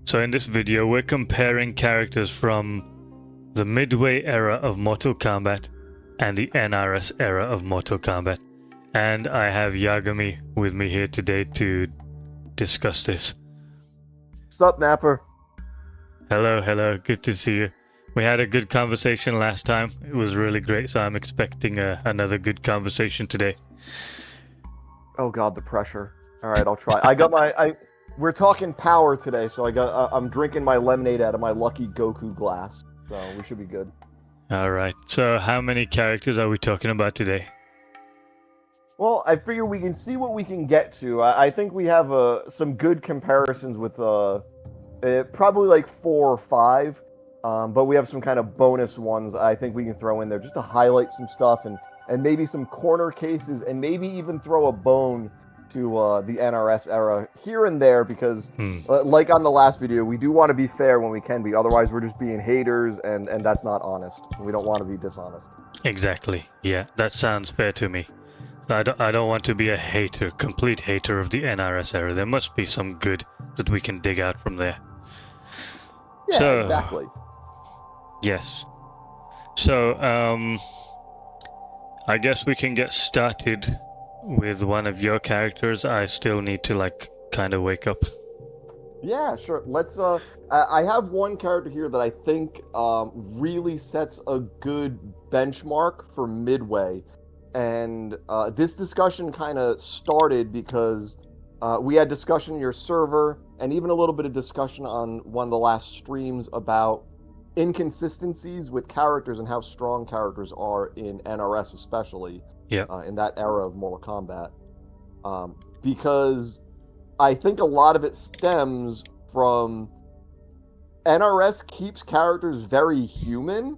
So in this video, we're comparing characters from the Midway era of Mortal Kombat and the NRS era of Mortal Kombat. And I have Yagami with me here today to discuss this. Sup, Napper? Hello, good to see you. We had a good conversation last time. It was really great, so I'm expecting another good conversation today. Oh God, the pressure. All right, I'll try. We're talking power today, so I'm drinking my lemonade out of my lucky Goku glass, so we should be good. All right. So how many characters are we talking about today? Well, I figure we can see what we can get to. I think we have some good comparisons with probably like 4 or 5, but we have some kind of bonus ones I think we can throw in there just to highlight some stuff and maybe some corner cases and maybe even throw a bone to the NRS era here and there because, like on the last video, we do want to be fair when we can be. Otherwise, we're just being haters, and that's not honest. We don't want to be dishonest. Exactly. Yeah, that sounds fair to me. I don't want to be a hater, complete hater of the NRS era. There must be some good that we can dig out from there. Yeah, exactly. Yes. So, I guess we can get started with one of your characters. I still need to kind of wake up. Yeah, sure. Let's I have one character here that I think really sets a good benchmark for Midway. And this discussion kind of started because we had discussion in your server and even a little bit of discussion on one of the last streams about inconsistencies with characters and how strong characters are in NRS, especially in that era of Mortal Kombat. Because I think a lot of it stems from NRS keeps characters very human,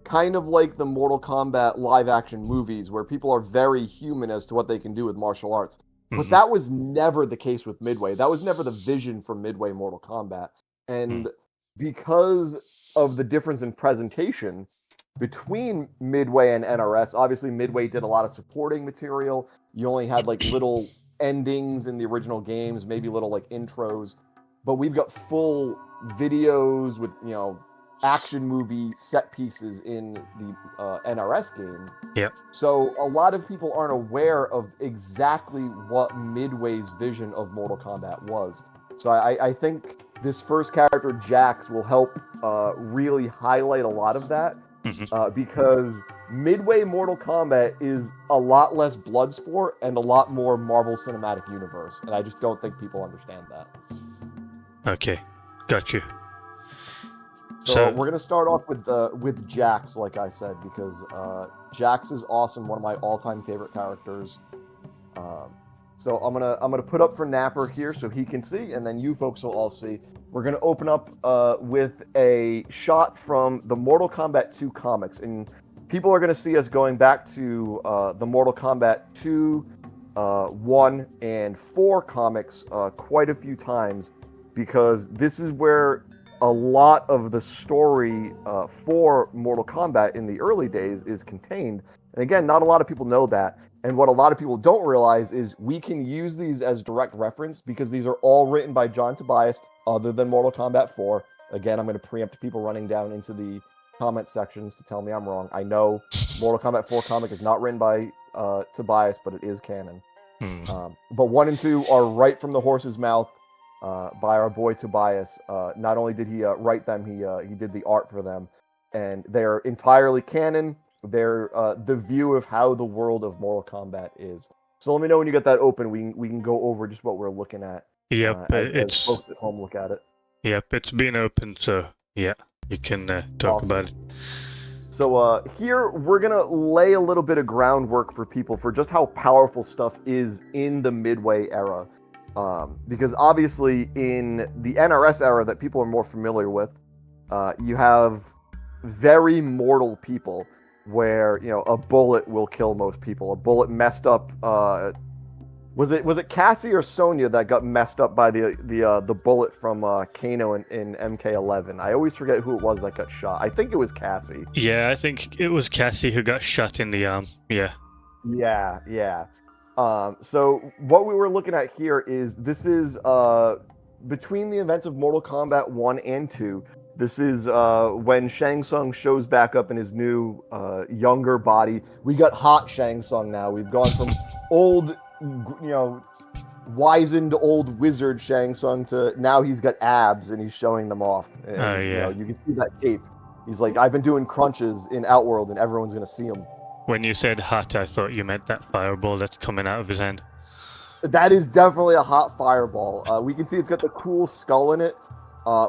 kind of like the Mortal Kombat live action movies where people are very human as to what they can do with martial arts. But that was never the case with Midway. That was never the vision for Midway Mortal Kombat. And because of the difference in presentation between Midway and NRS, obviously Midway did a lot of supporting material. You only had like little endings in the original games, maybe little like intros. But we've got full videos with, action movie set pieces in the NRS game. Yeah. So a lot of people aren't aware of exactly what Midway's vision of Mortal Kombat was. So I think this first character, Jax, will help really highlight a lot of that because Midway Mortal Kombat is a lot less Bloodsport and a lot more Marvel Cinematic Universe. And I just don't think people understand that. Okay, got you. So we're gonna start off with Jax, like I said, because Jax is awesome, one of my all-time favorite characters. So I'm gonna put up for Napper here so he can see, and then you folks will all see. We're gonna open up with a shot from the Mortal Kombat 2 comics, and people are gonna see us going back to the Mortal Kombat 2, 1, and 4 comics quite a few times, because this is where a lot of the story for Mortal Kombat in the early days is contained. And again, not a lot of people know that. And what a lot of people don't realize is we can use these as direct reference because these are all written by John Tobias, other than Mortal Kombat 4. Again, I'm going to preempt people running down into the comment sections to tell me I'm wrong. I know Mortal Kombat 4 comic is not written by Tobias, but it is canon. But 1 and 2 are right from the horse's mouth. By our boy Tobias. Not only did he write them, he did the art for them, and they're entirely canon. They're the view of how the world of Mortal Kombat is. So let me know when you get that open. We can go over just what we're looking at. Yep, as folks at home look at it. Yep, it's been open, so yeah, you can talk Awesome. about it. So here we're gonna lay a little bit of groundwork for people for just how powerful stuff is in the Midway era. Because obviously in the NRS era that people are more familiar with, you have very mortal people where, a bullet will kill most people. A bullet messed up, was it Cassie or Sonya that got messed up by the bullet from Kano in MK11? I always forget who it was that got shot. I think it was Cassie. Yeah, I think it was Cassie who got shot in the arm. Yeah. Yeah. So what we were looking at here is this is between the events of Mortal Kombat 1 and 2, this is when Shang Tsung shows back up in his new, younger body. We got hot Shang Tsung now. We've gone from old, wizened old wizard Shang Tsung to now he's got abs and he's showing them off. And, yeah. you can see that cape. He's like, I've been doing crunches in Outworld and everyone's going to see him. When you said hot, I thought you meant that fireball that's coming out of his hand. That is definitely a hot fireball. We can see it's got the cool skull in it.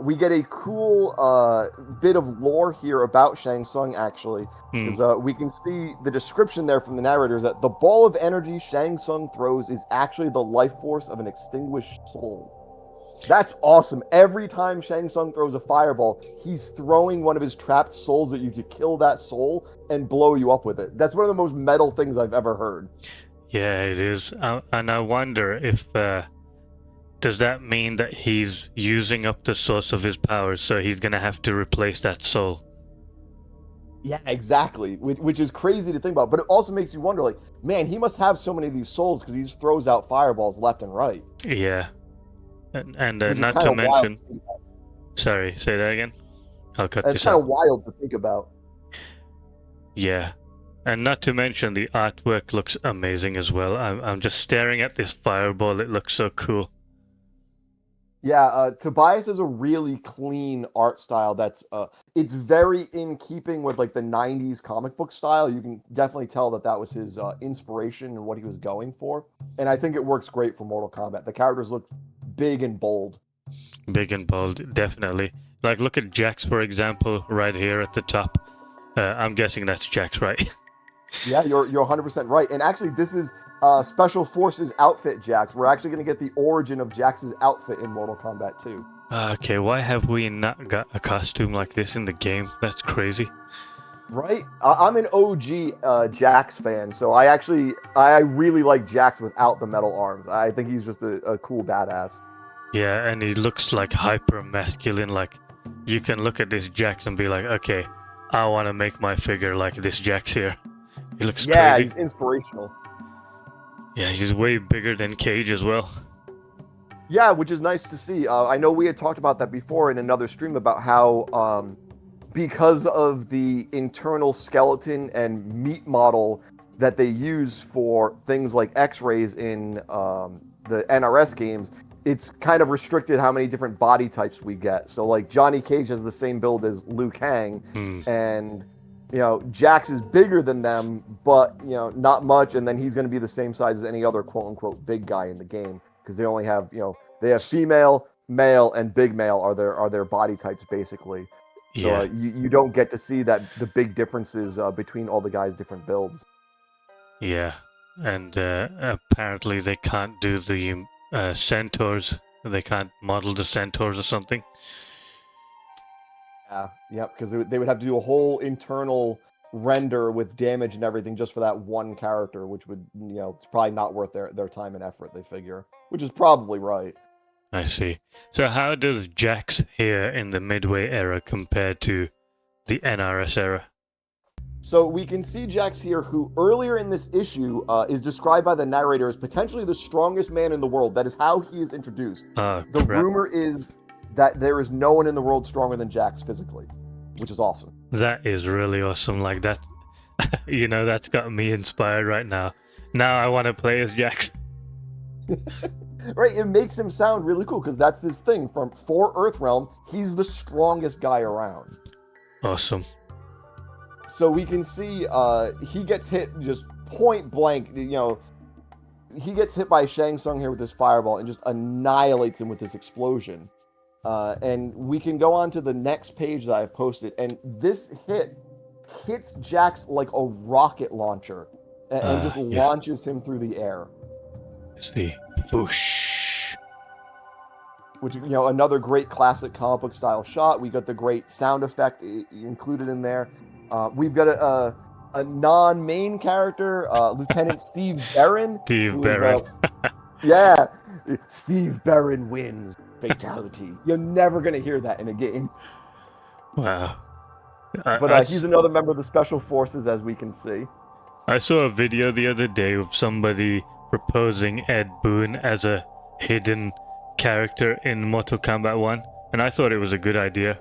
We get a cool bit of lore here about Shang Tsung, actually, because we can see the description there from the narrators that the ball of energy Shang Tsung throws is actually the life force of an extinguished soul. That's awesome. Every time Shang Tsung throws a fireball, he's throwing one of his trapped souls at you to kill that soul and blow you up with it. That's one of the most metal things I've ever heard. Yeah, it is. And I wonder if... does that mean that he's using up the source of his powers, so he's going to have to replace that soul? Yeah, exactly. Which is crazy to think about. But it also makes you wonder, like, man, he must have so many of these souls because he just throws out fireballs left and right. Yeah. And not to mention... Sorry, say that again? I'll cut this out. It's kind of wild to think about. Yeah. And not to mention the artwork looks amazing as well. I'm just staring at this fireball. It looks so cool. Yeah, Tobias has a really clean art style that's it's very in keeping with like the 90s comic book style. You can definitely tell that was his inspiration and what he was going for. And I think it works great for Mortal Kombat. The characters look big and bold. Big and bold, definitely. Like look at Jax, for example, right here at the top. I'm guessing that's Jax, right? Yeah, you're 100% right. And actually, this is Special Forces outfit Jax. We're actually going to get the origin of Jax's outfit in Mortal Kombat 2. Okay, why have we not got a costume like this in the game? That's crazy. Right? I'm an OG Jax fan, so I really like Jax without the metal arms. I think he's just a cool badass. Yeah, and he looks like hyper masculine. Like you can look at this Jax and be like, okay, I want to make my figure like this Jax here. He looks crazy. Yeah, he's inspirational. Yeah, he's way bigger than Cage as well. Yeah, which is nice to see. I know we had talked about that before in another stream about how because of the internal skeleton and meat model that they use for things like X-rays in the NRS games, it's kind of restricted how many different body types we get. So like Johnny Cage has the same build as Liu Kang, and Jax is bigger than them, but not much, and then he's going to be the same size as any other quote-unquote big guy in the game because they only have they have female, male, and big male are their body types basically. So Yeah. You don't get to see the big differences between all the guys' different builds. Yeah, and apparently they can't do the centaurs. They can't model the centaurs or something. Yeah, because they would have to do a whole internal render with damage and everything just for that one character, which would, it's probably not worth their time and effort, they figure, which is probably right. I see. So how does Jax here in the Midway era compare to the NRS era? So we can see Jax here, who earlier in this issue is described by the narrator as potentially the strongest man in the world. That is how he is introduced. The rumor is that there is no one in the world stronger than Jax physically, which is awesome. That is really awesome. Like that, that's got me inspired right now. Now I want to play as Jax. Right, it makes him sound really cool because that's his thing. For Earthrealm, he's the strongest guy around. Awesome. So we can see he gets hit just point blank. He gets hit by Shang Tsung here with this fireball and just annihilates him with this explosion. And we can go on to the next page that I've posted, and this hits Jax like a rocket launcher and just launches him through the air. See, whoosh. Which, another great classic comic book style shot. We got the great sound effect included in there. We've got a non-main character, Lieutenant Steve Barron. Steve Barron. Yeah, Steve Barron wins. Fatality. You're never going to hear that in a game. Wow. But he's another member of the Special Forces, as we can see. I saw a video the other day of somebody proposing Ed Boon as a hidden character in Mortal Kombat 1, and I thought it was a good idea.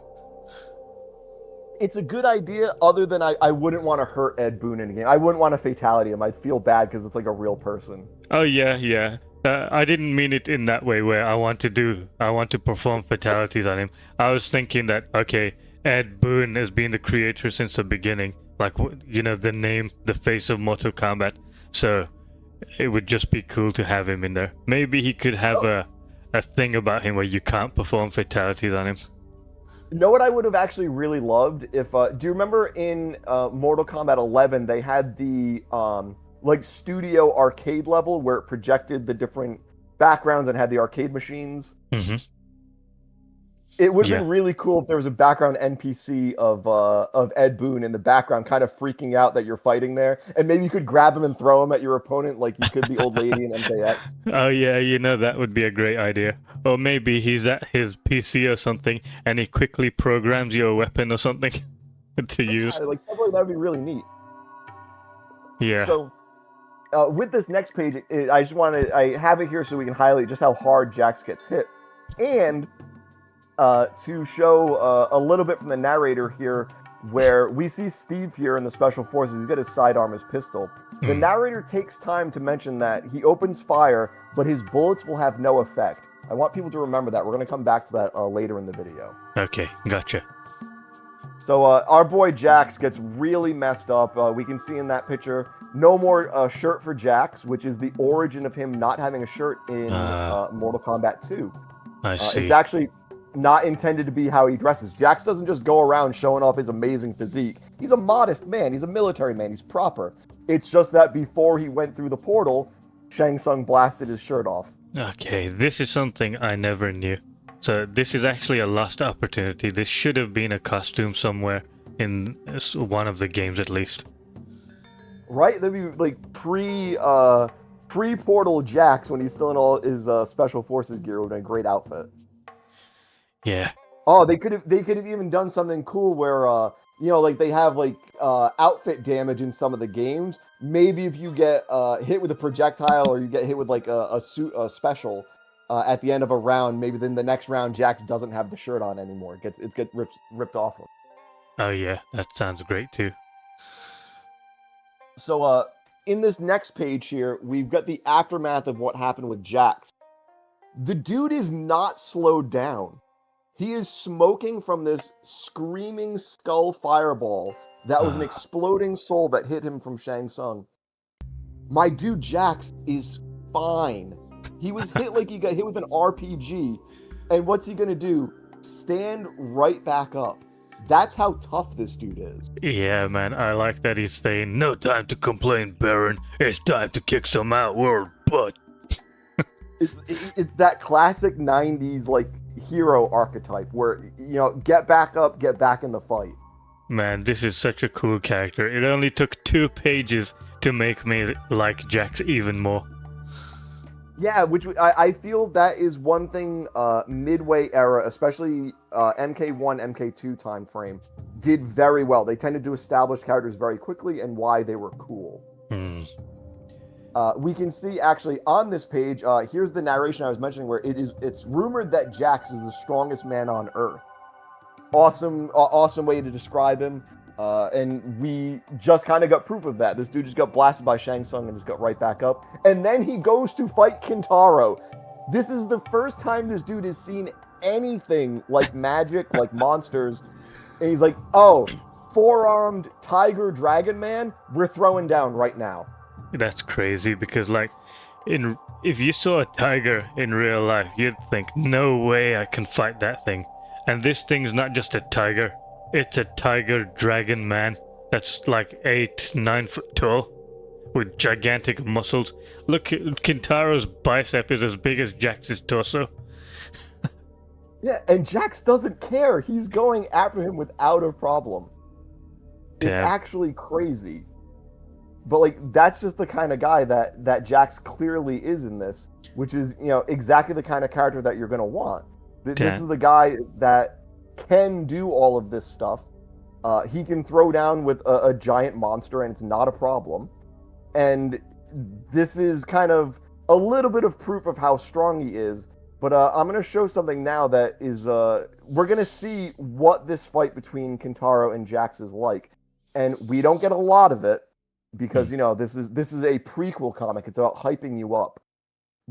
It's a good idea, other than I wouldn't want to hurt Ed Boon in a game. I wouldn't want to fatality him. I'd feel bad because it's like a real person. Oh yeah. I didn't mean it in that way where I want to perform fatalities on him. I was thinking that, okay, Ed Boon has been the creator since the beginning, like, you know, the name, the face of Mortal Kombat. So it would just be cool to have him in there. Maybe he could have a thing about him where you can't perform fatalities on him. You know what I would have actually really loved if do you remember in Mortal Kombat 11 they had the like studio arcade level where it projected the different backgrounds and had the arcade machines? Mm-hmm. It would have been really cool if there was a background NPC of Ed Boon in the background, kind of freaking out that you're fighting there, and maybe you could grab him and throw him at your opponent like you could the old lady in MKX. Oh yeah, you know, that would be a great idea. Or maybe he's at his PC or something, and he quickly programs your weapon or something to use. Like stuff like that would be really neat. Yeah. So with this next page, I have it here so we can highlight just how hard Jax gets hit, and to show a little bit from the narrator here, where we see Steve here in the Special Forces. He's got his sidearm, his pistol. The narrator takes time to mention that he opens fire, but his bullets will have no effect. I want people to remember that. We're going to come back to that later in the video. Okay, gotcha. So our boy Jax gets really messed up. We can see in that picture, no more shirt for Jax, which is the origin of him not having a shirt in Mortal Kombat 2. I see. It's actually not intended to be how he dresses. Jax doesn't just go around showing off his amazing physique. He's a modest man. He's a military man. He's proper. It's just that before he went through the portal, Shang Tsung blasted his shirt off. Okay, this is something I never knew. So this is actually a lost opportunity. This should have been a costume somewhere in one of the games at least. Right? That'd be like pre-portal Jax when he's still in all his special forces gear with a great outfit. Yeah. Oh, they could have even done something cool where you know, like they have like outfit damage in some of the games. Maybe if you get hit with a projectile or you get hit with like a special at the end of a round, maybe then the next round Jax doesn't have the shirt on anymore. It gets ripped off him. Oh yeah, that sounds great too. So in this next page here, we've got the aftermath of what happened with Jax. The dude is not slowed down. He is smoking from this screaming skull fireball that was an exploding soul that hit him from Shang Tsung. My dude Jax is fine. He was hit like he got hit with an RPG. And what's he going to do? Stand right back up. That's how tough this dude is. Yeah, man. I like that he's saying, no time to complain, Baron. It's time to kick some out world butt. It's that classic 90s, like, hero archetype where, you know, get back up, get back in the fight. Man, this is such a cool character. It only took 2 pages to make me like Jax even more. Yeah, which I feel that is one thing Midway era, especially MK1, MK2 time frame, did very well. They tended to establish characters very quickly and why they were cool. We can see actually on this page, here's the narration I was mentioning where it's rumored that Jax is the strongest man on Earth. Awesome way to describe him. And we just kind of got proof of that. This dude just got blasted by Shang Tsung and just got right back up. And then he goes to fight Kintaro. This is the first time this dude has seen anything like magic, like monsters. And he's like, oh, 4-armed tiger dragon man, we're throwing down right now. That's crazy because, like, if you saw a tiger in real life, you'd think, no way I can fight that thing. And this thing's not just a tiger. It's a tiger dragon man that's like 8-9 foot tall with gigantic muscles. Look, Kintaro's bicep is as big as Jax's torso. Yeah, and Jax doesn't care. He's going after him without a problem. It's actually crazy. But, like, that's just the kind of guy that Jax clearly is in this, which is, you know, exactly the kind of character that you're going to want. This is the guy that can do all of this stuff. He can throw down with a giant monster and it's not a problem. And this is kind of a little bit of proof of how strong he is, But I'm going to show something now that is, we're going to see what this fight between Kintaro and Jax is like. And we don't get a lot of it because, you know, this is a prequel comic. It's about hyping you up.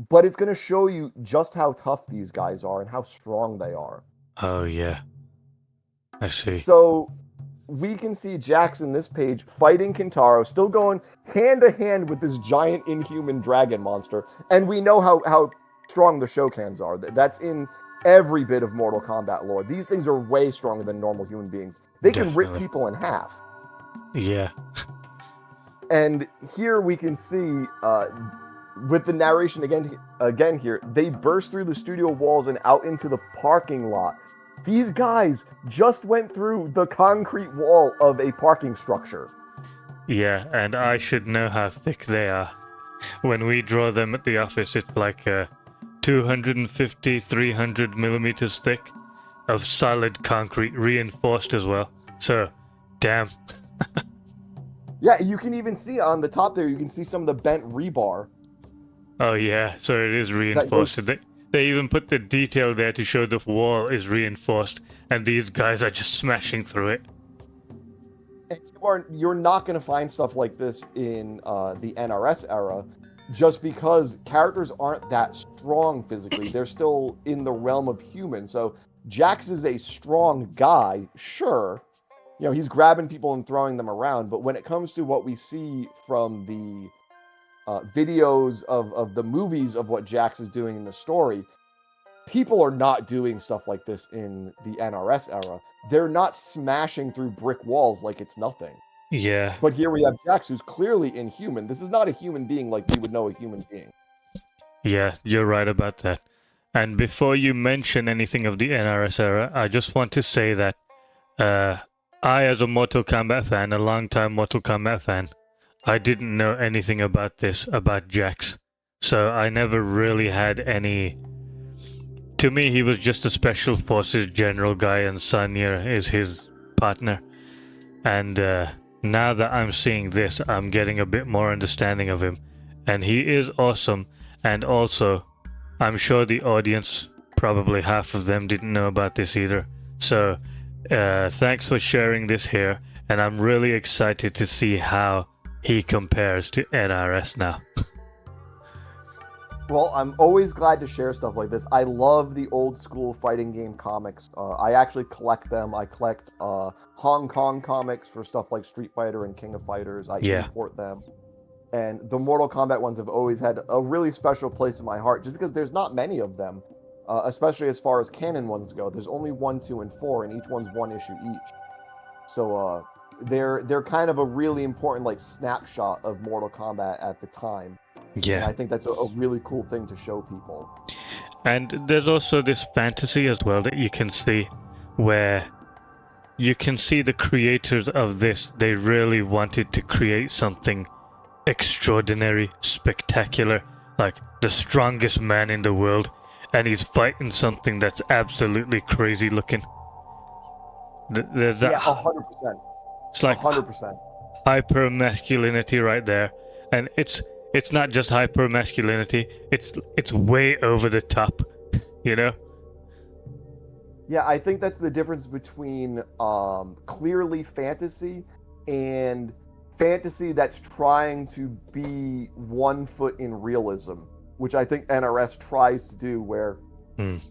But it's going to show you just how tough these guys are and how strong they are. Oh, yeah. I see. So we can see Jax in this page fighting Kintaro, still going hand to hand with this giant inhuman dragon monster. And we know how strong the Shokans are. That's in every bit of Mortal Kombat lore. These things are way stronger than normal human beings. They can rip people in half. Yeah. And here we can see, with the narration again here, they burst through the studio walls and out into the parking lot. These guys just went through the concrete wall of a parking structure. Yeah, and I should know how thick they are. When we draw them at the office, it's like 250, 300 millimeters thick of solid concrete, reinforced as well. So, damn. Yeah, you can even see on the top there, you can see some of the bent rebar. Oh yeah, so it is reinforced. They even put the detail there to show the wall is reinforced, and these guys are just smashing through it. And you're not going to find stuff like this in the NRS era, just because characters aren't that strong physically. They're still in the realm of human. So Jax is a strong guy, sure. You know, he's grabbing people and throwing them around. But when it comes to what we see from the videos of the movies of what Jax is doing in the story, people are not doing stuff like this in the NRS era. They're not smashing through brick walls like it's nothing. Yeah. But here we have Jax, who's clearly inhuman. This is not a human being like we would know a human being. Yeah, you're right about that. And before you mention anything of the NRS era, I just want to say that I, as a Mortal Kombat fan, a long-time Mortal Kombat fan, I didn't know anything about this, about Jax. So I never really had any... To me, he was just a Special Forces general guy, and Sonya is his partner. And now that I'm seeing this, I'm getting a bit more understanding of him. And he is awesome. And also, I'm sure the audience, probably half of them, didn't know about this either. So, thanks for sharing this here. And I'm really excited to see how he compares to NRS now. Well, I'm always glad to share stuff like this. I love the old school fighting game comics. I actually collect them. I collect Hong Kong comics for stuff like Street Fighter and King of Fighters. I import them. And the Mortal Kombat ones have always had a really special place in my heart, just because there's not many of them, especially as far as canon ones go. There's only 1, 2, and 4, and each one's one issue each. So they're kind of a really important like snapshot of Mortal Kombat at the time. Yeah. And I think that's a really cool thing to show people. And there's also this fantasy as well that you can see, where you can see the creators of this, they really wanted to create something extraordinary, spectacular, like the strongest man in the world, and he's fighting something that's absolutely crazy looking. There's that, yeah, 100%. It's like 100%. Hyper masculinity right there, and it's not just hyper masculinity. It's way over the top, you know. Yeah, I think that's the difference between clearly fantasy and fantasy that's trying to be 1 foot in realism, which I think NRS tries to do, where,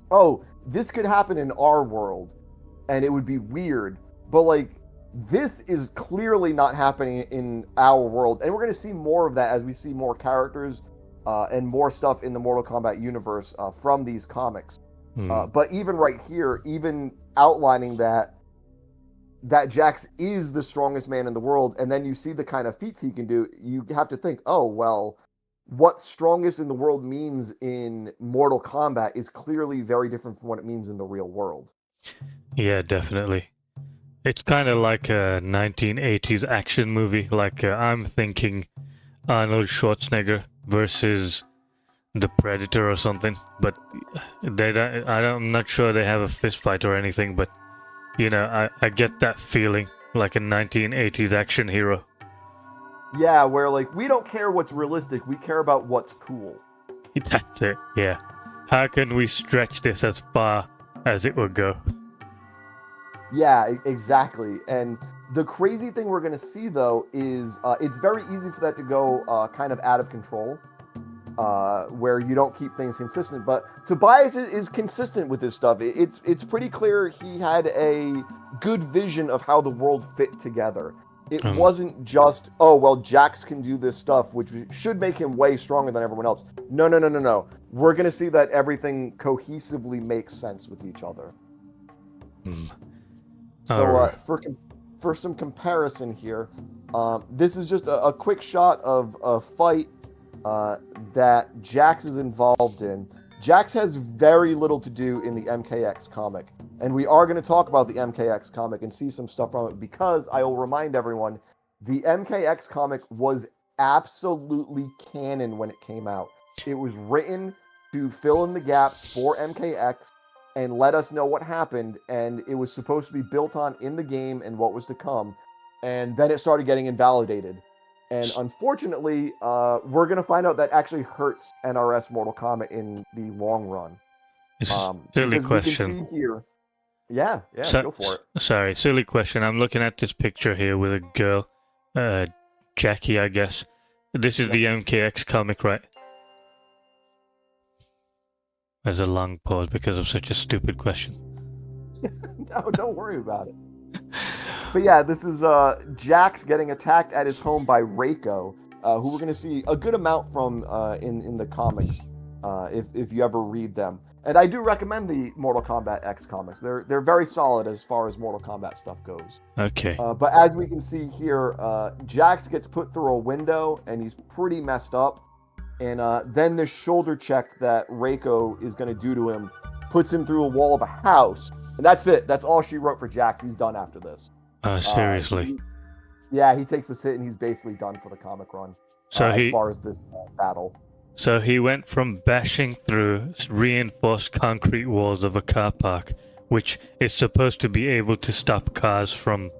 oh, this could happen in our world, and it would be weird, but like, this is clearly not happening in our world, and we're going to see more of that as we see more characters and more stuff in the Mortal Kombat universe from these comics. But even right here, even outlining that Jax is the strongest man in the world, and then you see the kind of feats he can do, you have to think, oh, well, what strongest in the world means in Mortal Kombat is clearly very different from what it means in the real world. Yeah, definitely. It's kind of like a 1980s action movie. Like I'm thinking Arnold Schwarzenegger versus the Predator or something. But I'm not sure they have a fist fight or anything. But you know, I get that feeling like a 1980s action hero. Yeah, where like we don't care what's realistic. We care about what's cool. That's it. Yeah. how can we stretch this as far as it would go? Yeah, exactly. And the crazy thing we're going to see, though, is it's very easy for that to go kind of out of control, where you don't keep things consistent. But Tobias is consistent with this stuff. It's pretty clear he had a good vision of how the world fit together. It wasn't just, oh, well, Jax can do this stuff, which should make him way stronger than everyone else. No, no, no, no, no. We're going to see that everything cohesively makes sense with each other. So for some comparison here, this is just a quick shot of a fight that Jax is involved in. Jax has very little to do in the MKX comic, and we are going to talk about the MKX comic and see some stuff from it, because I will remind everyone, the MKX comic was absolutely canon when it came out. It was written to fill in the gaps for MKX and let us know what happened, and it was supposed to be built on in the game and what was to come, and then it started getting invalidated. And unfortunately, we're going to find out that actually hurts NRS Mortal Kombat in the long run. Silly question. We can see here. Yeah, go for it. Sorry, silly question. I'm looking at this picture here with a girl, Jackie, I guess. This is the MKX comic, right? There's a long pause because of such a stupid question. No, don't worry about it. But yeah, this is Jax getting attacked at his home by Reiko, who we're going to see a good amount from in the comics, if you ever read them. And I do recommend the Mortal Kombat X comics. They're very solid as far as Mortal Kombat stuff goes. Okay. But as we can see here, Jax gets put through a window, and he's pretty messed up. And then the shoulder check that Reiko is going to do to him puts him through a wall of a house. And that's it. That's all she wrote for Jax. He's done after this. Seriously? He takes this hit, and he's basically done for the comic run. So as far as this battle. So he went from bashing through reinforced concrete walls of a car park, which is supposed to be able to stop cars from,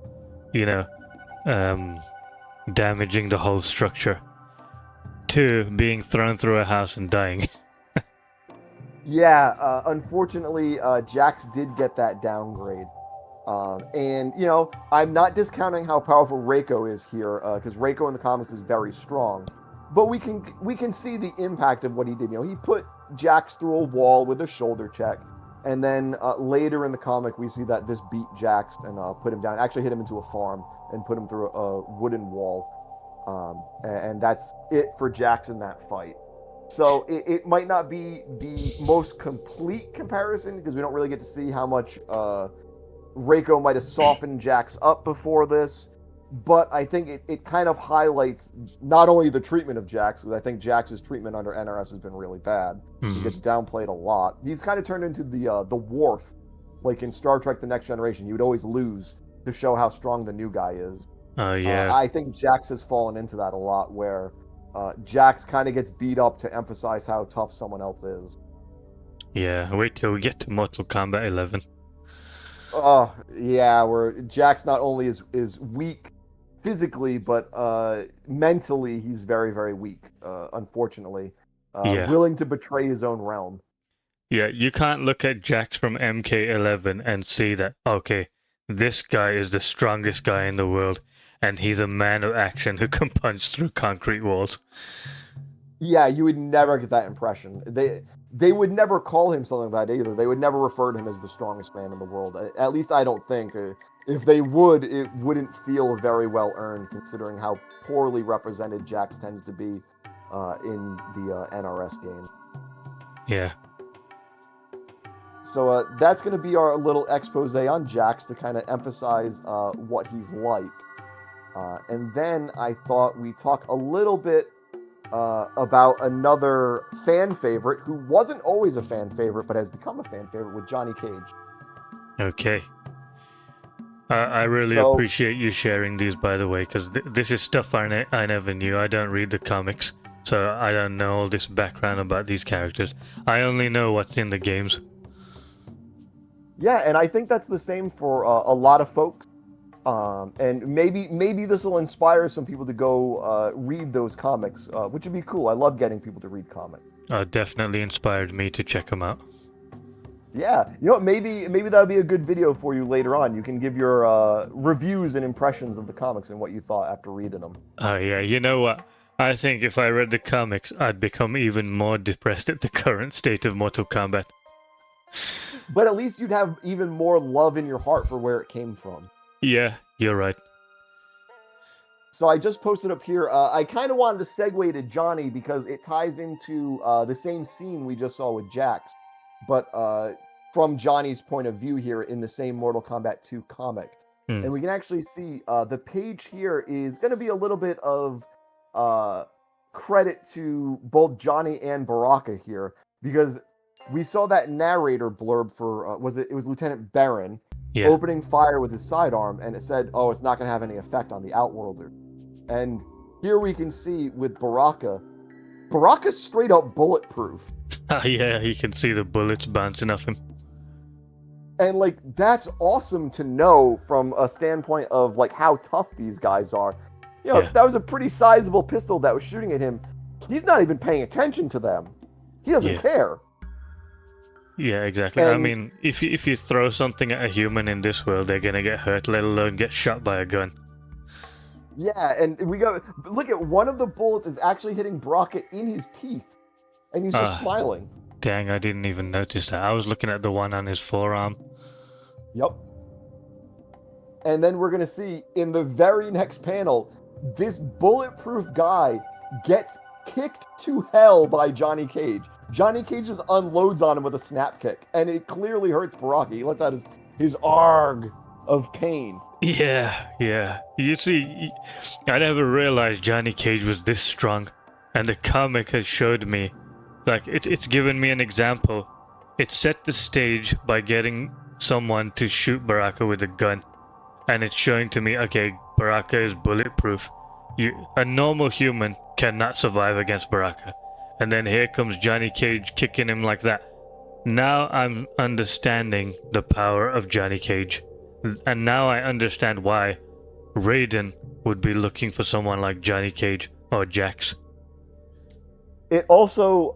damaging the whole structure, to being thrown through a house and dying. Yeah, unfortunately, Jax did get that downgrade. And, I'm not discounting how powerful Reiko is here, because Reiko in the comics is very strong. But we can see the impact of what he did. He put Jax through a wall with a shoulder check. And then later in the comic, we see that this beat Jax and put him down. Actually hit him into a farm and put him through a wooden wall. And that's it for Jax in that fight. So it might not be the most complete comparison, because we don't really get to see how much Reiko might have softened Jax up before this. But I think it kind of highlights not only the treatment of Jax, because I think Jax's treatment under NRS has been really bad. He gets downplayed a lot. He's kind of turned into the Worf, like in Star Trek The Next Generation. He would always lose to show how strong the new guy is. Oh, yeah. I think Jax has fallen into that a lot, where Jax kind of gets beat up to emphasize how tough someone else is. Yeah, wait till we get to Mortal Kombat 11. Oh, yeah, where Jax not only is weak physically, but mentally he's very, very weak, unfortunately. Willing to betray his own realm. Yeah, you can't look at Jax from MK11 and see that, okay, this guy is the strongest guy in the world, and he's a man of action who can punch through concrete walls. Yeah, you would never get that impression. They would never call him something like that either. They would never refer to him as the strongest man in the world. At least I don't think. If they would, it wouldn't feel very well earned, considering how poorly represented Jax tends to be in the NRS game. Yeah. So that's going to be our little expose on Jax to kind of emphasize what he's like. And then I thought we'd talk a little bit about another fan favorite who wasn't always a fan favorite, but has become a fan favorite, with Johnny Cage. Okay. I really appreciate you sharing these, by the way, because this is stuff I never knew. I don't read the comics, so I don't know all this background about these characters. I only know what's in the games. Yeah, and I think that's the same for a lot of folks. And maybe this will inspire some people to go read those comics, which would be cool. I love getting people to read comics. definitely inspired me to check them out. Yeah, maybe that'll be a good video for you later on. You can give your reviews and impressions of the comics and what you thought after reading them. Oh yeah, you know what? I think if I read the comics, I'd become even more depressed at the current state of Mortal Kombat. But at least you'd have even more love in your heart for where it came from. Yeah, you're right. So I just posted up here. I kind of wanted to segue to Johnny because it ties into the same scene we just saw with Jax, but from Johnny's point of view here in the same Mortal Kombat 2 comic. And we can actually see the page here is going to be a little bit of credit to both Johnny and Baraka here, because we saw that narrator blurb for, it was Lieutenant Baron, opening fire with his sidearm, and it said, oh, it's not going to have any effect on the Outworlder. And here we can see with Baraka's straight up bulletproof. Yeah, you can see the bullets bouncing off him. And like, that's awesome to know from a standpoint of like how tough these guys are. That was a pretty sizable pistol that was shooting at him. He's not even paying attention to them. He doesn't care. Yeah, exactly. I mean, if you throw something at a human in this world, they're gonna get hurt, let alone get shot by a gun. Yeah, and look at one of the bullets is actually hitting Baraka in his teeth, and he's just smiling. Dang, I didn't even notice that. I was looking at the one on his forearm. Yep. And then we're gonna see in the very next panel, this bulletproof guy gets kicked to hell by Johnny Cage. Johnny Cage just unloads on him with a snap kick, and it clearly hurts Baraka. He lets out his arg of pain. Yeah. You see, I never realized Johnny Cage was this strong, and the comic has showed me, like, it's given me an example. It set the stage by getting someone to shoot Baraka with a gun, and it's showing to me, okay, Baraka is bulletproof. A normal human cannot survive against Baraka. And then here comes Johnny Cage kicking him like that. Now I'm understanding the power of Johnny Cage. And now I understand why Raiden would be looking for someone like Johnny Cage or Jax. It also,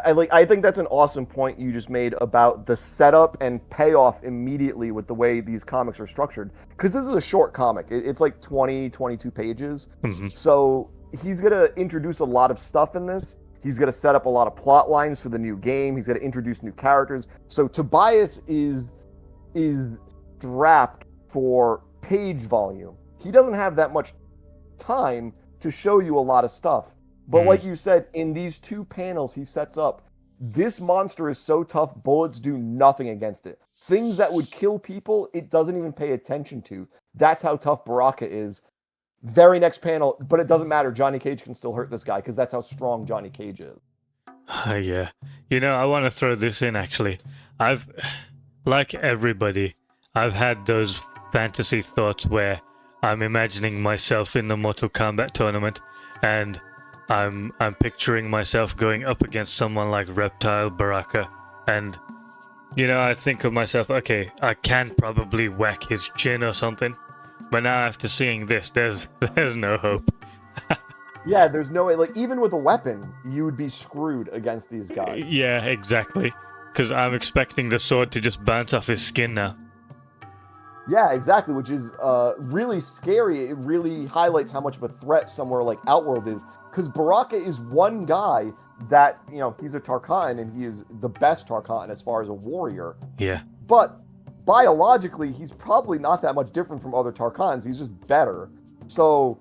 I think that's an awesome point you just made about the setup and payoff immediately with the way these comics are structured. Because this is a short comic. It's like 20, 22 pages. Mm-hmm. So he's going to introduce a lot of stuff in this. He's going to set up a lot of plot lines for the new game. He's going to introduce new characters. So Tobias is strapped for page volume. He doesn't have that much time to show you a lot of stuff. But like you said, in these two panels he sets up, this monster is so tough, bullets do nothing against it. Things that would kill people, it doesn't even pay attention to. That's how tough Baraka is. Very next panel, but it doesn't matter. Johnny Cage can still hurt this guy because that's how strong Johnny Cage is. Yeah. I want to throw this in, actually. Like everybody, I've had those fantasy thoughts where I'm imagining myself in the Mortal Kombat tournament, and I'm picturing myself going up against someone like Reptile Baraka, and I think of myself, okay, I can probably whack his chin or something, but now after seeing this, there's no hope. Yeah, there's no way. Like, even with a weapon, you would be screwed against these guys. Yeah, exactly, because I'm expecting the sword to just bounce off his skin now. Yeah, exactly, which is really scary. It really highlights how much of a threat somewhere like Outworld is, because Baraka is one guy that, he's a Tarkatan, and he is the best Tarkatan as far as a warrior. Yeah. But biologically, he's probably not that much different from other Tarkatans. He's just better. So,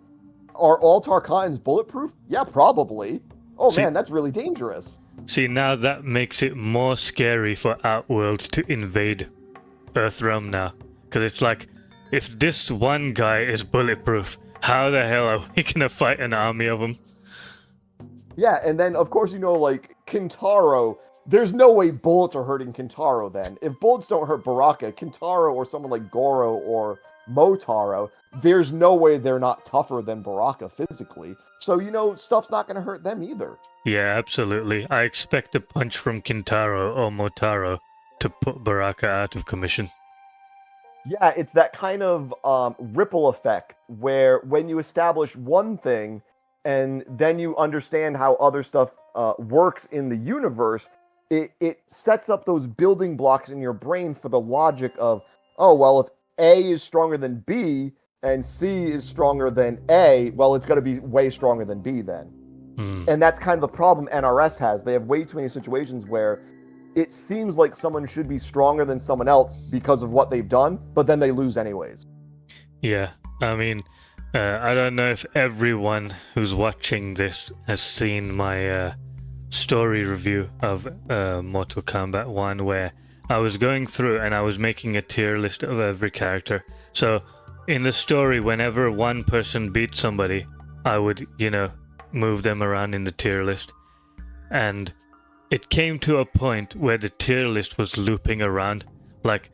are all Tarkatans bulletproof? Yeah, probably. Oh, man, that's really dangerous. See, now that makes it more scary for Outworld to invade Earthrealm now. Because it's like, if this one guy is bulletproof, how the hell are we going to fight an army of them? Yeah, and then, of course, like, Kintaro, there's no way bullets are hurting Kintaro then. If bullets don't hurt Baraka, Kintaro or someone like Goro or Motaro, there's no way they're not tougher than Baraka physically. So, stuff's not going to hurt them either. Yeah, absolutely. I expect a punch from Kintaro or Motaro to put Baraka out of commission. Yeah, it's that kind of ripple effect where when you establish one thing and then you understand how other stuff works in the universe, it sets up those building blocks in your brain for the logic of, oh, well, if A is stronger than B and C is stronger than A, well, it's going to be way stronger than B then. And that's kind of the problem NRS has. They have way too many situations where it seems like someone should be stronger than someone else because of what they've done, but then they lose anyways. Yeah, I mean, I don't know if everyone who's watching this has seen my story review of Mortal Kombat 1, where I was going through and I was making a tier list of every character. So in the story, whenever one person beat somebody, I would, move them around in the tier list. And it came to a point where the tier list was looping around. Like,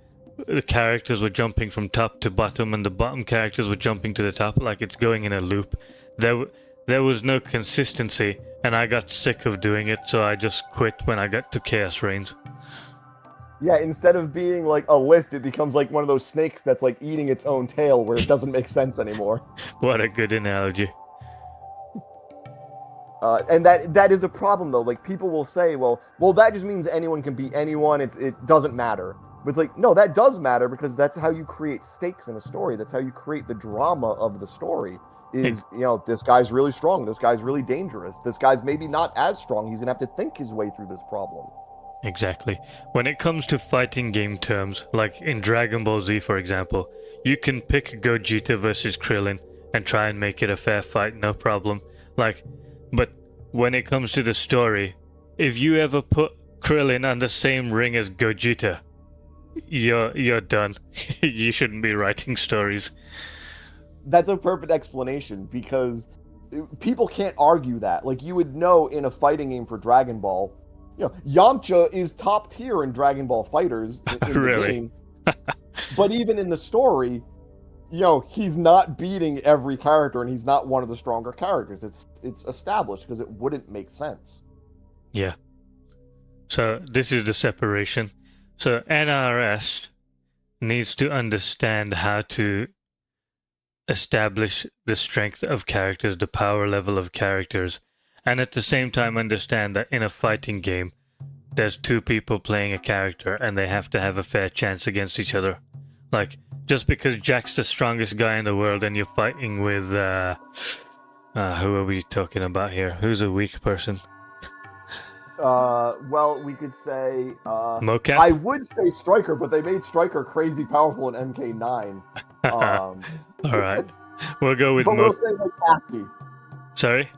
the characters were jumping from top to bottom and the bottom characters were jumping to the top, like it's going in a loop. There was no consistency, and I got sick of doing it, so I just quit when I got to Chaos Reigns. Yeah, instead of being like a list, it becomes like one of those snakes that's like eating its own tail where it doesn't make sense anymore. What a good analogy. And that is a problem, though. Like, people will say, well, that just means anyone can beat anyone. It doesn't matter. But it's like, no, that does matter, because that's how you create stakes in a story. That's how you create the drama of the story. Is, this guy's really strong. This guy's really dangerous. This guy's maybe not as strong. He's going to have to think his way through this problem. Exactly. When it comes to fighting game terms, like in Dragon Ball Z, for example, you can pick Gogeta versus Krillin and try and make it a fair fight, no problem. But when it comes to the story, if you ever put Krillin on the same ring as Gogeta, you're done. You shouldn't be writing stories. That's a perfect explanation, because people can't argue that. Like, you would know in a fighting game for Dragon Ball, Yamcha is top tier in Dragon Ball FighterZ in Really? the game. But even in the story, he's not beating every character, and he's not one of the stronger characters. It's established because it wouldn't make sense. Yeah. So this is the separation. So NRS needs to understand how to establish the strength of characters, the power level of characters, and at the same time understand that in a fighting game, there's two people playing a character and they have to have a fair chance against each other. Like, just because Jack's the strongest guy in the world and you're fighting with, who are we talking about here? Who's a weak person? Well, we could say, Mocap? I would say Striker, but they made Striker crazy powerful in MK9. Alright. We'll go with we'll say like Cassie. Sorry?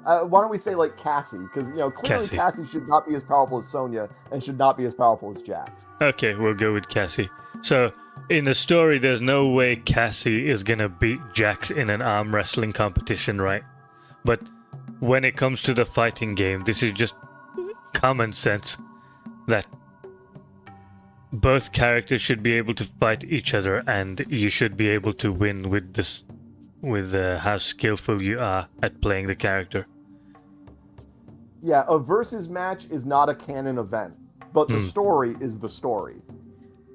Why don't we say like Cassie? Because, clearly Cassie should not be as powerful as Sonya and should not be as powerful as Jax. Okay, we'll go with Cassie. So, in the story, there's no way Cassie is gonna beat Jax in an arm wrestling competition, right? But when it comes to the fighting game, this is just common sense that both characters should be able to fight each other, and you should be able to win with this, with how skillful you are at playing the character. Yeah, a versus match is not a canon event, but the story is the story.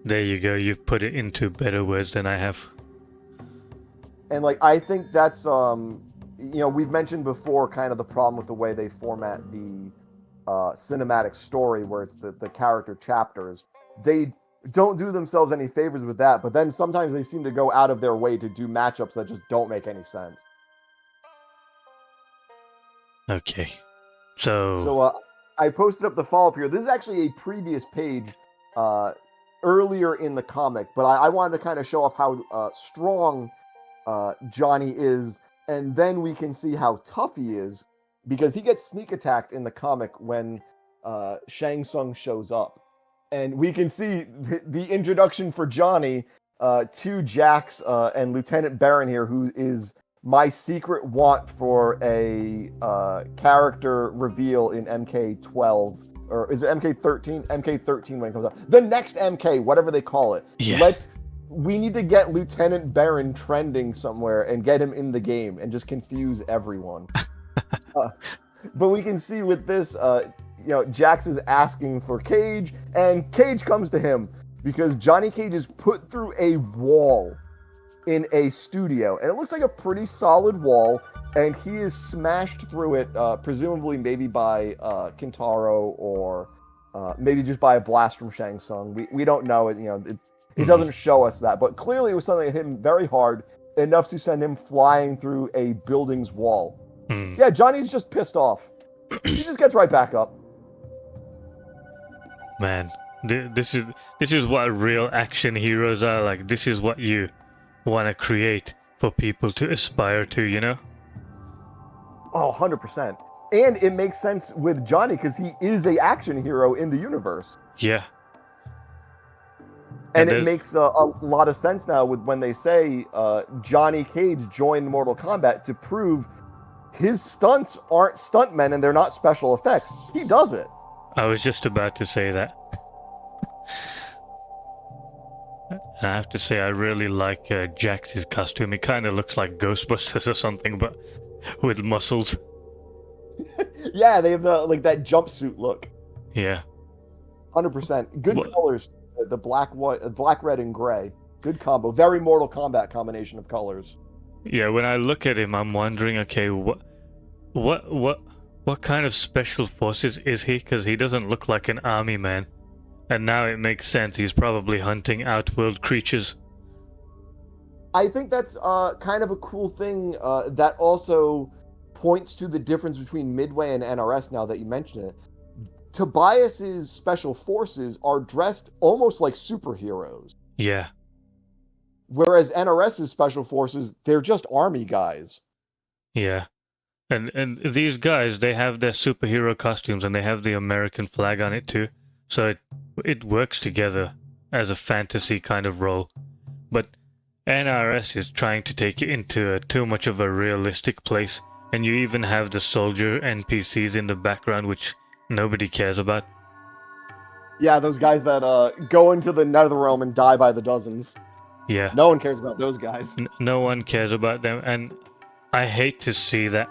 There you go. You've put it into better words than I have. And I think that's we've mentioned before kind of the problem with the way they format the cinematic story, where it's the character chapters. They don't do themselves any favors with that, but then sometimes they seem to go out of their way to do matchups that just don't make any sense. Okay. So I posted up the follow-up here. This is actually a previous page earlier in the comic, but I wanted to kind of show off how strong Johnny is, and then we can see how tough he is, because he gets sneak attacked in the comic when Shang Tsung shows up. And we can see the introduction for Johnny to Jax and Lieutenant Baron here, who is my secret want for a character reveal in MK12. Or is it MK13? MK13 when it comes out. The next MK, whatever they call it. Yeah. We need to get Lieutenant Baron trending somewhere and get him in the game and just confuse everyone. But we can see with this, Jax is asking for Cage, and Cage comes to him because Johnny Cage is put through a wall in a studio, and it looks like a pretty solid wall. and he is smashed through it, presumably maybe by Kintaro or maybe just by a blast from Shang Tsung. We don't know it. It doesn't show us that, but clearly it was something that hit him very hard, enough to send him flying through a building's wall. Yeah, Johnny's just pissed off. He just gets right back up. Man, this is what real action heroes are like. This is what you want to create for people to aspire to, you know? Oh, 100%. And it makes sense with Johnny because he is an action hero in the universe. Yeah. And it makes a lot of sense now with when they say Johnny Cage joined Mortal Kombat to prove his stunts aren't stuntmen and they're not special effects. He does it. I was just about to say that. And I have to say, I really like Jax's costume. He kind of looks like Ghostbusters or something, but with muscles. Yeah, they have that jumpsuit look. Yeah. 100%. Good colors. The black, red, and gray. Good combo. Very Mortal Kombat combination of colors. Yeah, when I look at him, I'm wondering, okay, what kind of special forces is he? Because he doesn't look like an army man. And now it makes sense. He's probably hunting outworld creatures. I think that's kind of a cool thing that also points to the difference between Midway and NRS now that you mention it. Tobias's special forces are dressed almost like superheroes. Yeah. Whereas NRS's special forces, they're just army guys. Yeah. And these guys, they have their superhero costumes and they have the American flag on it too. So it works together as a fantasy kind of role. But NRS is trying to take it into too much of a realistic place. And you even have the soldier NPCs in the background, which nobody cares about. Yeah, those guys that go into the NetherRealm and die by the dozens. Yeah. No one cares about those guys. No one cares about them. And I hate to see that.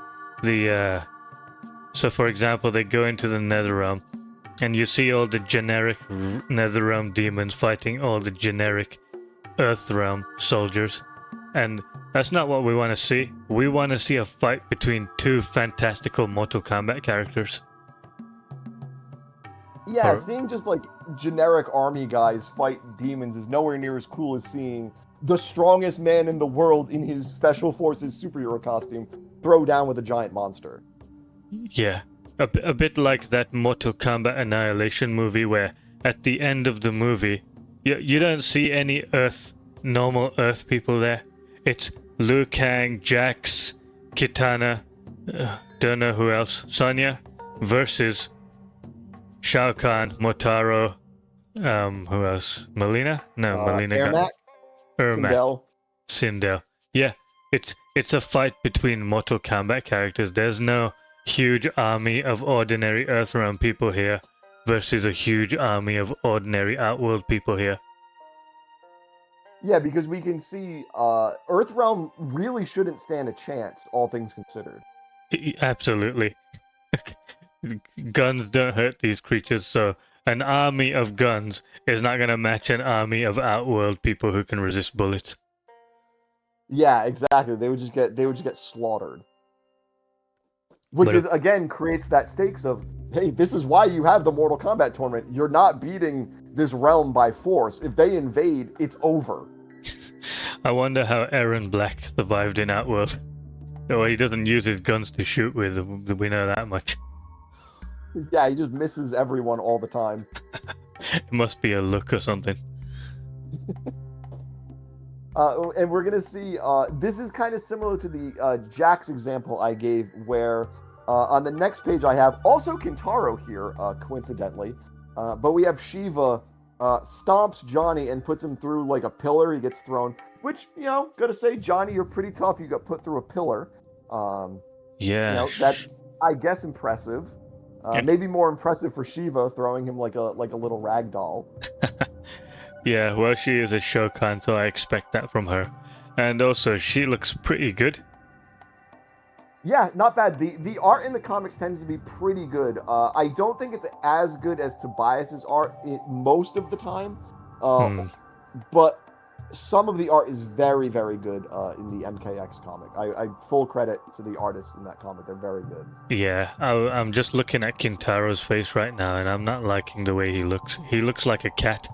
So for example, they go into the NetherRealm and you see all the generic NetherRealm demons fighting all the generic Earthrealm soldiers. And that's not what we want to see. We want to see a fight between two fantastical Mortal Kombat characters. Yeah, seeing just generic army guys fight demons is nowhere near as cool as seeing the strongest man in the world in his special forces superhero costume throw down with a giant monster. Yeah, a bit like that Mortal Kombat Annihilation movie where at the end of the movie, you don't see any normal Earth people there. It's Liu Kang, Jax, Kitana, don't know who else, Sonya, versus Shao Kahn, Motaro, who else? Melina? No, Melina got... Ermac. Sindel. Yeah, it's a fight between Mortal Kombat characters. There's no huge army of ordinary Earthrealm people here versus a huge army of ordinary Outworld people here. Yeah, because we can see Earthrealm really shouldn't stand a chance, all things considered. Absolutely. Guns don't hurt these creatures, so an army of guns is not going to match an army of Outworld people who can resist bullets. Yeah, exactly. They would just get slaughtered. Which again creates that stakes of, hey, this is why you have the Mortal Kombat tournament. You're not beating this realm by force. If they invade, it's over. I wonder how Aaron Black survived in Outworld. Oh, he doesn't use his guns to shoot with, we know that much. Yeah, he just misses everyone all the time. It must be a look or something. And we're going to see, this is kind of similar to the Jax example I gave, where on the next page I have also Kintaro here, coincidentally. But we have Shiva stomps Johnny and puts him through like a pillar. He gets thrown, which, gotta say, Johnny, you're pretty tough. You got put through a pillar. Yeah. That's, I guess, impressive. Maybe more impressive for Shiva, throwing him like a little rag doll. Yeah, well, she is a Shokan, so I expect that from her. And also, she looks pretty good. Yeah, not bad. The art in the comics tends to be pretty good. I don't think it's as good as Tobias's art most of the time. But some of the art is very, very good in the MKX comic. I full credit to the artists in that comic. They're very good. Yeah, I'm just looking at Kintaro's face right now, and I'm not liking the way he looks. He looks like a cat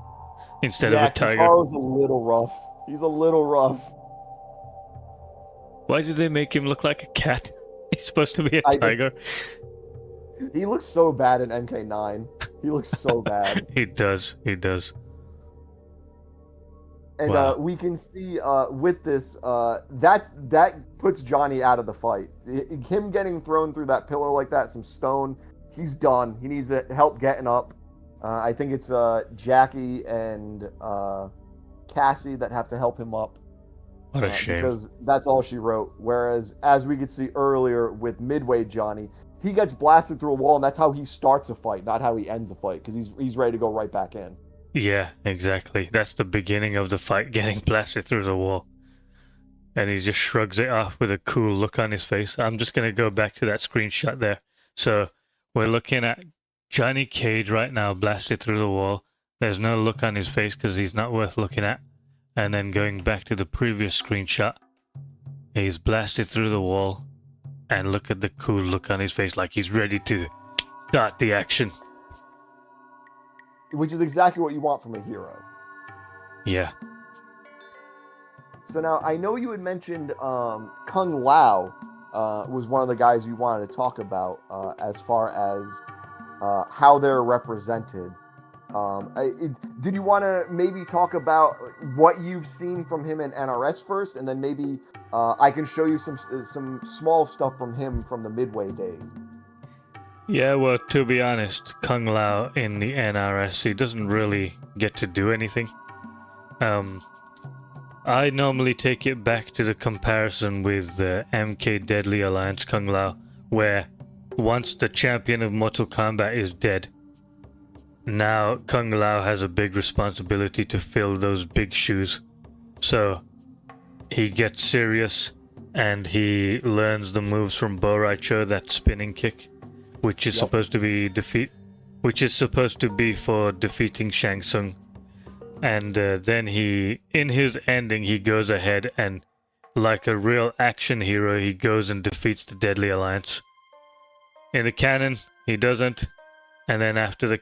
instead of a tiger. Kintaro's a little rough. He's a little rough. Why did they make him look like a cat? He's supposed to be a tiger. He looks so bad in MK9. He looks so bad. He does. And wow. We can see with this, that puts Johnny out of the fight. Him getting thrown through that pillar like that, some stone, he's done. He needs help getting up. I think it's Jackie and Cassie that have to help him up. What a shame. Because that's all she wrote. Whereas, as we could see earlier with Midway Johnny, he gets blasted through a wall, and that's how he starts a fight, not how he ends a fight, because he's ready to go right back in. Yeah, exactly. That's the beginning of the fight, getting blasted through the wall. And he just shrugs it off with a cool look on his face. I'm just going to go back to that screenshot there. So we're looking at Johnny Cage right now, blasted through the wall. There's no look on his face because he's not worth looking at. And then going back to the previous screenshot, he's blasted through the wall. And look at the cool look on his face, like he's ready to start the action. Which is exactly what you want from a hero. Yeah. So now, I know you had mentioned Kung Lao was one of the guys you wanted to talk about as far as how they're represented. Did you want to maybe talk about what you've seen from him in NRS first, and then maybe I can show you some small stuff from him from the Midway days? Yeah, well, to be honest, Kung Lao in the NRS, he doesn't really get to do anything. I normally take it back to the comparison with the MK Deadly Alliance Kung Lao, where once the champion of Mortal Kombat is dead, now Kung Lao has a big responsibility to fill those big shoes. So he gets serious and he learns the moves from Bo Rai Cho, that spinning kick, which is supposed to be for defeating Shang Tsung. And then in his ending, he goes ahead and, like a real action hero, he goes and defeats the Deadly Alliance. In the canon, he doesn't. And then after the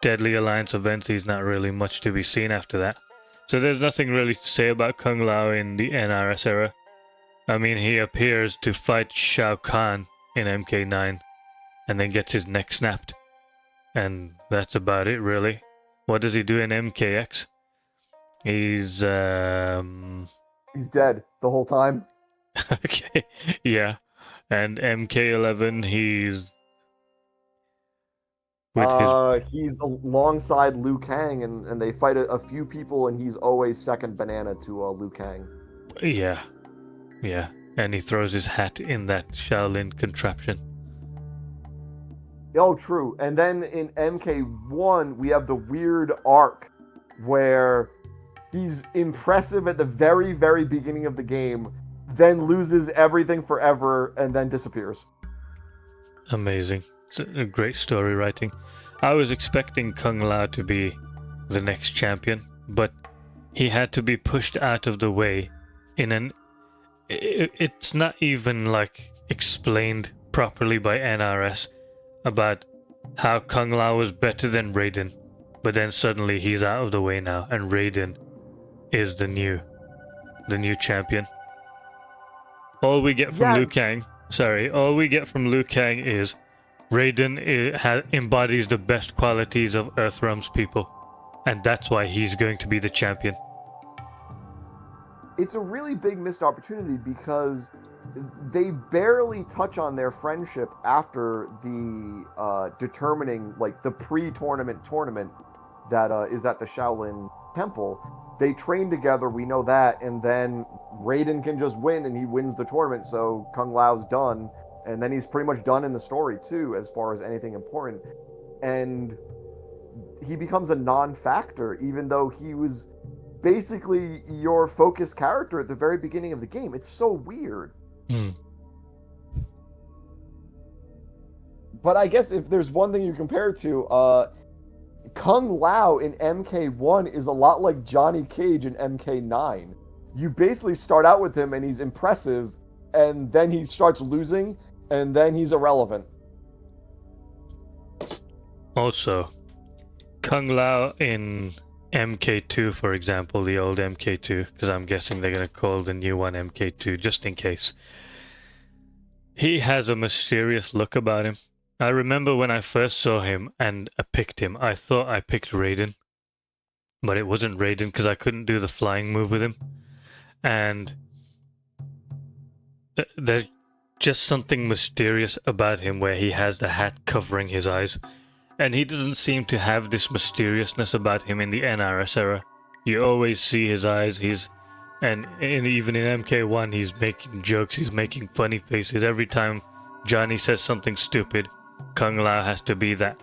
Deadly Alliance events, he's not really much to be seen after that. So there's nothing really to say about Kung Lao in the NRS era. I mean, he appears to fight Shao Kahn in MK9 and then gets his neck snapped. And that's about it, really. What does he do in MKX? He's dead the whole time. Okay, yeah. And MK11, he's he's alongside Liu Kang, and they fight a few people, and he's always second banana to Liu Kang. Yeah. And he throws his hat in that Shaolin contraption. Oh, true. And then in MK1, we have the weird arc where he's impressive at the very, very beginning of the game, then loses everything forever, and then disappears. Amazing. It's a great story writing. I was expecting Kung Lao to be the next champion, but he had to be pushed out of the way it's not even like explained properly by NRS about how Kung Lao was better than Raiden, but then suddenly he's out of the way now, and Raiden is the new champion. All we get from Liu Kang is Raiden embodies the best qualities of Earthrealm's people, and that's why he's going to be the champion. It's a really big missed opportunity because they barely touch on their friendship after the determining, like the pre-tournament that is at the Shaolin Temple. They train together, we know that, and then Raiden can just win, and he wins the tournament, so Kung Lao's done, and then he's pretty much done in the story too, as far as anything important. And he becomes a non-factor, even though he was basically your focus character at the very beginning of the game. It's so weird. But I guess if there's one thing you compare it to, Kung Lao in MK1 is a lot like Johnny Cage in MK9. You basically start out with him and he's impressive, and then he starts losing, and then he's irrelevant. Also, Kung Lao in MK2, for example, the old MK2, because I'm guessing they're going to call the new one MK2 just in case. He has a mysterious look about him. I remember when I first saw him and I picked him, I thought I picked Raiden. But it wasn't Raiden because I couldn't do the flying move with him. And there's just something mysterious about him where he has the hat covering his eyes. And he doesn't seem to have this mysteriousness about him in the NRS era. You always see his eyes, and even in MK1 he's making jokes, he's making funny faces. Every time Johnny says something stupid, Kung Lao has to be the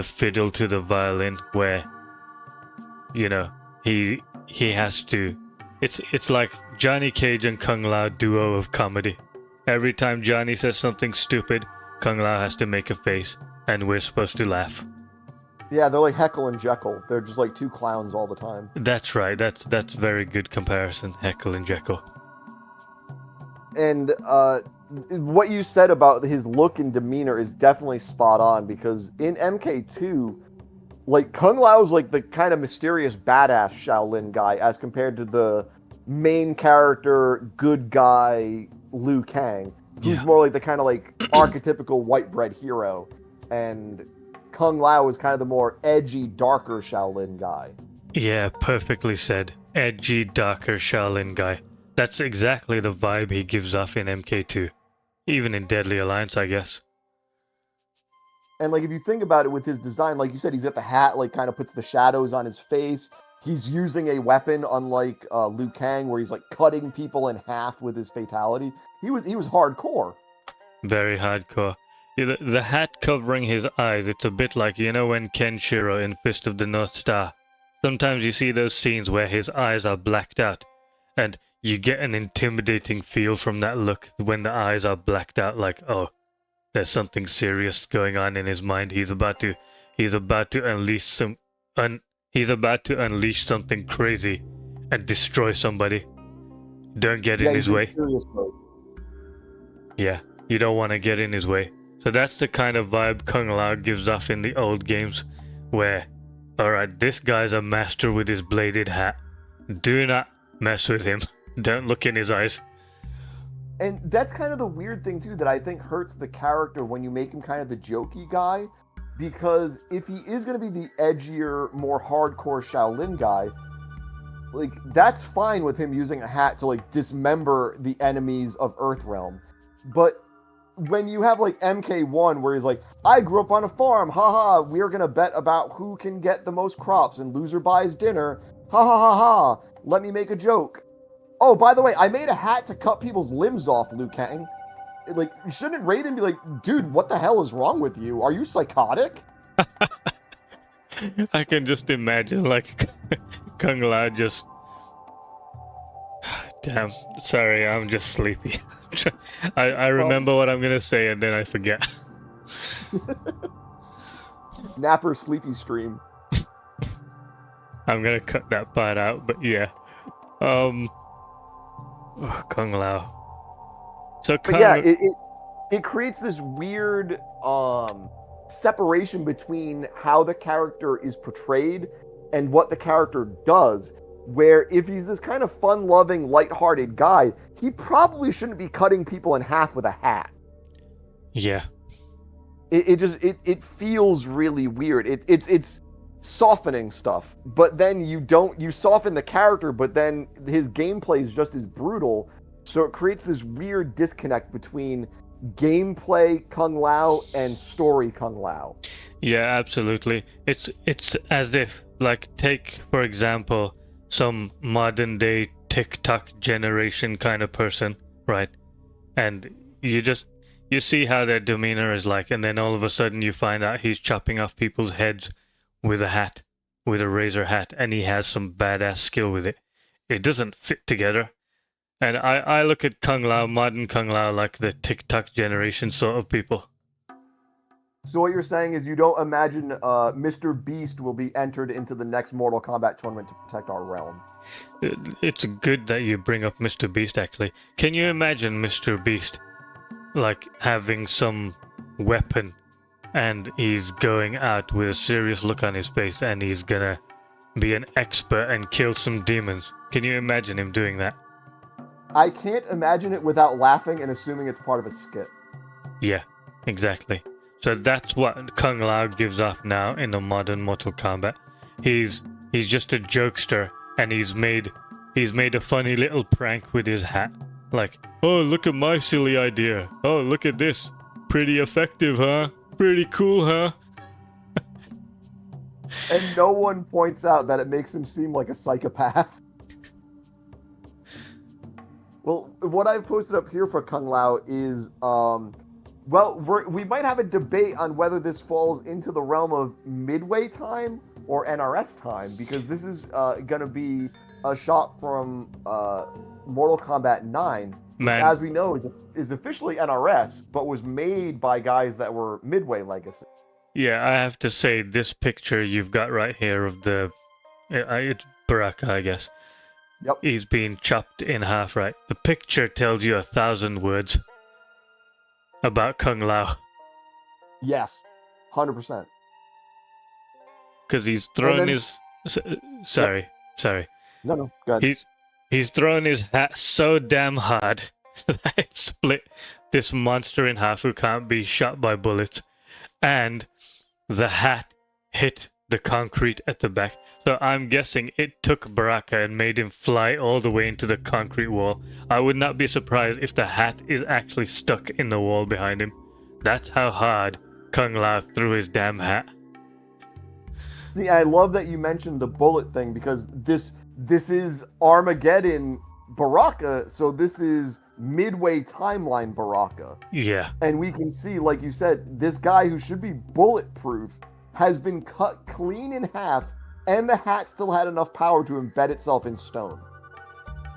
fiddle to the violin where, you know, he has to. It's like Johnny Cage and Kung Lao duo of comedy. Every time Johnny says something stupid, Kung Lao has to make a face, and we're supposed to laugh. Yeah, they're like Heckle and Jekyll. They're just like two clowns all the time. That's right. That's very good comparison, Heckle and Jekyll. And what you said about his look and demeanor is definitely spot on, because in MK2, like, Kung Lao's like the kind of mysterious badass Shaolin guy as compared to the main character good guy Liu Kang, who's more like the kind of like archetypical white bread hero, and Kung Lao is kind of the more edgy, darker Shaolin guy. Yeah, perfectly said. Edgy, darker Shaolin guy. That's exactly the vibe he gives off in MK2. Even in Deadly Alliance, I guess. And like, if you think about it with his design, like you said, he's got the hat, like kind of puts the shadows on his face. He's using a weapon, unlike Liu Kang, where he's like cutting people in half with his fatality. He was hardcore. Very hardcore. The hat covering his eyes, it's a bit like, you know, when Kenshiro in Fist of the North Star. Sometimes you see those scenes where his eyes are blacked out, and you get an intimidating feel from that look when the eyes are blacked out, like, oh, there's something serious going on in his mind. He's about to unleash something crazy and destroy somebody. Don't get in his way. Yeah, you don't want to get in his way. So that's the kind of vibe Kung Lao gives off in the old games, where, alright, this guy's a master with his bladed hat. Do not mess with him. Don't look in his eyes. And that's kind of the weird thing, too, that I think hurts the character when you make him kind of the jokey guy. Because if he is going to be the edgier, more hardcore Shaolin guy, like, that's fine with him using a hat to, like, dismember the enemies of Earthrealm. But when you have, like, MK1, where he's like, I grew up on a farm, haha, we're going to bet about who can get the most crops, and loser buys dinner, ha ha ha ha, let me make a joke. Oh, by the way, I made a hat to cut people's limbs off, Liu Kang. Like, shouldn't Raiden be like, dude, what the hell is wrong with you? Are you psychotic? I can just imagine, like, Kung Lao just... Damn, sorry, I'm just sleepy. I remember what I'm going to say and then I forget. Napper sleepy stream. I'm going to cut that part out, but yeah. Kung Lao. So it creates this weird separation between how the character is portrayed and what the character does, where if he's this kind of fun-loving, lighthearted guy, he probably shouldn't be cutting people in half with a hat. Yeah. It feels really weird. It's softening stuff, but then you soften the character, but then his gameplay is just as brutal. So it creates this weird disconnect between gameplay Kung Lao and story Kung Lao. Yeah, absolutely. It's as if, like, take, for example, some modern day TikTok generation kind of person, right? And you see how their demeanor is like, and then all of a sudden you find out he's chopping off people's heads with a hat, with a razor hat, and he has some badass skill with it. It doesn't fit together. And I look at Kung Lao, modern Kung Lao, like the TikTok generation sort of people. So what you're saying is you don't imagine Mr. Beast will be entered into the next Mortal Kombat tournament to protect our realm. It's good that you bring up Mr. Beast, actually. Can you imagine Mr. Beast, like, having some weapon and he's going out with a serious look on his face and he's gonna be an expert and kill some demons? Can you imagine him doing that? I can't imagine it without laughing and assuming it's part of a skit. Yeah, exactly. So that's what Kung Lao gives off now in the modern Mortal Kombat. He's just a jokester, and he's made a funny little prank with his hat. Like, oh, look at my silly idea. Oh, look at this. Pretty effective, huh? Pretty cool, huh? And no one points out that it makes him seem like a psychopath. Well, what I've posted up here for Kung Lao is, we might have a debate on whether this falls into the realm of Midway time or NRS time, because this is going to be a shot from Mortal Kombat 9, which, as we know, is officially NRS, but was made by guys that were Midway legacy. Yeah, I have to say, this picture you've got right here of it's Baraka, I guess. Yep. He's being chopped in half, right? The picture tells you 1,000 words about Kung Lao. Yes, 100%. Because he's thrown his... Sorry. No, go ahead. He's thrown his hat so damn hard that it split this monster in half who can't be shot by bullets. And the hat hit the concrete at the back. So I'm guessing it took Baraka and made him fly all the way into the concrete wall. I would not be surprised if the hat is actually stuck in the wall behind him. That's how hard Kung Lao threw his damn hat. See, I love that you mentioned the bullet thing, because this is Armageddon Baraka, so this is Midway timeline Baraka. Yeah. And we can see, like you said, this guy who should be bulletproof has been cut clean in half, and the hat still had enough power to embed itself in stone.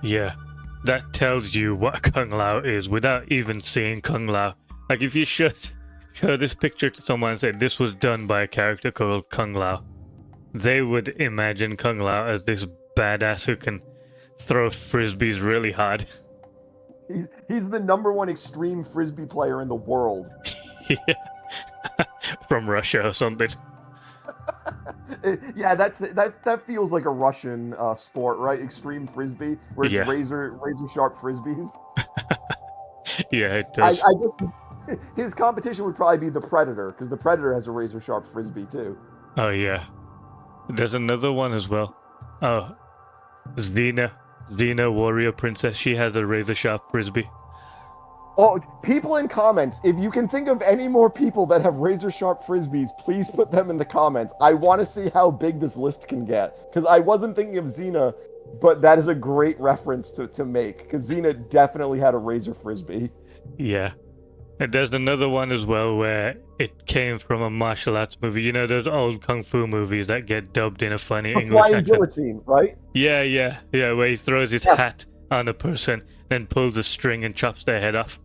Yeah, that tells you what Kung Lao is without even seeing Kung Lao. Like, if you show this picture to someone and say this was done by a character called Kung Lao, they would imagine Kung Lao as this badass who can throw frisbees really hard. He's the #1 extreme frisbee player in the world. Yeah. From Russia or something. Yeah, that feels like a Russian sport, right? Extreme frisbee, where it's razor sharp frisbees. Yeah, it does. I guess his competition would probably be the Predator, because the Predator has a razor sharp frisbee too. Oh yeah, there's another one as well. Oh, Xena, warrior princess. She has a razor sharp frisbee. Oh, people in comments, if you can think of any more people that have razor sharp frisbees, please put them in the comments. I want to see how big this list can get, because I wasn't thinking of Xena, but that is a great reference to make, because Xena definitely had a razor frisbee. Yeah. And there's another one as well where it came from a martial arts movie. You know those old kung fu movies that get dubbed in a funny English flying accent? Guillotine, right? Yeah, where he throws his hat on a person, then pulls a string and chops their head off.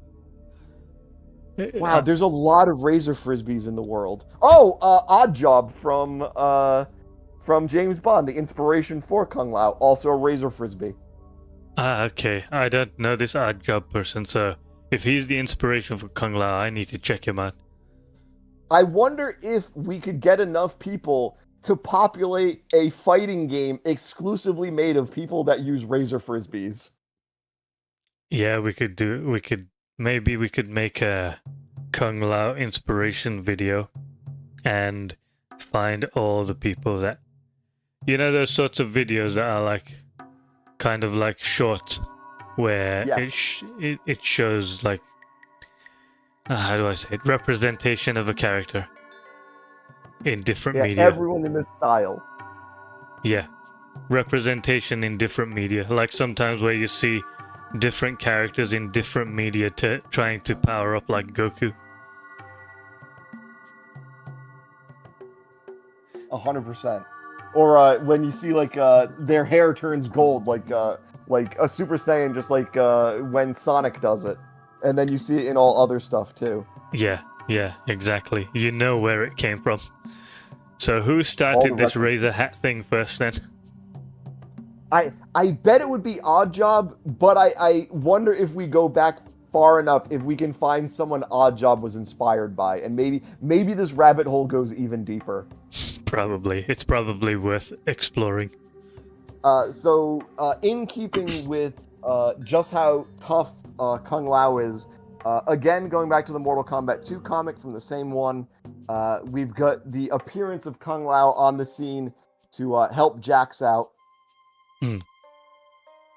Wow, there's a lot of razor frisbees in the world. Oh, Odd Job from James Bond, the inspiration for Kung Lao, also a razor frisbee. Ah, okay. I don't know this Odd Job person, so if he's the inspiration for Kung Lao, I need to check him out. I wonder if we could get enough people to populate a fighting game exclusively made of people that use razor frisbees. Yeah, maybe we could make a Kung Lao inspiration video and find all the people that... You know those sorts of videos that are like, kind of like short, where it shows like, how do I say it? Representation of a character in different media. Everyone in this style. Yeah. Representation in different media. Like sometimes where you see different characters in different media trying to power up, like Goku. 100%. Or when you see like their hair turns gold, like a Super Saiyan, just like when Sonic does it, and then you see it in all other stuff too. Yeah, Yeah, exactly. You know where it came from. So who All the started this references. razor hat thing first then? I bet it would be Odd Job, but I wonder if we go back far enough if we can find someone Odd Job was inspired by, and maybe this rabbit hole goes even deeper. Probably. It's probably worth exploring. In keeping with just how tough Kung Lao is, again going back to the Mortal Kombat 2 comic from the same one, we've got the appearance of Kung Lao on the scene to help Jax out. Hmm.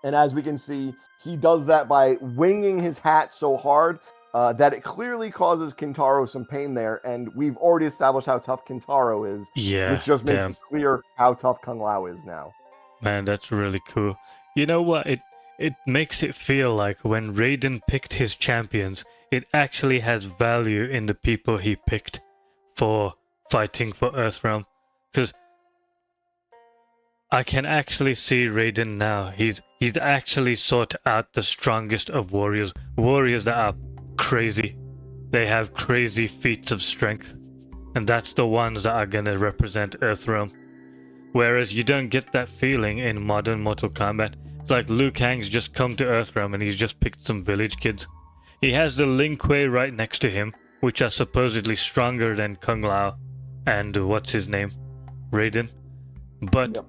And as we can see, he does that by winging his hat so hard that it clearly causes Kintaro some pain there. And we've already established how tough Kintaro is, Yeah, which just makes damn. it clear how tough Kung Lao is now. Man, that's really cool. You know what? It makes it feel like when Raiden picked his champions, it actually has value in the people he picked for fighting for Earthrealm. Because I can actually see Raiden now. He's actually sought out the strongest of warriors. Warriors that are crazy. They have crazy feats of strength. And that's the ones that are gonna represent Earthrealm. Whereas you don't get that feeling in modern Mortal Kombat. It's like Liu Kang's just come to Earthrealm and he's just picked some village kids. He has the Lin Kuei right next to him, which are supposedly stronger than Kung Lao and what's his name? Raiden. But Yep.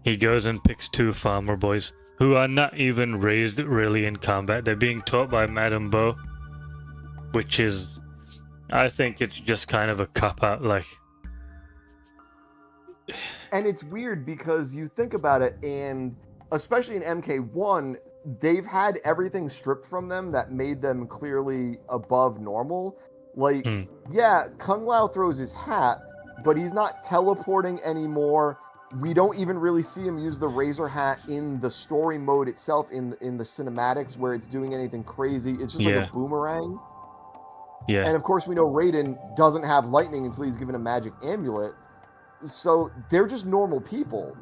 he goes and picks two farmer boys who are not even raised really in combat. They're being taught by Madame Bo, which is, I think it's just kind of a cop-out, like... And it's weird because you think about it, and especially in MK1, they've had everything stripped from them that made them clearly above normal. Like, yeah, Kung Lao throws his hat, but he's not teleporting anymore. We don't even really see him use the Razor Hat in the story mode itself, in the cinematics, where it's doing anything crazy. It's just like a boomerang. Yeah. And of course, we know Raiden doesn't have lightning until he's given a magic amulet. So they're just normal people.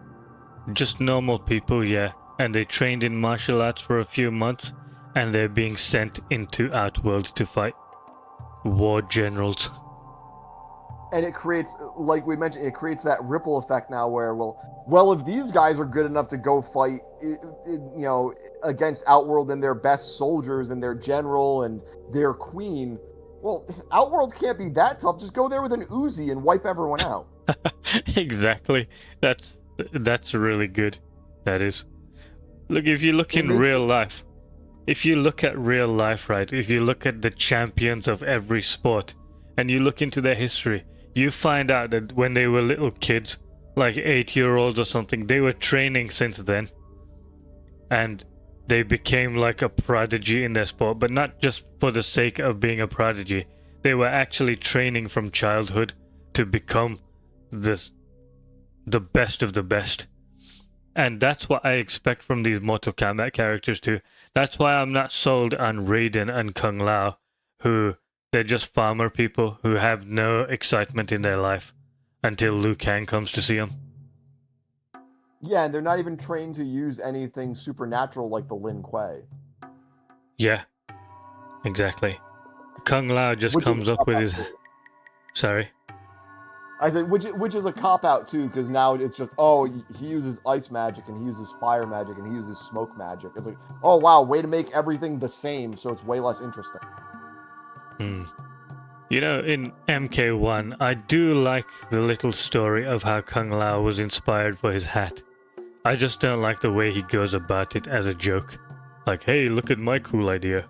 Just normal people, yeah. And they trained in martial arts for a few months, and they're being sent into Outworld to fight war generals. And it creates, like we mentioned, it creates that ripple effect now where, well, if these guys are good enough to go fight, against Outworld and their best soldiers and their general and their queen, well, Outworld can't be that tough. Just go there with an Uzi and wipe everyone out. Exactly. That's really good. That is. Look, if you look in real life, if you look at real life, right, if you look at the champions of every sport and you look into their history, you find out that when they were little kids, like 8-year-olds or something, they were training since then. And they became like a prodigy in their sport, but not just for the sake of being a prodigy. They were actually training from childhood to become the best of the best. And that's what I expect from these Mortal Kombat characters too. That's why I'm not sold on Raiden and Kung Lao, who they're just farmer people who have no excitement in their life until Liu Kang comes to see them. Yeah, and they're not even trained to use anything supernatural like the Lin Kuei. Yeah, exactly. Kung Lao just comes up with his... Sorry? I said, which is a cop-out, too, because now it's just, he uses ice magic, and he uses fire magic, and he uses smoke magic. It's like, oh, wow, way to make everything the same, so it's way less interesting. You know, in MK1, I do like the little story of how Kung Lao was inspired for his hat. I just don't like the way he goes about it as a joke. Like, hey, look at my cool idea.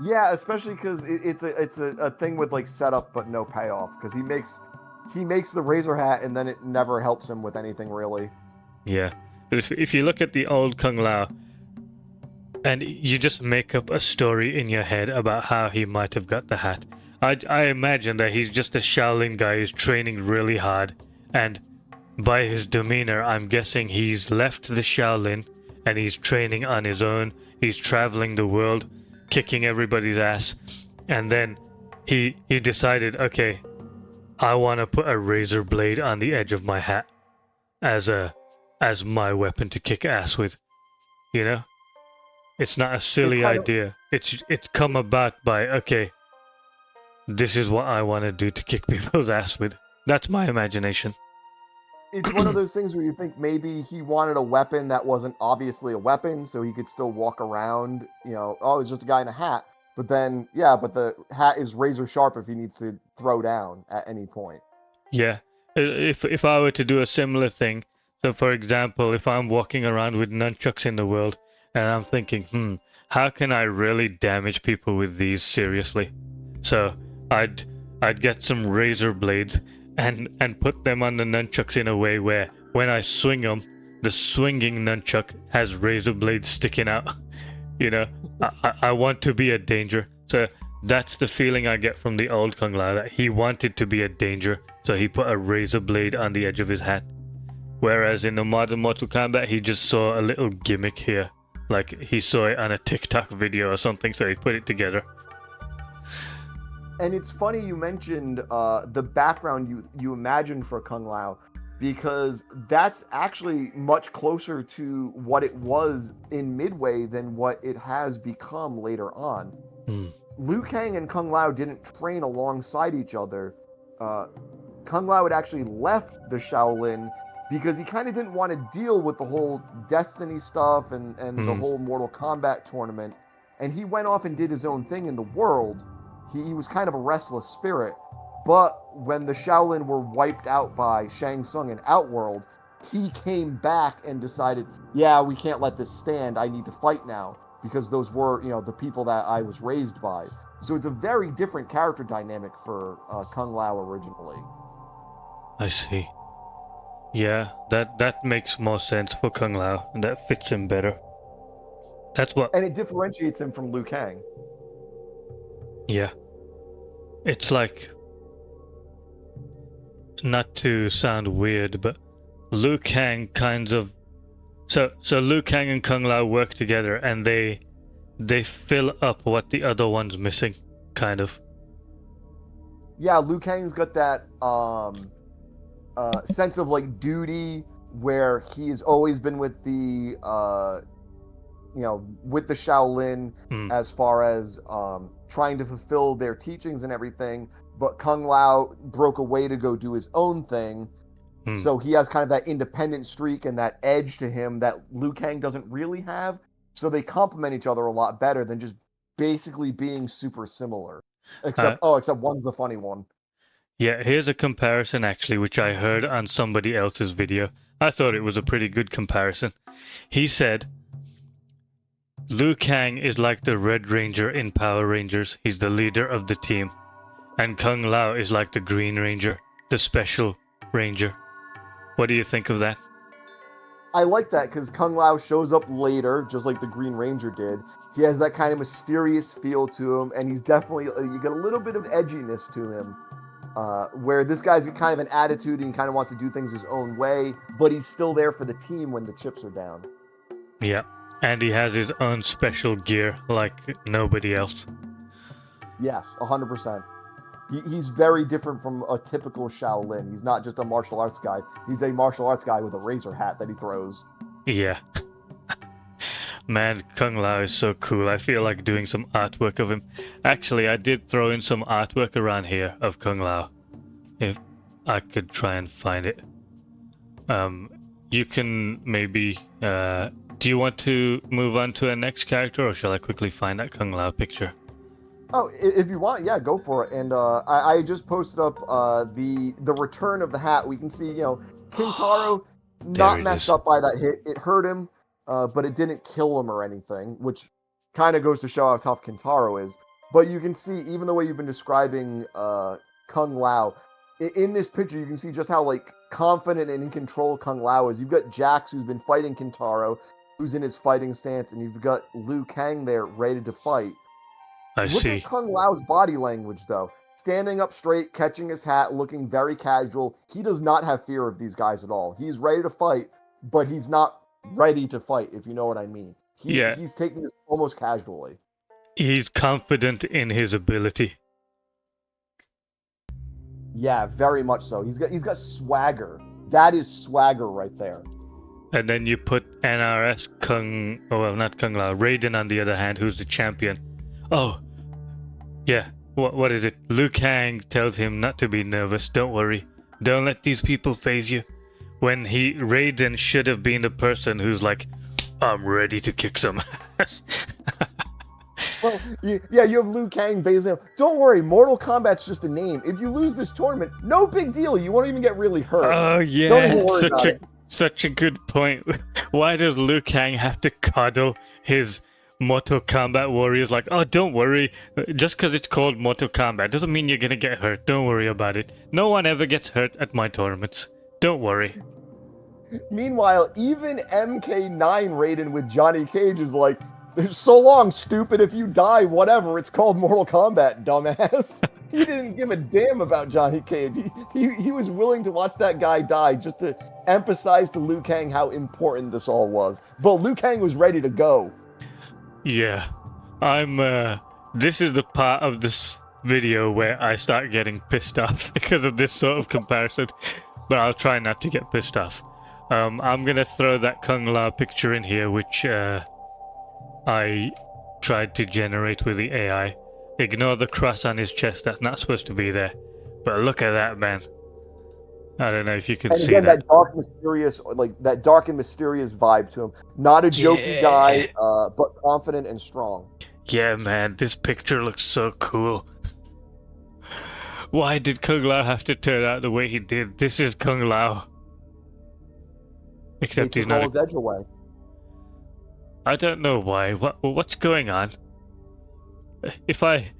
Yeah, especially because it's a thing with like setup but no payoff. Because he makes the Razor Hat and then it never helps him with anything really. Yeah, if you look at the old Kung Lao, and you just make up a story in your head about how he might have got the hat, I imagine that he's just a Shaolin guy who's training really hard, and by his demeanor, I'm guessing he's left the Shaolin and he's training on his own. He's traveling the world, kicking everybody's ass, and then he decided, okay, I want to put a razor blade on the edge of my hat as my weapon to kick ass with. You know, it's not a silly idea. It's come about by, okay, this is what I want to do to kick people's ass with. That's my imagination. It's one of those things where you think maybe he wanted a weapon that wasn't obviously a weapon, so he could still walk around, oh, it's just a guy in a hat. But then, but the hat is razor sharp if he needs to throw down at any point. Yeah. If I were to do a similar thing, so for example, if I'm walking around with nunchucks in the world, and I'm thinking, how can I really damage people with these seriously? So I'd get some razor blades and put them on the nunchucks in a way where when I swing them, the swinging nunchuck has razor blades sticking out. I want to be a danger. So that's the feeling I get from the old Kung Lao, that he wanted to be a danger, so he put a razor blade on the edge of his hat. Whereas in the modern Mortal Kombat, he just saw a little gimmick here. Like he saw it on a TikTok video or something, so he put it together. And it's funny you mentioned the background you imagine for Kung Lao, because that's actually much closer to what it was in Midway than what it has become later on. Liu Kang and Kung Lao didn't train alongside each other. Kung Lao had actually left the Shaolin because he kind of didn't want to deal with the whole Destiny stuff and the whole Mortal Kombat tournament. And he went off and did his own thing in the world. He was kind of a restless spirit. But when the Shaolin were wiped out by Shang Tsung in Outworld, he came back and decided, we can't let this stand. I need to fight now, because those were, the people that I was raised by. So it's a very different character dynamic for Kung Lao originally. I see. Yeah, that makes more sense for Kung Lao, and that fits him better. And it differentiates him from Liu Kang. Yeah. It's like, not to sound weird, but Liu Kang kind of... So Liu Kang and Kung Lao work together, and they fill up what the other one's missing, kind of. Yeah, Liu Kang's got that sense of like duty, where he's always been with the with the Shaolin as far as trying to fulfill their teachings and everything. But Kung Lao broke away to go do his own thing. So he has kind of that independent streak and that edge to him that Liu Kang doesn't really have. So they complement each other a lot better than just basically being super similar. Except one's the funny one. Yeah, here's a comparison actually, which I heard on somebody else's video. I thought it was a pretty good comparison. He said, Liu Kang is like the Red Ranger in Power Rangers. He's the leader of the team. And Kung Lao is like the Green Ranger, the special ranger. What do you think of that? I like that, because Kung Lao shows up later, just like the Green Ranger did. He has that kind of mysterious feel to him, and he's definitely, you get a little bit of edginess to him. Where this guy's got kind of an attitude and he kind of wants to do things his own way, but he's still there for the team when the chips are down. Yeah, and he has his own special gear like nobody else. Yes, 100%. He's very different from a typical Shaolin. He's not just a martial arts guy. He's a martial arts guy with a razor hat that he throws. Yeah. Man, Kung Lao is so cool. I feel like doing some artwork of him. Actually, I did throw in some artwork around here of Kung Lao. If I could try and find it. You can maybe... do you want to move on to the next character, or shall I quickly find that Kung Lao picture? Oh, if you want, yeah, go for it. And I just posted up the return of the hat. We can see, Kintaro not messed up by that hit. It hurt him, but it didn't kill him or anything, which kind of goes to show how tough Kintaro is. But you can see, even the way you've been describing Kung Lao, in this picture, you can see just how like confident and in control Kung Lao is. You've got Jax, who's been fighting Kintaro, who's in his fighting stance, and you've got Liu Kang there ready to fight. Look at Kung Lao's body language, though. Standing up straight, catching his hat, looking very casual. He does not have fear of these guys at all. He's ready to fight, but he's not ready to fight, if you know what I mean. He's taking this almost casually. He's confident in his ability. Yeah, very much so. He's got swagger. That is swagger right there. And then you put NRS not Kung Lao, Raiden on the other hand, who's the champion. Oh, yeah. what is it? Liu Kang tells him not to be nervous. Don't worry. Don't let these people phase you. When Raiden should have been the person who's like, I'm ready to kick some ass. Well, yeah, you have Liu Kang phasing him. Don't worry, Mortal Kombat's just a name. If you lose this tournament, no big deal. You won't even get really hurt. Oh yeah, don't even worry about it. Such a good point. Why does Liu Kang have to coddle his Mortal Kombat warriors? Like, oh, don't worry. Just because it's called Mortal Kombat doesn't mean you're gonna get hurt. Don't worry about it. No one ever gets hurt at my tournaments. Don't worry. Meanwhile, even MK9 Raiden with Johnny Cage is like, so long, stupid. If you die, whatever. It's called Mortal Kombat, dumbass. He didn't give a damn about Johnny Cage. He was willing to watch that guy die just to emphasize to Liu Kang how important this all was. But Liu Kang was ready to go. Yeah. This is the part of this video where I start getting pissed off because of this sort of comparison. But I'll try not to get pissed off. I'm gonna throw that Kung Lao picture in here, which I tried to generate with the AI. Ignore the cross on his chest, that's not supposed to be there. But look at that, man. I don't know if you can see that. That dark, mysterious, that dark and mysterious vibe to him. Not a jokey guy, but confident and strong. Yeah, man, this picture looks so cool. Why did Kung Lao have to turn out the way he did? This is Kung Lao. Except he's not. His edge away. I don't know why. What's going on? If I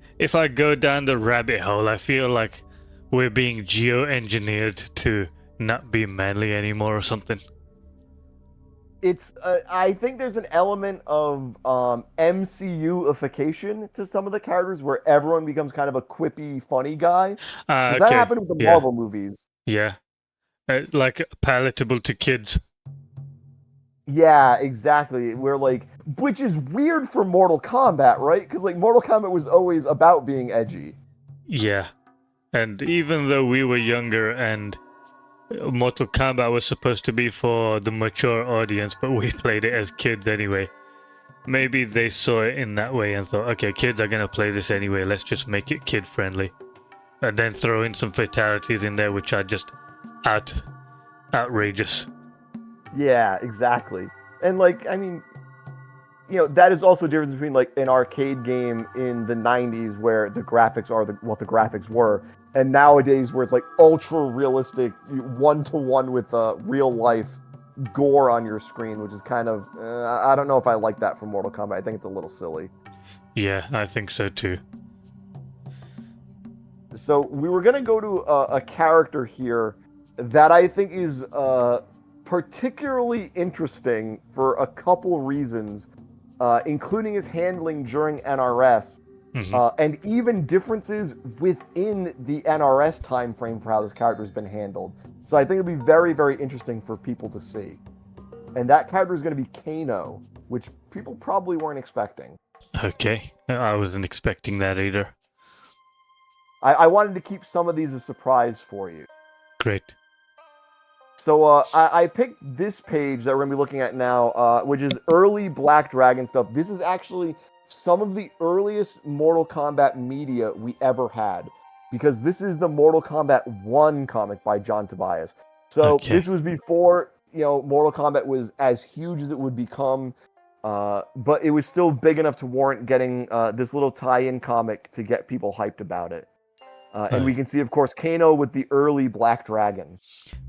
go down the rabbit hole, I feel like we're being geo-engineered to not be manly anymore or something. It's I think there's an element of MCU-ification to some of the characters where everyone becomes kind of a quippy, funny guy. Okay. That happened with the Marvel movies. Yeah. Like palatable to kids. Yeah, exactly. Which is weird for Mortal Kombat, right? Because Mortal Kombat was always about being edgy. Yeah. And even though we were younger and Mortal Kombat was supposed to be for the mature audience, but we played it as kids anyway. Maybe they saw it in that way and thought, okay, kids are gonna play this anyway, let's just make it kid-friendly. And then throw in some fatalities in there which are just outrageous. Yeah, exactly. And that is also the difference between an arcade game in the 90s where the graphics are what the graphics were, and nowadays where it's ultra realistic, one-to-one with real life gore on your screen, which is kind of I don't know if I like that from Mortal Kombat. I think it's a little silly. Yeah, I think so too. So we were gonna go to a character here that I think is particularly interesting for a couple reasons, including his handling during NRS, and even differences within the NRS time frame for how this character has been handled. So I think it'll be very, very interesting for people to see. And that character is going to be Kano, which people probably weren't expecting. Okay, I wasn't expecting that either. I wanted to keep some of these a surprise for you. Great. So I picked this page that we're going to be looking at now, which is early Black Dragon stuff. This is actually some of the earliest Mortal Kombat media we ever had, because this is the Mortal Kombat 1 comic by John Tobias. So This was before Mortal Kombat was as huge as it would become, but it was still big enough to warrant getting this little tie-in comic to get people hyped about it. And we can see, of course, Kano with the early Black Dragon.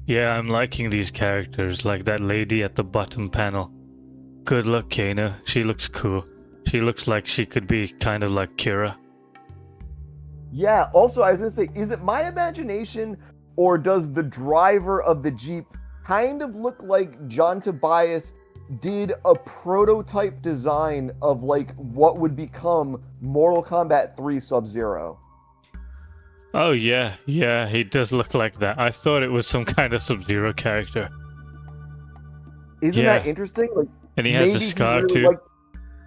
Yeah, I'm liking these characters, like that lady at the bottom panel. Good luck, Kano. She looks cool. She looks like she could be kind of like Kira. Yeah, also, I was going to say, is it my imagination, or does the driver of the Jeep kind of look like John Tobias did a prototype design of, what would become Mortal Kombat 3 Sub-Zero? Oh, yeah, he does look like that. I thought it was some kind of Sub-Zero character. Isn't that interesting? And he has a scar, too.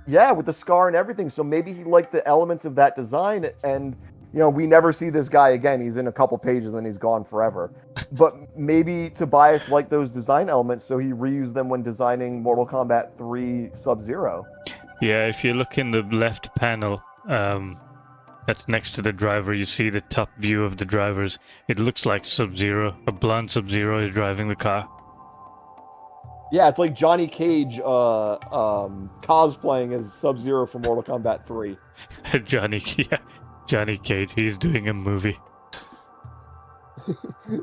With the scar and everything. So maybe he liked the elements of that design, and, we never see this guy again. He's in a couple pages, and then he's gone forever. But maybe Tobias liked those design elements, so he reused them when designing Mortal Kombat 3 Sub-Zero. Yeah, if you look in the left panel, that's next to the driver. You see the top view of the drivers. It looks like Sub-Zero. A blonde Sub-Zero is driving the car. Yeah, it's like Johnny Cage cosplaying as Sub-Zero from Mortal Kombat 3. Johnny Cage. He's doing a movie.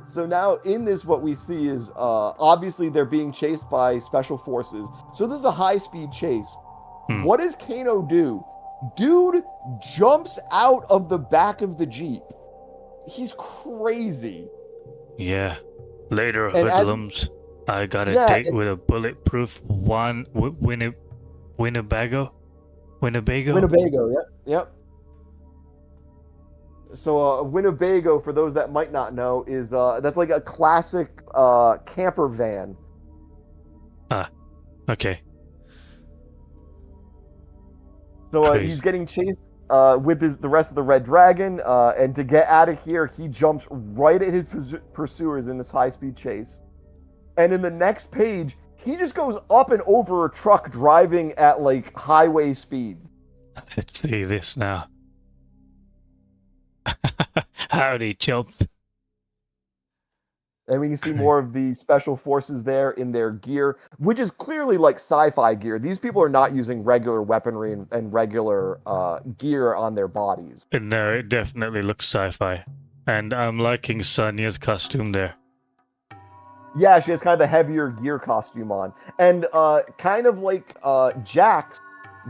So now in this, what we see is obviously they're being chased by special forces. So this is a high-speed chase. What does Kano do? Dude jumps out of the back of the Jeep. He's crazy. Yeah. Later, hoodlums. I got a date with a bulletproof Winnebago. Winnebago, yep. So Winnebago, for those that might not know, is that's like a classic camper van. Okay. So he's getting chased with the rest of the Red Dragon, and to get out of here, he jumps right at his pursuers in this high-speed chase. And in the next page, he just goes up and over a truck driving at like highway speeds. Let's see this now. Howdy, chumps. And we can see more of the special forces there in their gear, which is clearly like sci-fi gear. These people are not using regular weaponry and regular gear on their bodies. No, it definitely looks sci-fi. And I'm liking Sonya's costume there. Yeah, she has kind of the heavier gear costume on. And kind of like Jax,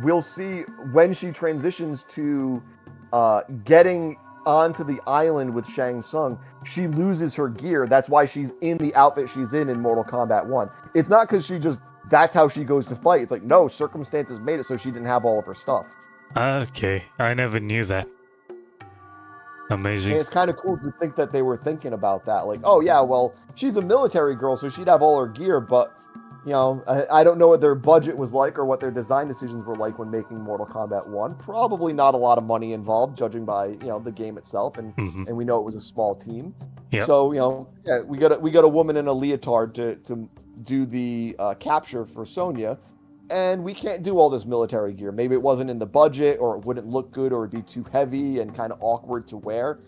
we'll see when she transitions to getting onto the island with Shang Tsung, she loses her gear. That's why she's in the outfit she's in Mortal Kombat 1. It's not because that's how she goes to fight. It's like, no, circumstances made it so she didn't have all of her stuff. Okay, I never knew that. Amazing. And it's kind of cool to think that they were thinking about that. Like, oh yeah, well, she's a military girl, so she'd have all her gear, but, you know, I don't know what their budget was like or what their design decisions were like when making Mortal Kombat 1. Probably not a lot of money involved, judging by, you know, the game itself, and we know it was a small team. Yep. So, you know, yeah, we got a woman in a leotard to do the capture for Sonya, and we can't do all this military gear. Maybe it wasn't in the budget, or it wouldn't look good, or it'd be too heavy and kind of awkward to wear.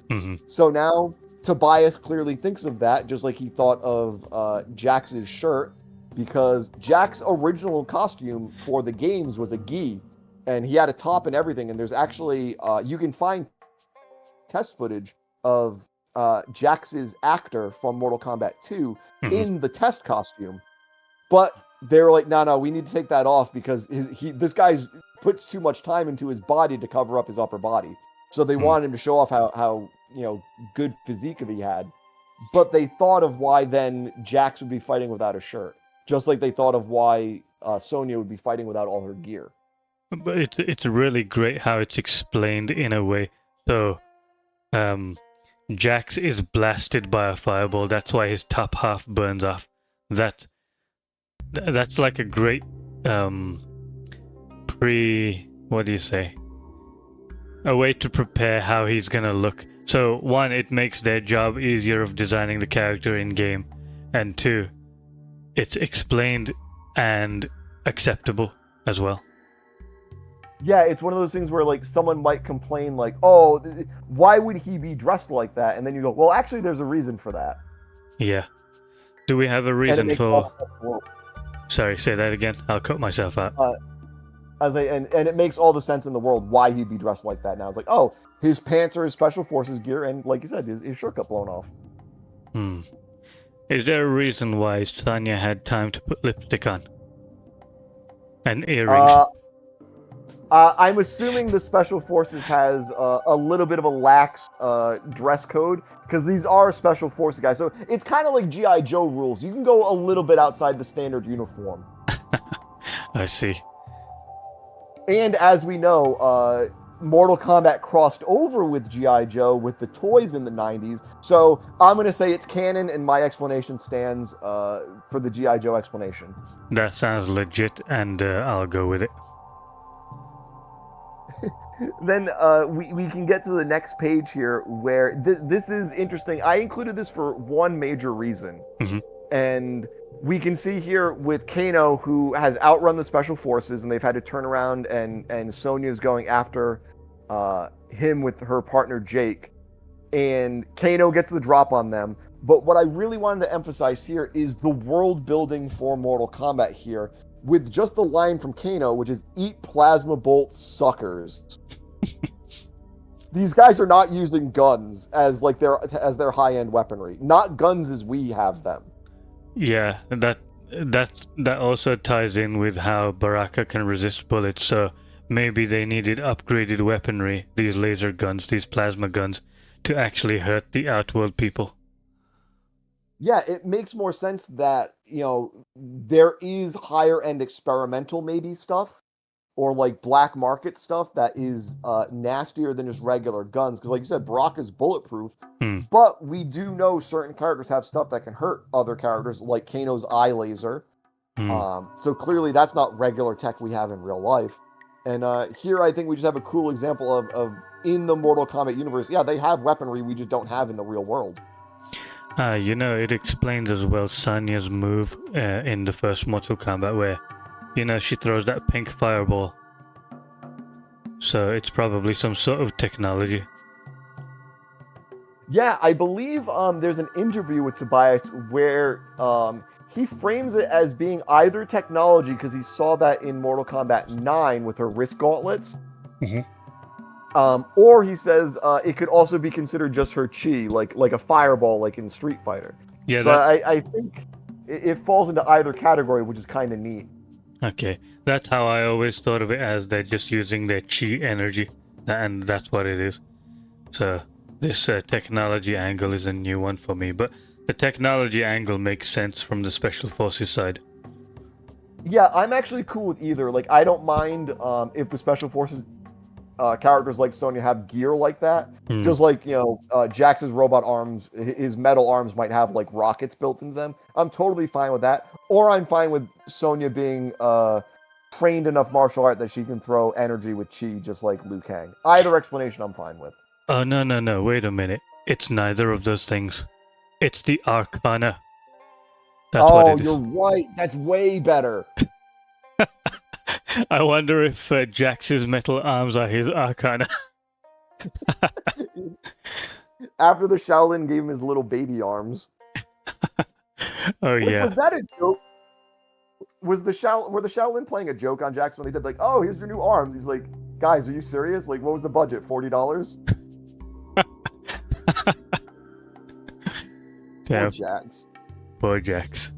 So now Tobias clearly thinks of that, just like he thought of Jax's shirt, because Jax's original costume for the games was a gi, and he had a top and everything. And there's actually you can find test footage of Jax's actor from Mortal Kombat 2 in the test costume, but they were like, no, we need to take that off because this guy's puts too much time into his body to cover up his upper body. So they wanted him to show off how you know, good physique he had. But they thought of why then Jax would be fighting without a shirt, just like they thought of why Sonya would be fighting without all her gear. But it's really great how it's explained in a way. So, Jax is blasted by a fireball. That's why his top half burns off. That's like a great what do you say? A way to prepare how he's gonna look. So one, it makes their job easier of designing the character in game, and two, it's explained and acceptable as well. Yeah, it's one of those things where like someone might complain like, oh, why would he be dressed like that? And then you go, well, actually there's a reason for that. Yeah. Do we have a reason for... Sorry, say that again. I'll cut myself out. And it makes all the sense in the world why he'd be dressed like that now. It's like, oh, his pants are his special forces gear, and like you said, his shirt got blown off. Is there a reason why Sonya had time to put lipstick on? And earrings? I'm assuming the special forces has a little bit of a lax dress code, because these are special forces guys. So it's kind of like G.I. Joe rules. You can go a little bit outside the standard uniform. I see. And as we know, Mortal Kombat crossed over with G.I. Joe with the toys in the 90s. So I'm going to say it's canon, and my explanation stands for the G.I. Joe explanation. That sounds legit, and I'll go with it. Then we can get to the next page here, where this is interesting. I included this for one major reason. And we can see here with Kano, who has outrun the special forces, and they've had to turn around, and Sonya's going after him with her partner Jake, and Kano gets the drop on them. But what I really wanted to emphasize here is the world building for Mortal Kombat here, with just the line from Kano, which is "Eat plasma bolts, suckers." These guys are not using guns as their high-end weaponry. Not guns as we have them. Yeah, that also ties in with how Baraka can resist bullets. So maybe they needed upgraded weaponry, these laser guns, these plasma guns, to actually hurt the Outworld people. Yeah, it makes more sense that, there is higher end experimental maybe stuff, or like black market stuff that is nastier than just regular guns. Because like you said, Baraka's bulletproof, but we do know certain characters have stuff that can hurt other characters, like Kano's eye laser. So clearly that's not regular tech we have in real life. And here I think we just have a cool example of in the Mortal Kombat universe, yeah, they have weaponry we just don't have in the real world. It explains as well Sonya's move in the first Mortal Kombat where, she throws that pink fireball. So it's probably some sort of technology. Yeah, I believe there's an interview with Tobias where he frames it as being either technology, because he saw that in Mortal Kombat 9 with her wrist gauntlets. Or he says it could also be considered just her chi, like a fireball, like in Street Fighter. Yeah, so I think it falls into either category, which is kind of neat. Okay, that's how I always thought of it, as they're just using their chi energy, and that's what it is. So this technology angle is a new one for me, but the technology angle makes sense from the Special Forces side. Yeah, I'm actually cool with either. Like, I don't mind if the Special Forces characters like Sonya have gear like that. Just like, Jax's robot arms, his metal arms might have like rockets built into them. I'm totally fine with that. Or I'm fine with Sonya being trained enough martial art that she can throw energy with chi, just like Liu Kang. Either explanation I'm fine with. Oh, no, wait a minute. It's neither of those things. It's the Arcana. That's what it is. Oh, you're right. That's way better. I wonder if Jax's metal arms are his Arcana. After the Shaolin gave him his little baby arms. Oh, yeah. Was that a joke? Were the Shaolin playing a joke on Jax when they did like, oh, here's your new arms? He's like, guys, are you serious? Like, what was the budget? $40? Yeah. Poor Jax. Poor Jax.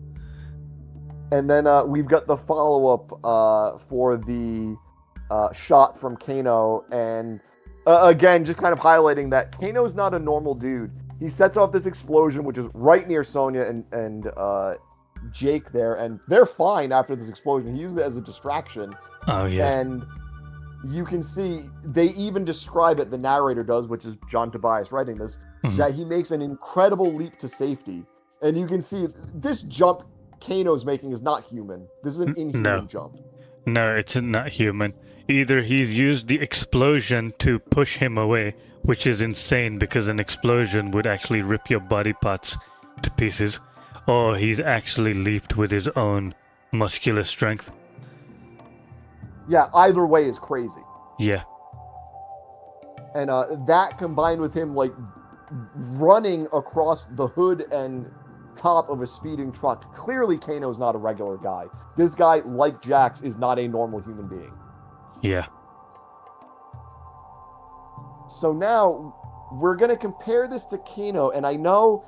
And then we've got the follow-up for the shot from Kano. And again, just kind of highlighting that Kano's not a normal dude. He sets off this explosion, which is right near Sonya and Jake there. And they're fine after this explosion. He used it as a distraction. Oh, yeah. And you can see, they even describe it, the narrator does, which is John Tobias writing this, that he makes an incredible leap to safety. And you can see this jump Kano's making is not human. This is an inhuman jump. No, it's not human. Either he's used the explosion to push him away, which is insane because an explosion would actually rip your body parts to pieces, or he's actually leaped with his own muscular strength. Yeah, either way is crazy. Yeah. And that combined with him like running across the hood and top of a speeding truck. Clearly Kano's not a regular guy. This guy, like Jax, is not a normal human being. Yeah. So now we're going to compare this to Kano, and I know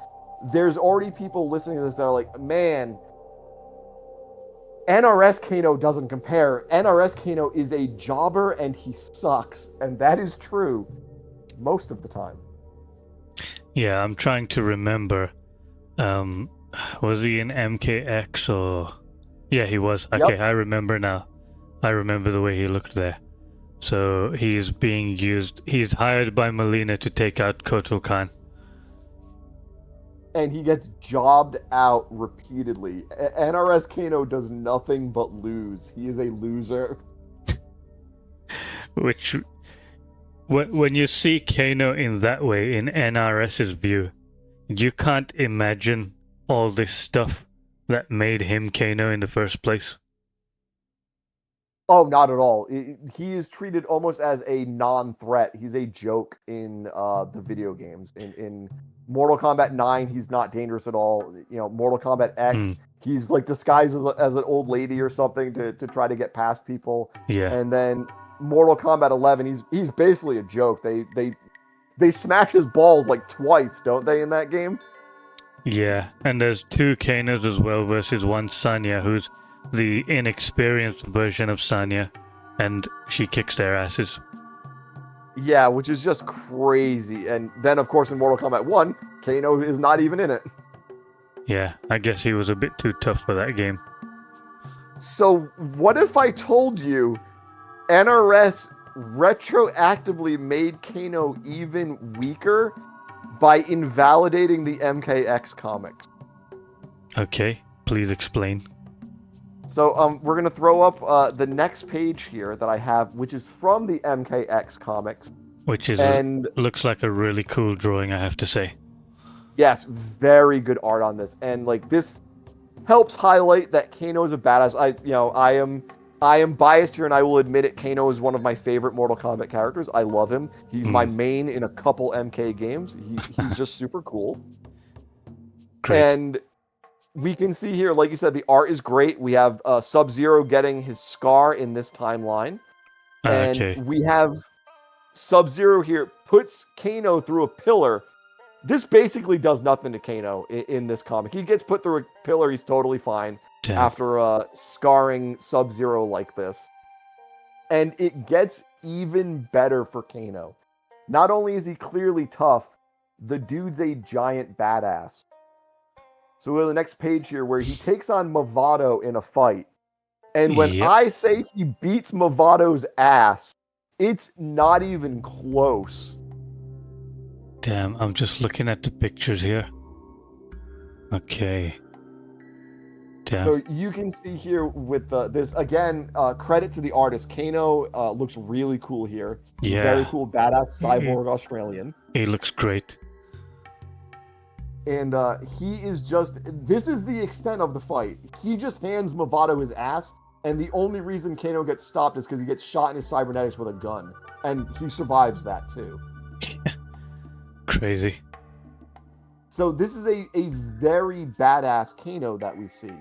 there's already people listening to this that are like, man, NRS Kano doesn't compare. NRS Kano is a jobber and he sucks. And that is true most of the time. Yeah, I'm trying to remember. Was he in MKX or... Yeah, he was. Okay, yep. I remember now. I remember the way he looked there. So he's being used... He's hired by Melina to take out Kotal Khan. And he gets jobbed out repeatedly. NRS Kano does nothing but lose. He is a loser. Which... When you see Kano in that way, in NRS's view, you can't imagine all this stuff that made him Kano in the first place. Oh, not at all. He is treated almost as a non-threat. He's a joke in the video games. In Mortal Kombat 9, he's not dangerous at all. You know, Mortal Kombat X, he's like disguised as an old lady or something to try to get past people. Yeah. And then Mortal Kombat 11, he's basically a joke. They smash his balls like twice, don't they, in that game? Yeah, and there's two Kanos as well versus one Sanya, who's the inexperienced version of Sanya, and she kicks their asses. Yeah, which is just crazy. And then, of course, in Mortal Kombat 1, Kano is not even in it. Yeah, I guess he was a bit too tough for that game. So, what if I told you NRS retroactively made Kano even weaker by invalidating the MKX comics? Okay, please explain. So we're going to throw up the next page here that I have, which is from the MKX comics. Which is looks like a really cool drawing, I have to say. Yes, very good art on this. And like this helps highlight that Kano is a badass. I am biased here and I will admit it. Kano is one of my favorite Mortal Kombat characters. I love him. He's my main in a couple MK games. He's just super cool. Great. And we can see here, like you said, the art is great. We have Sub-Zero getting his scar in this timeline. And we have Sub-Zero here puts Kano through a pillar. This basically does nothing to Kano in this comic. He gets put through a pillar, he's totally fine. Damn. After scarring Sub-Zero like this. And it gets even better for Kano. Not only is he clearly tough, the dude's a giant badass. So we go to the next page here where he takes on Movado in a fight. And when I say he beats Movado's ass, it's not even close. Damn, I'm just looking at the pictures here. Okay. Damn. So you can see here with this, again, credit to the artist. Kano looks really cool here. Yeah. Very cool, badass cyborg Australian. He looks great. And he is just, this is the extent of the fight. He just hands Movado his ass, and the only reason Kano gets stopped is because he gets shot in his cybernetics with a gun. And he survives that too. Crazy. So this is a very badass Kano that we see.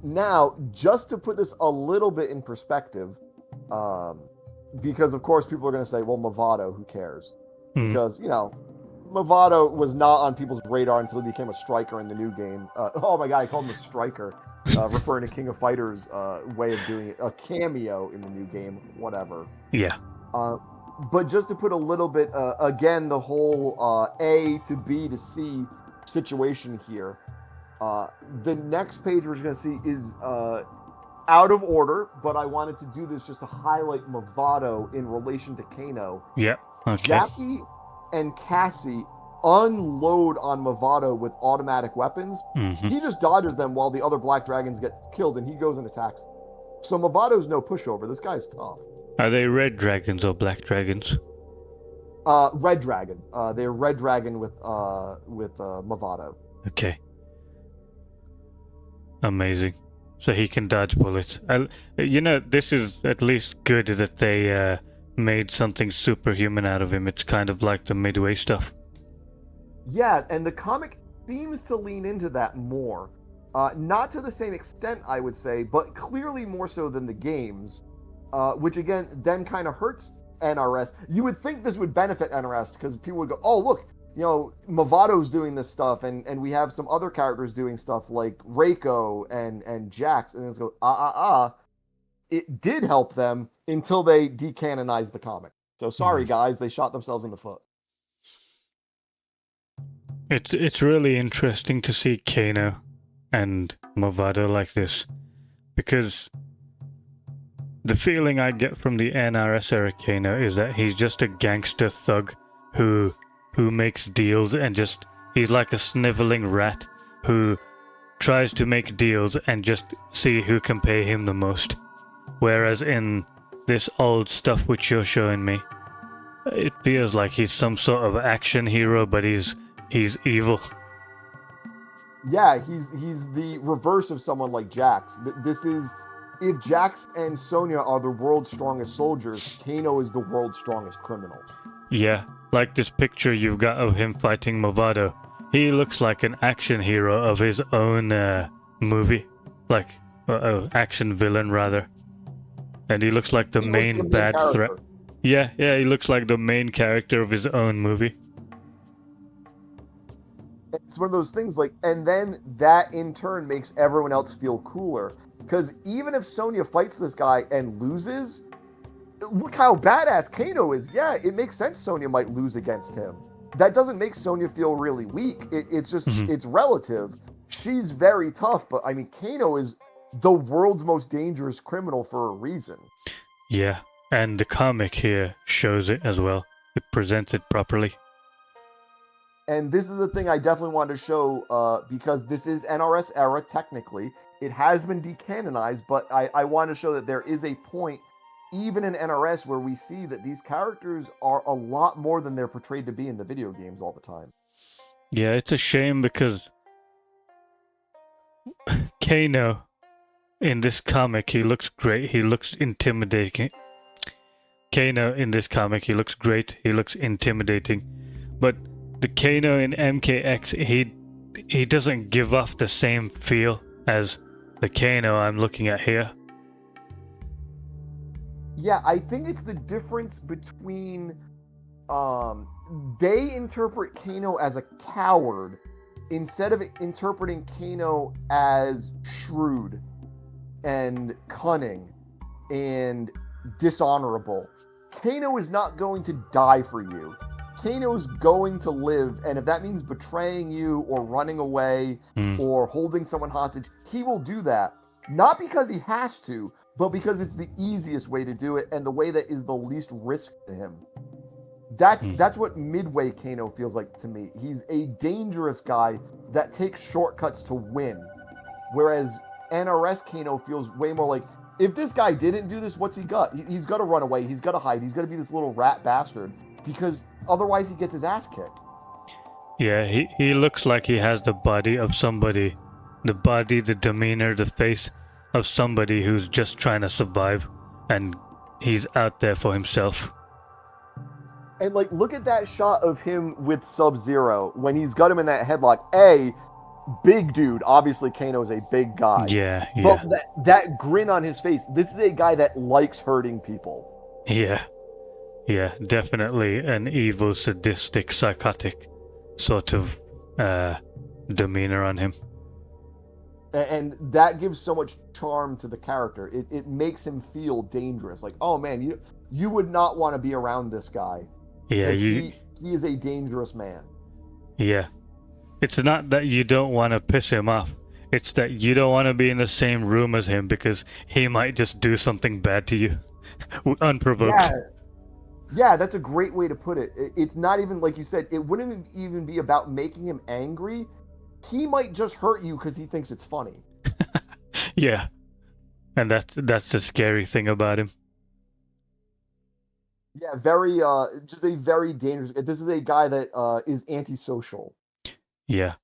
Now, just to put this a little bit in perspective, because of course people are going to say, well, Movado, who cares? Because, you know, Movado was not on people's radar until he became a striker in the new game. Oh my god, I called him a striker, referring to King of Fighters' way of doing it. A cameo in the new game, whatever. Yeah. But just to put a little bit, again, the whole A to B to C situation here. The next page we're going to see is out of order, but I wanted to do this just to highlight Movado in relation to Kano. Yeah. Okay. Jackie and Cassie unload on Movado with automatic weapons. He just dodges them while the other Black Dragons get killed, and he goes and attacks them. So Movado's no pushover. This guy's tough. Are they red dragons or black dragons? Red dragon. They're red dragon with Movado. Okay. Amazing. So he can dodge bullets. You know, this is at least good that they made something superhuman out of him. It's kind of like the Midway stuff. Yeah, and the comic seems to lean into that more. Not to the same extent, I would say, but clearly more so than the games. Which again, then kind of hurts NRS. You would think this would benefit NRS because people would go, oh, look, you know, Movado's doing this stuff, and we have some other characters doing stuff like Reiko and Jax, and it's go, It did help them until they decanonized the comic. So sorry, guys, they shot themselves in the foot. It's really interesting to see Kano and Movado like this, because the feeling I get from the NRS era Kano is that he's just a gangster thug who makes deals and just, he's like a sniveling rat who tries to make deals and just see who can pay him the most. Whereas in this old stuff which you're showing me, it feels like he's some sort of action hero, but he's evil. Yeah, he's the reverse of someone like Jax. This is if Jax and Sonya are the world's strongest soldiers, Kano is the world's strongest criminal. Yeah, like this picture you've got of him fighting Movado. He looks like an action hero of his own movie. Like, action villain, rather. And he looks like the main bad threat. Yeah, he looks like the main character of his own movie. It's one of those things, like, and then that in turn makes everyone else feel cooler. Because even if Sonya fights this guy and loses, look how badass Kano is. Yeah, it makes sense Sonya might lose against him. That doesn't make Sonya feel really weak. It's just, it's relative. She's very tough, but I mean, Kano is the world's most dangerous criminal for a reason. Yeah, and the comic here shows it as well. It presents it properly. And this is the thing I definitely wanted to show, because this is NRS era, technically. It has been decanonized, but I want to show that there is a point, even in NRS, where we see that these characters are a lot more than they're portrayed to be in the video games all the time. Yeah, it's a shame because Kano, in this comic, he looks great. He looks intimidating. Kano, in this comic, he looks great. He looks intimidating. But the Kano in MKX, he doesn't give off the same feel as the Kano I'm looking at here. Yeah, I think it's the difference between they interpret Kano as a coward instead of interpreting Kano as shrewd and cunning and dishonorable. Kano is not going to die for you. Kano's going to live, and if that means betraying you or running away or holding someone hostage, he will do that. Not because he has to, but because it's the easiest way to do it and the way that is the least risk to him. That's what Midway Kano feels like to me. He's a dangerous guy that takes shortcuts to win. Whereas NRS Kano feels way more like, if this guy didn't do this, what's he got? He's got to run away. He's got to hide. He's got to be this little rat bastard because otherwise he gets his ass kicked. Yeah, he looks like he has the body of somebody. The body, the demeanor, the face of somebody who's just trying to survive, and he's out there for himself. And like, look at that shot of him with Sub-Zero when he's got him in that headlock. Big dude. Obviously, Kano's a big guy. Yeah. But that grin on his face, this is a guy that likes hurting people. Yeah, definitely an evil, sadistic, psychotic sort of demeanor on him. And that gives so much charm to the character. It makes him feel dangerous. Like, oh man, you would not want to be around this guy. Yeah, he is a dangerous man. Yeah. It's not that you don't want to piss him off. It's that you don't want to be in the same room as him because he might just do something bad to you. Unprovoked. Yeah, that's a great way to put it. It's not even, like you said, it wouldn't even be about making him angry. He might just hurt you because he thinks it's funny. Yeah. And that's the scary thing about him. Yeah, just a very dangerous. This is a guy that is antisocial. Yeah,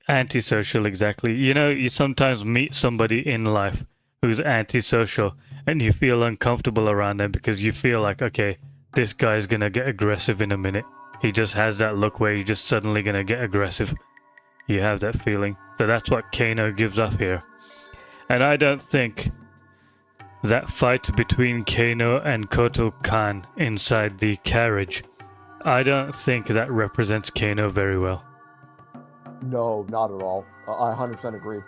antisocial, exactly. You know, you sometimes meet somebody in life who's antisocial and you feel uncomfortable around them because you feel like, okay, this guy's gonna get aggressive in a minute. He just has that look where he's just suddenly gonna get aggressive. You have that feeling. So that's what Kano gives off here. And I don't think that fight between Kano and Kotal Khan inside the carriage, I don't think that represents Kano very well. No, not at all. I 100% agree.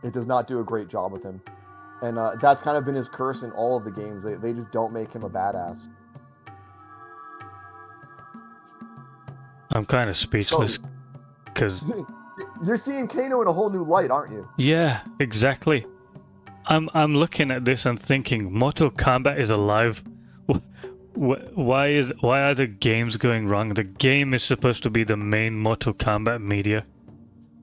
It does not do a great job with him. And that's kind of been his curse in all of the games. They just don't make him a badass. I'm kind of speechless because you're seeing Kano in a whole new light, aren't you? Yeah, exactly. I'm looking at this and thinking, Mortal Kombat is alive. Why are the games going wrong? The game is supposed to be the main Mortal Kombat media,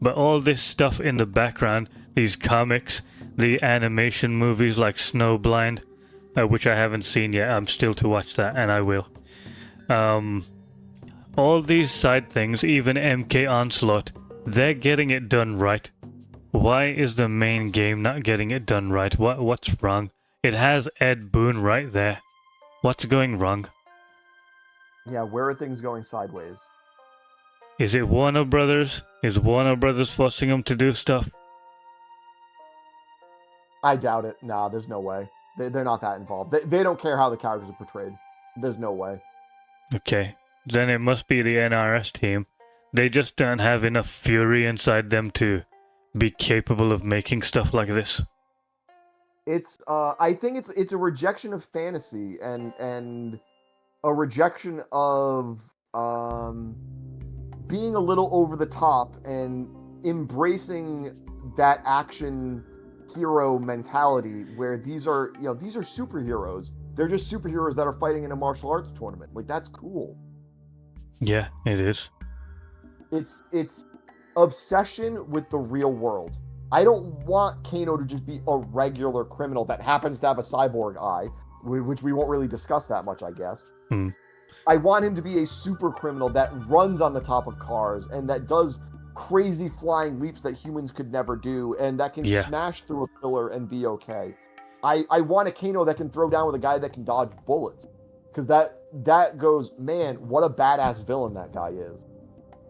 but all this stuff in the background, these comics, the animation movies like Snowblind, which I haven't seen yet. I'm still to watch that, and I will. All these side things, even MK Onslaught, they're getting it done right. why is the main game not getting it done right? What's wrong? It has Ed Boon right there. What's going wrong? Yeah, where are things going sideways? Is it Warner Brothers? Is Warner Brothers forcing them to do stuff? I doubt it. Nah, there's no way. They're not that involved. They don't care how the characters are portrayed. There's no way. Okay, then it must be the NRS team. They just don't have enough fury inside them to be capable of making stuff like this. It's I think it's a rejection of fantasy and a rejection of being a little over the top and embracing that action hero mentality where these are superheroes. They're just superheroes that are fighting in a martial arts tournament. Like, that's cool. Yeah, it is. It's obsession with the real world. I don't want Kano to just be a regular criminal that happens to have a cyborg eye, which we won't really discuss that much, I guess. I want him to be a super criminal that runs on the top of cars and that does crazy flying leaps that humans could never do and that can smash through a pillar and be okay. I want a Kano that can throw down with a guy that can dodge bullets. Because that goes, man, what a badass villain that guy is.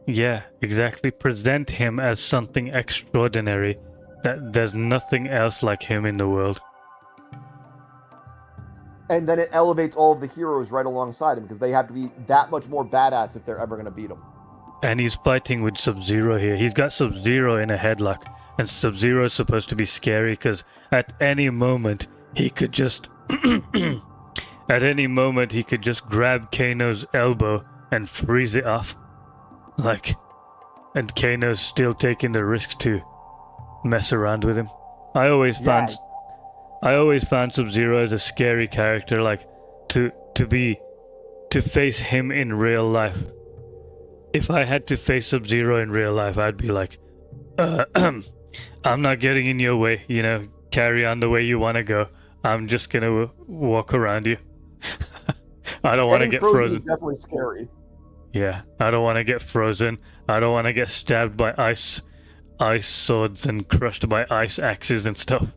Yeah, exactly. Present him as something extraordinary. That there's nothing else like him in the world. And then it elevates all of the heroes right alongside him because they have to be that much more badass if they're ever going to beat him. And he's fighting with Sub-Zero here. He's got Sub-Zero in a headlock. And Sub-Zero is supposed to be scary because at any moment he could just... at any moment he could just grab Kano's elbow and freeze it off. Like... And Kano's still taking the risk to mess around with him. I always found Sub-Zero as a scary character, like to face him in real life. If I had to face Sub-Zero in real life, I'd be like, I'm not getting in your way, carry on the way you want to go. I'm just gonna walk around you. I don't want to get frozen. Is definitely scary. Yeah, I don't want to get frozen. I don't want to get stabbed by ice swords and crushed by ice axes and stuff.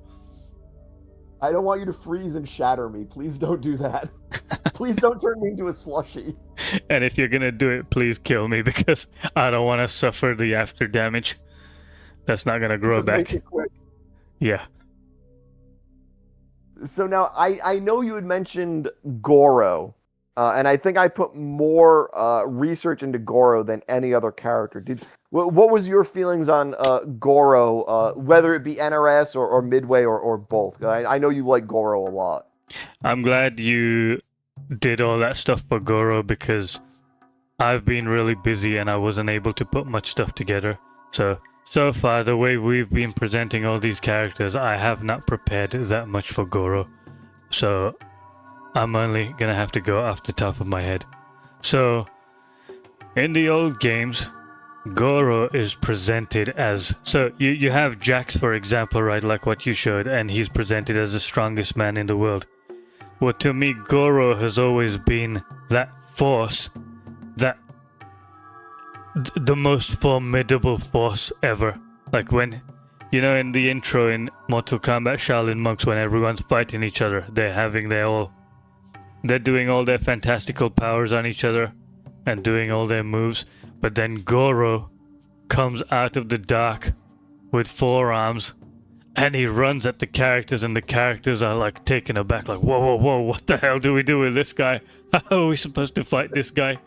I don't want you to freeze and shatter me. Please don't do that. Please don't turn me into a slushie. And if you're gonna do it, please kill me because I don't want to suffer the after damage. That's not gonna grow back. Make it quick. Yeah. So now I know you had mentioned Goro, and I think I put more research into Goro than any other character. What was your feelings on Goro, whether it be NRS or Midway or both? I know you like Goro a lot. I'm glad you did all that stuff for Goro because I've been really busy and I wasn't able to put much stuff together. So far, the way we've been presenting all these characters, I have not prepared that much for Goro. So I'm only gonna have to go off the top of my head. So, in the old games, Goro is presented as... So, you have Jax, for example, right, like what you showed, and he's presented as the strongest man in the world. Well, to me, Goro has always been that force, that... the most formidable force ever. Like when... in the intro in Mortal Kombat Shaolin Monks, when everyone's fighting each other, they're doing all their fantastical powers on each other and doing all their moves. But then Goro comes out of the dark with 4 arms and he runs at the characters and the characters are like taken aback, like, whoa, what the hell do we do with this guy? How are we supposed to fight this guy?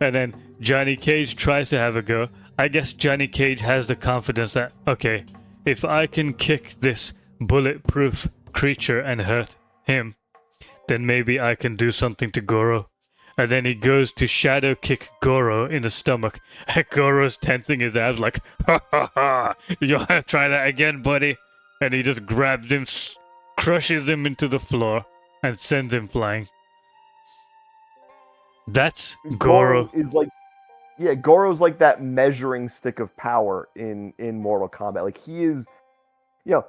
And then Johnny Cage tries to have a go. I guess Johnny Cage has the confidence that, okay, if I can kick this bulletproof creature and hurt him, then maybe I can do something to Goro. And then he goes to shadow kick Goro in the stomach. And Goro's tensing his abs like, ha, you want to try that again, buddy? And he just grabs him, crushes him into the floor, and sends him flying. That's Goro. Goro's like that measuring stick of power in Mortal Kombat. Like, he is...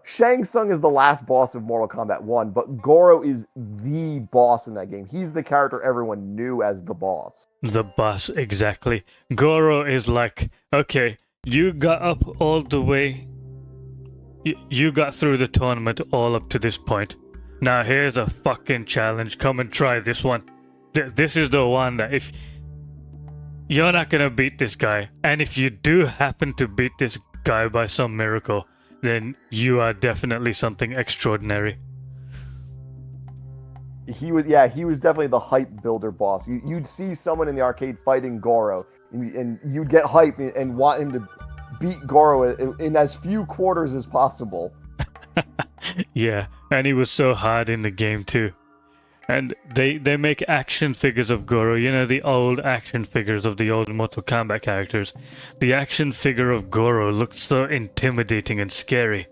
Shang Tsung is the last boss of Mortal Kombat 1, but Goro is the boss in that game. He's the character everyone knew as the boss. The boss, exactly. Goro is like, okay, you got up all the way You got through the tournament all up to this point. Now here's a fucking challenge. Come and try this one. This is the one that if you're not gonna beat this guy, and if you do happen to beat this guy by some miracle, then you are definitely something extraordinary. He was definitely the hype builder boss. You'd see someone in the arcade fighting Goro, and you'd get hype and want him to beat Goro in as few quarters as possible. Yeah, and he was so hard in the game too. And they make action figures of Goro, you know, the old action figures of the old Mortal Kombat characters. The action figure of Goro looked so intimidating and scary.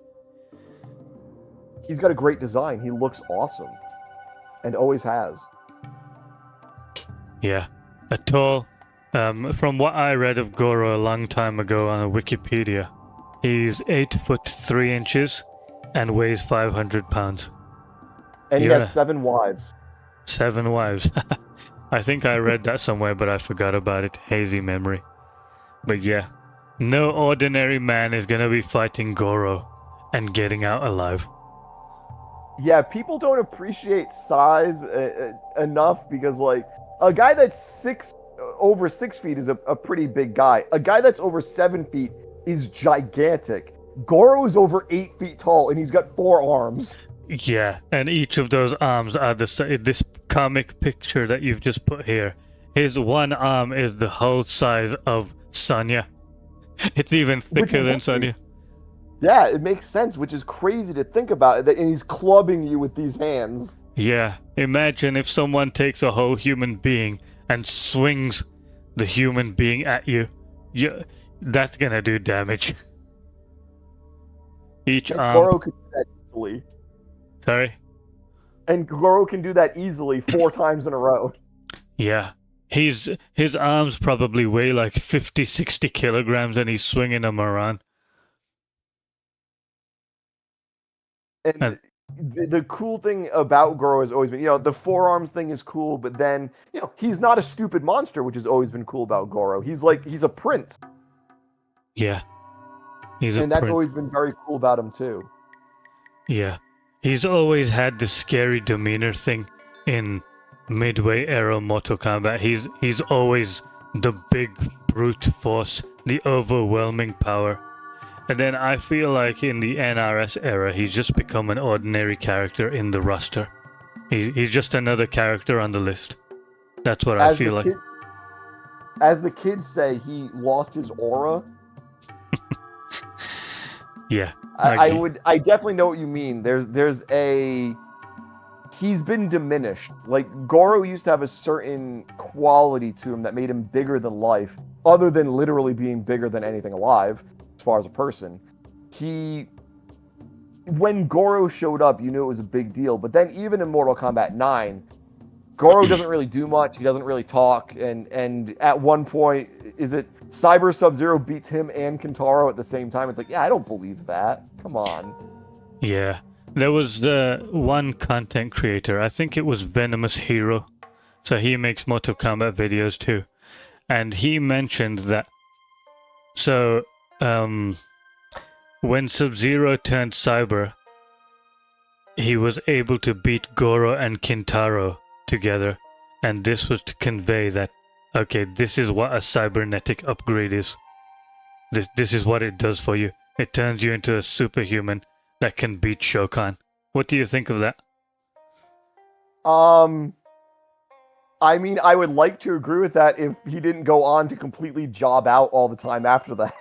He's got a great design. He looks awesome. And always has. Yeah. A tall, from what I read of Goro a long time ago on Wikipedia, he's 8 foot 3 inches and weighs 500 pounds. And he has 7 wives. 7 wives. I think I read that somewhere, but I forgot about it. Hazy memory. But yeah, no ordinary man is gonna be fighting Goro and getting out alive. Yeah, people don't appreciate size enough because, like, a guy that's over 6 feet is a pretty big guy. A guy that's over 7 feet is gigantic. Goro is over 8 feet tall, and he's got 4 arms. Yeah, and each of those arms are this comic picture that you've just put here. His one arm is the whole size of Sonya. It's even thicker than Sonya. Yeah, it makes sense, which is crazy to think about. And he's clubbing you with these hands. Yeah, imagine if someone takes a whole human being and swings the human being at you. That's gonna do damage. Each arm. Goro can do that easily. Sorry? And Goro can do that easily 4 times in a row. Yeah. His arms probably weigh like 50, 60 kilograms and he's swinging them around. And the cool thing about Goro has always been, the forearms thing is cool, but then, he's not a stupid monster, which has always been cool about Goro. He's a prince. Yeah. And that's always been very cool about him, too. Yeah. He's always had the scary demeanor thing in Midway era Mortal Kombat. He's always the big brute force, the overwhelming power. And then I feel like in the NRS era, he's just become an ordinary character in the roster. He's just another character on the list. That's what I feel like. As the kids say, he lost his aura. Yeah. I definitely know what you mean. He's been diminished. Like, Goro used to have a certain quality to him that made him bigger than life, other than literally being bigger than anything alive. As far as a person, when Goro showed up, you knew it was a big deal. But then even in Mortal Kombat 9, Goro doesn't really do much. He doesn't really talk. And at one point, is it Cyber Sub-Zero beats him and Kintaro at the same time? It's like, yeah, I don't believe that. Come on. Yeah. There was the one content creator, I think it was Venomous Hero. So he makes Mortal Kombat videos too. And he mentioned that when Sub-Zero turned Cyber, he was able to beat Goro and Kintaro together, and this was to convey that, okay, this is what a cybernetic upgrade is. This is what it does for you. It turns you into a superhuman that can beat Shao Kahn. What do you think of that? I mean, I would like to agree with that if he didn't go on to completely job out all the time after that.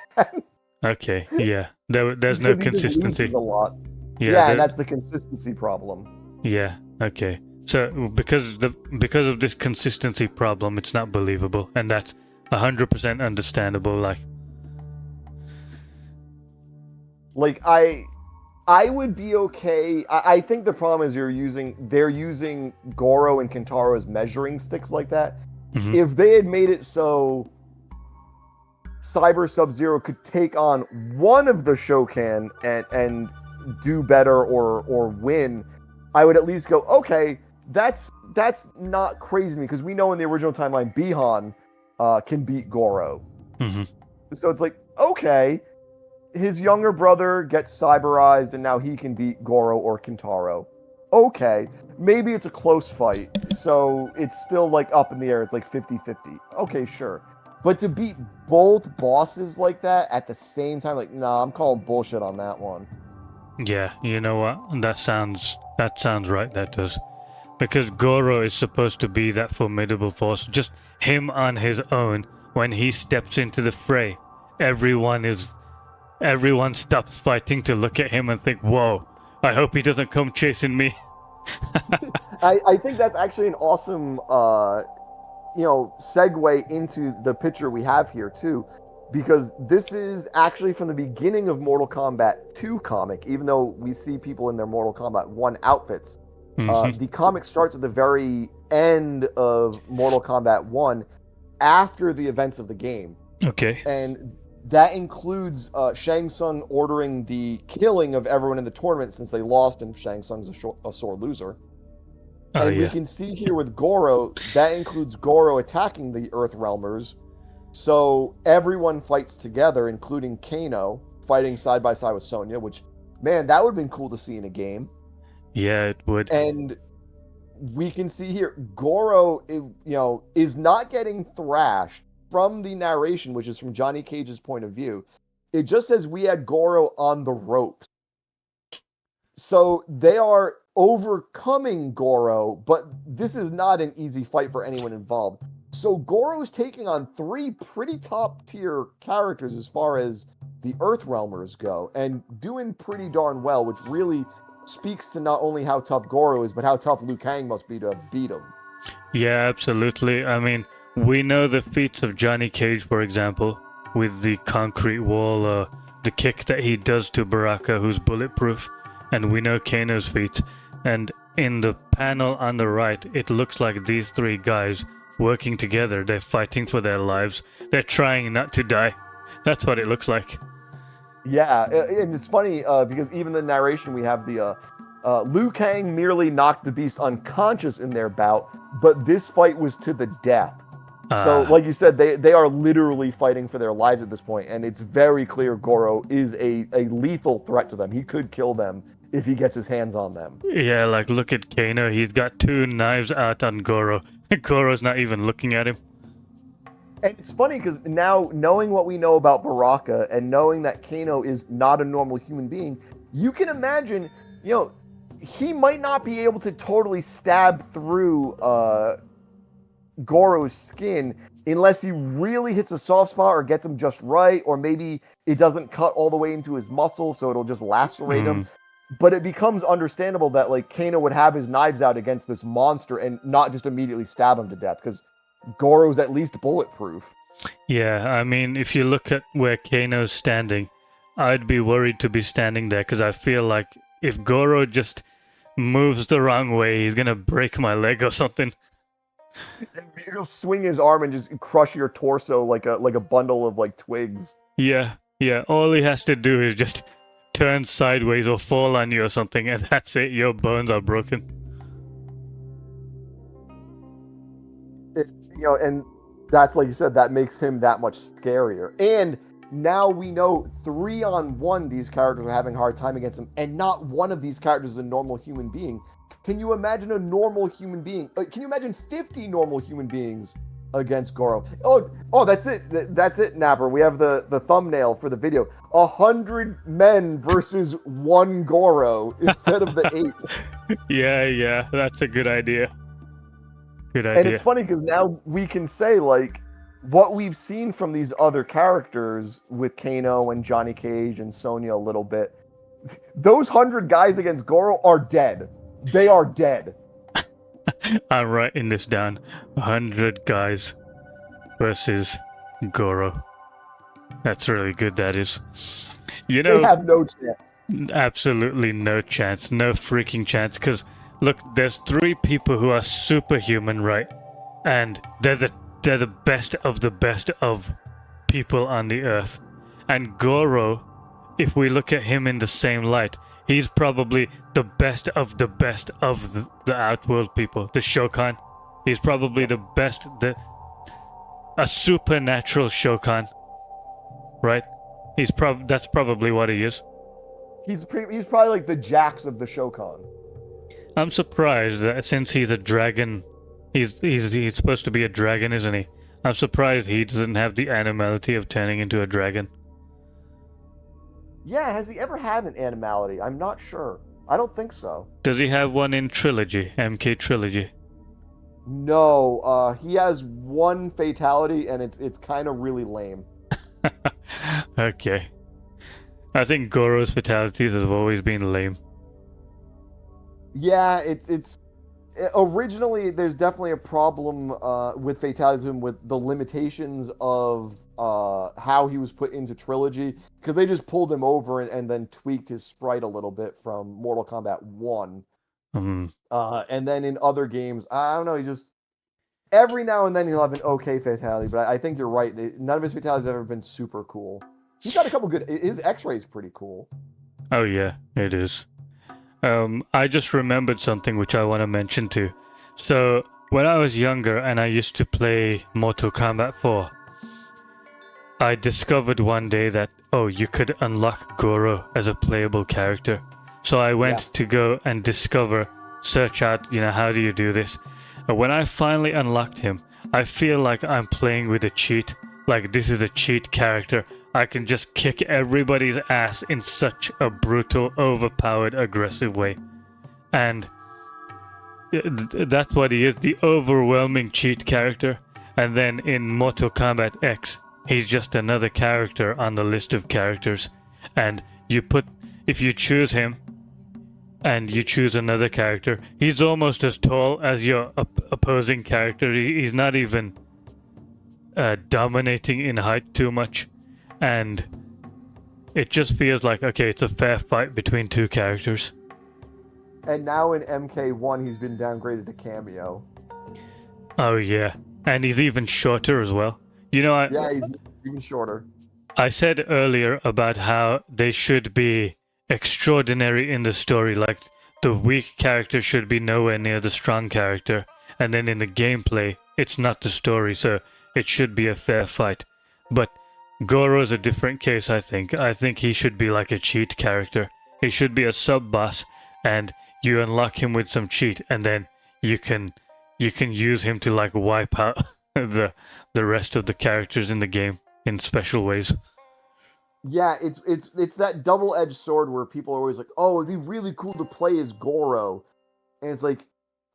Okay, yeah. There's no consistency. A lot. Yeah, and that's the consistency problem. Yeah, okay. So because of this consistency problem, it's not believable, and that's 100% understandable. Like I would be okay. I think the problem is they're using Goro and Kintaro as measuring sticks like that. Mm-hmm. If they had made it so Cyber Sub-Zero could take on one of the Shokan and do better or win, I would at least go, okay, that's not crazy to me, because we know in the original timeline Bihan can beat Goro. Mm-hmm. So it's like, okay, his younger brother gets cyberized and now he can beat Goro or Kintaro. Okay, maybe it's a close fight, so it's still like up in the air. It's like 50-50. Okay, sure. But to beat both bosses like that at the same time, like, nah, I'm calling bullshit on that one. Yeah, you know what? That sounds right, that does. Because Goro is supposed to be that formidable force. Just him on his own, when he steps into the fray, everyone stops fighting to look at him and think, whoa, I hope he doesn't come chasing me. I think that's actually an awesome segue into the picture we have here too, because this is actually from the beginning of Mortal Kombat 2 comic, even though we see people in their Mortal Kombat 1 outfits. The comic starts at the very end of Mortal Kombat 1 after the events of the game. Okay. And that includes Shang Tsung ordering the killing of everyone in the tournament since they lost and Shang Tsung's a sore loser. And we can see here with Goro, that includes Goro attacking the Earthrealmers. So everyone fights together, including Kano, fighting side by side with Sonya, which, man, that would have been cool to see in a game. Yeah, it would. And we can see here, Goro, is not getting thrashed from the narration, which is from Johnny Cage's point of view. It just says we had Goro on the ropes. So they are overcoming Goro, but this is not an easy fight for anyone involved. So Goro is taking on 3 pretty top tier characters as far as the Earthrealmers go, and doing pretty darn well, which really speaks to not only how tough Goro is, but how tough Liu Kang must be to have beat him. Yeah, absolutely. I mean, we know the feats of Johnny Cage, for example, with the concrete wall, the kick that he does to Baraka, who's bulletproof, and we know Kano's feats. And in the panel on the right, it looks like these 3 guys working together. They're fighting for their lives. They're trying not to die. That's what it looks like. Yeah, and it's funny because even the narration, we have the Liu Kang merely knocked the beast unconscious in their bout, but this fight was to the death. So, like you said, they are literally fighting for their lives at this point, and it's very clear Goro is a lethal threat to them. He could kill them if he gets his hands on them. Yeah, like look at Kano. He's got 2 knives out on Goro. Goro's not even looking at him. And it's funny because now, knowing what we know about Baraka and knowing that Kano is not a normal human being, you can imagine, he might not be able to totally stab through Goro's skin unless he really hits a soft spot or gets him just right, or maybe it doesn't cut all the way into his muscle, so it'll just lacerate him. But it becomes understandable that like Kano would have his knives out against this monster and not just immediately stab him to death, because Goro's at least bulletproof. Yeah, I mean, if you look at where Kano's standing, I'd be worried to be standing there because I feel like if Goro just moves the wrong way, he's gonna break my leg or something. He'll swing his arm and just crush your torso like a bundle of like twigs. Yeah. All he has to do is just turn sideways or fall on you or something, and that's it. Your bones are broken. And that's, like you said, that makes him that much scarier. And now we know 3-on-1 these characters are having a hard time against him, and not one of these characters is a normal human being. Can you imagine a normal human being? Can you imagine 50 normal human beings against Goro? Oh, that's it. That's it, Napper. We have the thumbnail for the video. 100 men versus 1 Goro instead of the 8. Yeah, that's a good idea. Good idea. And it's funny because now we can say, like, what we've seen from these other characters with Kano and Johnny Cage and Sonya a little bit, those 100 guys against Goro are dead. They are dead. I'm writing this down. 100 guys versus Goro. That's really good, that is. They have no chance. Absolutely no chance. No freaking chance. Because, look, there's 3 people who are superhuman, right? And they're the best of people on the earth. And Goro, if we look at him in the same light, he's probably the best of the Outworld people, the Shokan. He's probably the best, a supernatural Shokan, right? That's probably what he is. He's probably like the Jax of the Shokan. I'm surprised that since he's a dragon, he's supposed to be a dragon, isn't he? I'm surprised he doesn't have the animality of turning into a dragon. Yeah, has he ever had an animality? I'm not sure. I don't think so. Does he have one in Trilogy, MK Trilogy? No, he has one fatality, and it's kind of really lame. Okay. I think Goro's fatalities have always been lame. Yeah, it's originally there's definitely a problem with fatalities with the limitations of how he was put into Trilogy, because they just pulled him over and then tweaked his sprite a little bit from Mortal Kombat 1. And then in other games, I don't know, he just every now and then he'll have an okay fatality, but I think you're right. None of his fatalities have ever been super cool. He's got a couple good. His X-ray is pretty cool. Oh yeah, it is. I just remembered something which I want to mention too. So when I was younger and I used to play Mortal Kombat 4, I discovered one day that you could unlock Goro as a playable character. So I went to go and search out, how do you do this? And when I finally unlocked him, I feel like I'm playing with a cheat. Like this is a cheat character. I can just kick everybody's ass in such a brutal, overpowered, aggressive way. And that's what he is, the overwhelming cheat character. And then in Mortal Kombat X, he's just another character on the list of characters. And if you choose him, and you choose another character, he's almost as tall as your opposing character. He's not even dominating in height too much. And it just feels like, okay, it's a fair fight between two characters. And now in MK1, he's been downgraded to cameo. Oh, yeah. And he's even shorter as well. Yeah, he's even shorter. I said earlier about how they should be extraordinary in the story. Like, the weak character should be nowhere near the strong character. And then in the gameplay, it's not the story, so it should be a fair fight. But Goro's a different case, I think. I think he should be like a cheat character. He should be a sub-boss, and you unlock him with some cheat, and then you can use him to like wipe out the rest of the characters in the game in special ways. Yeah, it's that double-edged sword where people are always like, oh, it'd be really cool to play as Goro. And it's like,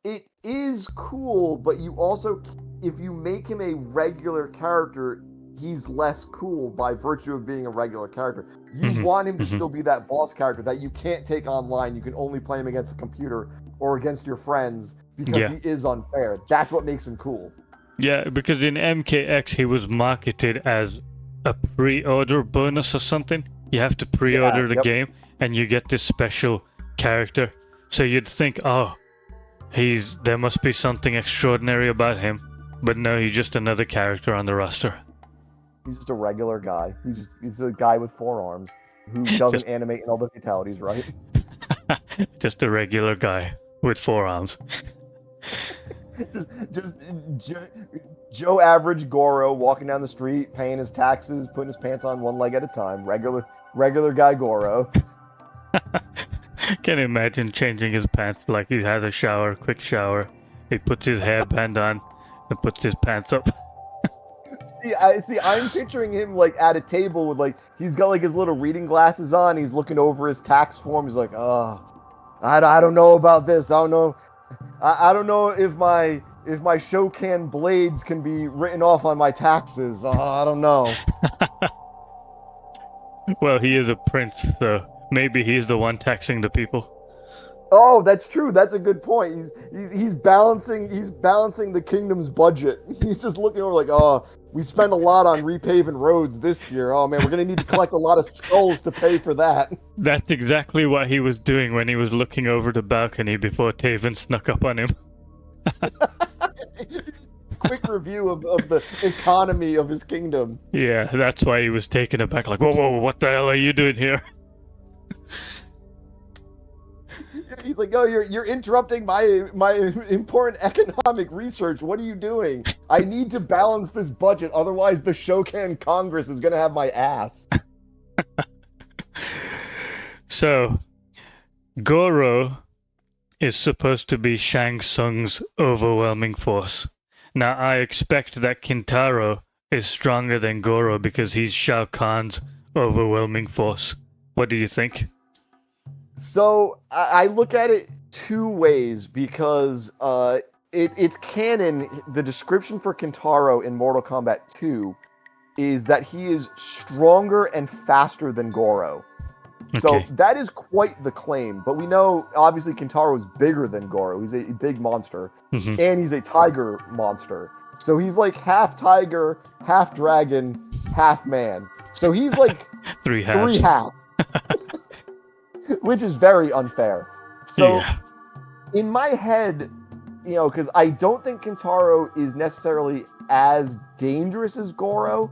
it is cool, but you also, if you make him a regular character, he's less cool by virtue of being a regular character. You want him to still be that boss character that you can't take online. You can only play him against the computer or against your friends because he is unfair. That's what makes him cool. Yeah, because in MKX he was marketed as a pre-order bonus or something. You have to pre-order the game and you get this special character. So you'd think, there must be something extraordinary about him. But no, he's just another character on the roster. He's just a regular guy. He's a guy with 4 arms who doesn't animate in all the fatalities, right? Just a regular guy with 4 arms. just Joe average Goro walking down the street, paying his taxes, putting his pants on one leg at a time. Regular guy Goro. Can you imagine changing his pants like he has a quick shower. He puts his hairband on and puts his pants up. I'm picturing him like at a table with like he's got like his little reading glasses on. He's looking over his tax form. He's like, I don't know about this. I don't know if my Shokan blades can be written off on my taxes. I don't know. Well, he is a prince, so maybe he's the one taxing the people. Oh, that's true. That's a good point. He's balancing the kingdom's budget. He's just looking over like, we spent a lot on repaving roads this year. Oh man, we're gonna need to collect a lot of skulls to pay for that. That's exactly what he was doing when he was looking over the balcony before Taven snuck up on him. Quick review of the economy of his kingdom. Yeah, that's why he was taken aback. Like, whoa, what the hell are you doing here? He's like, you're interrupting my important economic research. What are you doing? I need to balance this budget, otherwise the Shokan Congress is gonna have my ass. So, Goro is supposed to be Shang Tsung's overwhelming force. Now, I expect that Kintaro is stronger than Goro because he's Shao Kahn's overwhelming force. What do you think? So I look at it two ways because it's canon. The description for Kintaro in Mortal Kombat 2 is that he is stronger and faster than Goro. So Okay. that is quite the claim. But we know, obviously, Kintaro is bigger than Goro. He's a big monster. Mhm. And he's a tiger monster. So he's like half tiger, half dragon, half man. So he's like Three halves. Which is very unfair. So Yeah. in my head, because I don't think Kintaro is necessarily as dangerous as Goro.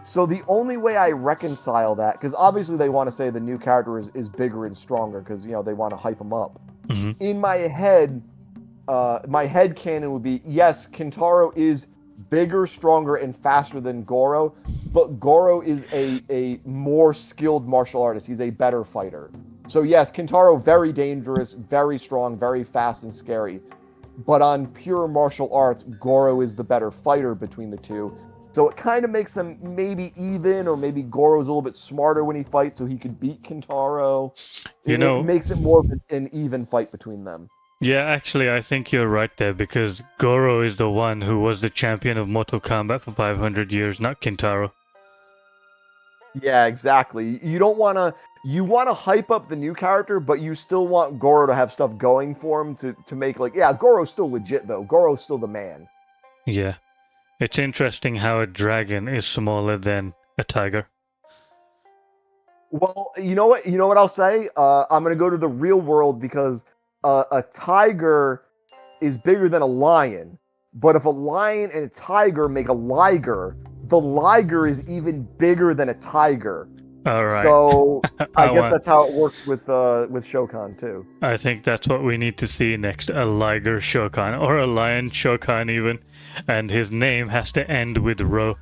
So the only way I reconcile that, because obviously they want to say the new character is bigger and stronger because, they want to hype him up. Mhm. In my head canon would be, yes, Kintaro is bigger, stronger, and faster than Goro, but Goro is a more skilled martial artist. He's a better fighter. So yes, Kintaro, very dangerous, very strong, very fast and scary. But on pure martial arts, Goro is the better fighter between the two. So it kind of makes them maybe even, or maybe Goro's a little bit smarter when he fights, so he could beat Kintaro. It makes it more of an even fight between them. Yeah, actually, I think you're right there because Goro is the one who was the champion of Mortal Kombat for 500 years, not Kintaro. Yeah, exactly. You want to hype up the new character, but you still want Goro to have stuff going for him to make Goro's still legit though. Goro's still the man. Yeah. It's interesting how a dragon is smaller than a tiger. Well, you know what? You know what I'll say? I'm gonna go to the real world because a tiger is bigger than a lion. But if a lion and a tiger make a liger, the liger is even bigger than a tiger. All right. So I guess that's how it works with Shokan too. I think that's what we need to see next: a liger Shokan or a lion Shokan even, and his name has to end with Ro,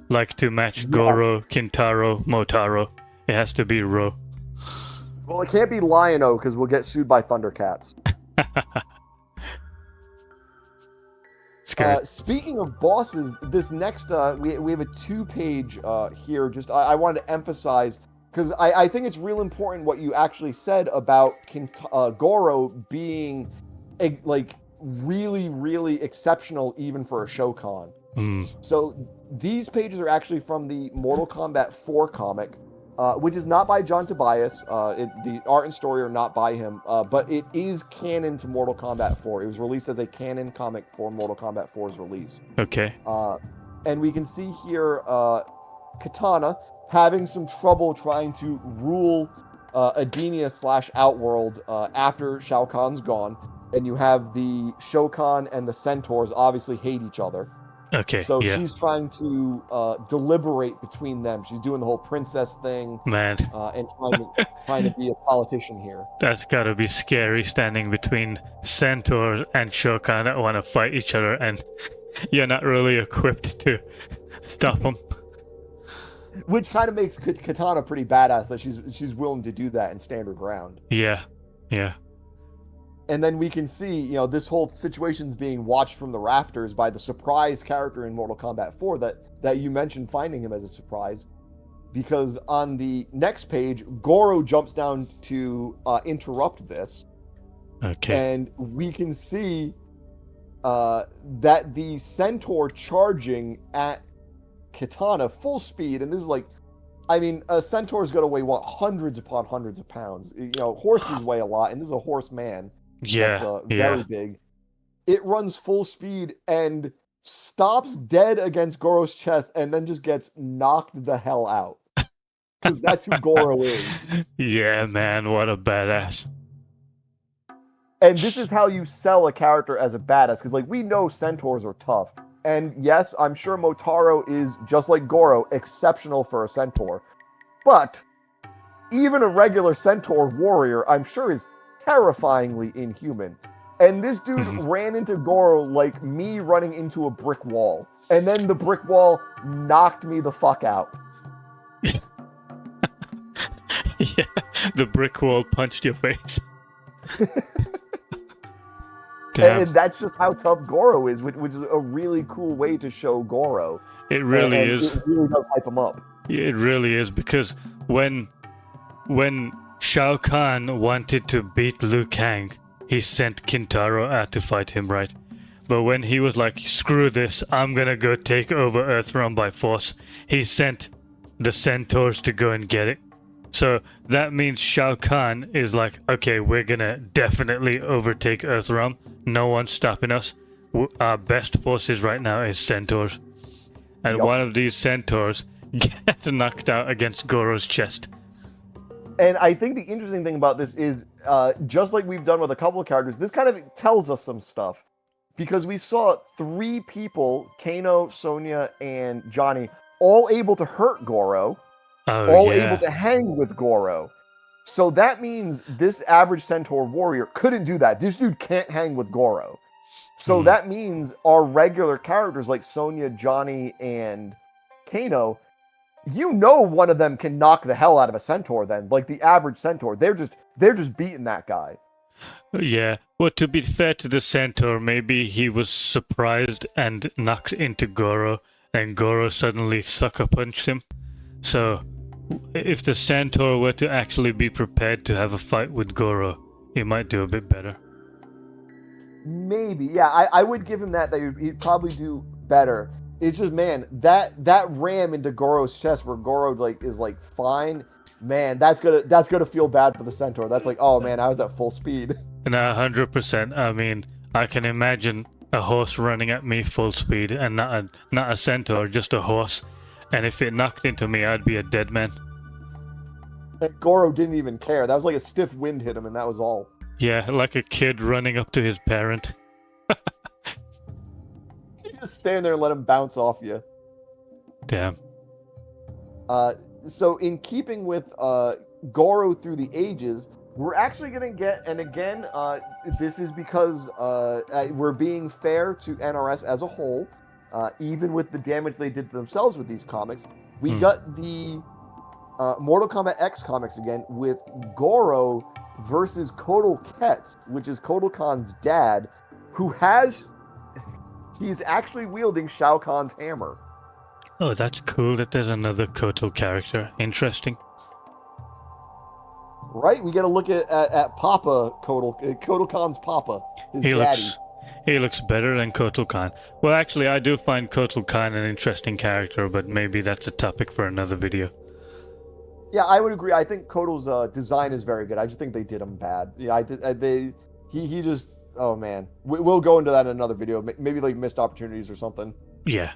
like to match Goro, Kintaro, Motaro. It has to be Ro. Well, it can't be Lion-O because we'll get sued by Thundercats. Speaking of bosses, this next we have a 2-page here. Just I wanted to emphasize because I think it's real important what you actually said about Goro being really, really exceptional even for a Shokan. So these pages are actually from the Mortal Kombat 4 comic, which is not by John Tobias. The art and story are not by him, but it is canon to Mortal Kombat 4. It was released as a canon comic for Mortal Kombat 4's release. Okay. And we can see here Kitana having some trouble trying to rule Edenia / Outworld after Shao Kahn's gone. And you have the Shokan and the Centaurs obviously hate each other. Okay. So she's trying to deliberate between them. She's doing the whole princess thing, man, and trying to be a politician here. That's gotta be scary, standing between centaurs and Shokan that want to fight each other, and you're not really equipped to stop them. Which kind of makes Kitana pretty badass that she's willing to do that and stand her ground. Yeah. And then we can see, this whole situation's being watched from the rafters by the surprise character in Mortal Kombat 4 that you mentioned, finding him as a surprise. Because on the next page, Goro jumps down to interrupt this. Okay. And we can see that the Centaur charging at Kitana full speed, and this is a Centaur's going to weigh hundreds upon hundreds of pounds. Horses weigh a lot, and this is a horse man. That's very big. It runs full speed and stops dead against Goro's chest, and then just gets knocked the hell out. Because that's who Goro is. Yeah, man, what a badass. And this is how you sell a character as a badass, because we know Centaurs are tough. And yes, I'm sure Motaro is, just like Goro, exceptional for a Centaur. But even a regular Centaur warrior, I'm sure, is terrifyingly inhuman. And this dude ran into Goro like me running into a brick wall. And then the brick wall knocked me the fuck out. Yeah, the brick wall punched your face. Damn. And that's just how tough Goro is, which is a really cool way to show Goro. It really and is. It really does hype him up. It really is, because when Shao Kahn wanted to beat Liu Kang, he sent Kintaro out to fight him, right? But when he was like, screw this, I'm gonna go take over Earthrealm by force, he sent the centaurs to go and get it. So that means Shao Kahn is like, okay, we're gonna definitely overtake Earthrealm. No one's stopping us. Our best forces right now is centaurs. And one of these centaurs gets knocked out against Goro's chest. And I think the interesting thing about this is, just like we've done with a couple of characters, this kind of tells us some stuff. Because we saw 3 people, Kano, Sonya, and Johnny, all able to hurt Goro. Able to hang with Goro. So that means this average Centaur warrior couldn't do that. This dude can't hang with Goro. So that means our regular characters like Sonya, Johnny, and Kano, one of them can knock the hell out of a Centaur then. Like the average Centaur. They're just beating that guy. Yeah. Well, to be fair to the Centaur, maybe he was surprised and knocked into Goro, and Goro suddenly sucker punched him. So if the Centaur were to actually be prepared to have a fight with Goro, he might do a bit better. Maybe, yeah. I would give him that he'd probably do better. It's just, man, that ram into Goro's chest where Goro is fine, man, that's gonna feel bad for the Centaur. That's like, oh man, I was at full speed. No, 100%. I mean, I can imagine a horse running at me full speed, and not a Centaur, just a horse. And if it knocked into me, I'd be a dead man. And Goro didn't even care. That was like a stiff wind hit him, and that was all. Yeah, like a kid running up to his parent. You just stand there and let him bounce off you. Damn. So in keeping with Goro through the ages, we're actually going to get, and again, this is because we're being fair to NRS as a whole, even with the damage they did to themselves with these comics. We got the Mortal Kombat X comics again with Goro versus Kotal Ketz, which is Kotal Kahn's dad, he's actually wielding Shao Kahn's hammer. Oh, that's cool that there's another Kotal character. Interesting. Right? We get a look at Papa Kotal Kahn's Papa, his daddy. He looks better than Kotal Kahn. Well, actually, I do find Kotal Kahn an interesting character, but maybe that's a topic for another video. Yeah, I would agree. I think Kotal's design is very good. I just think they did him bad. Yeah, he just, oh man. We'll go into that in another video. Maybe like missed opportunities or something. Yeah.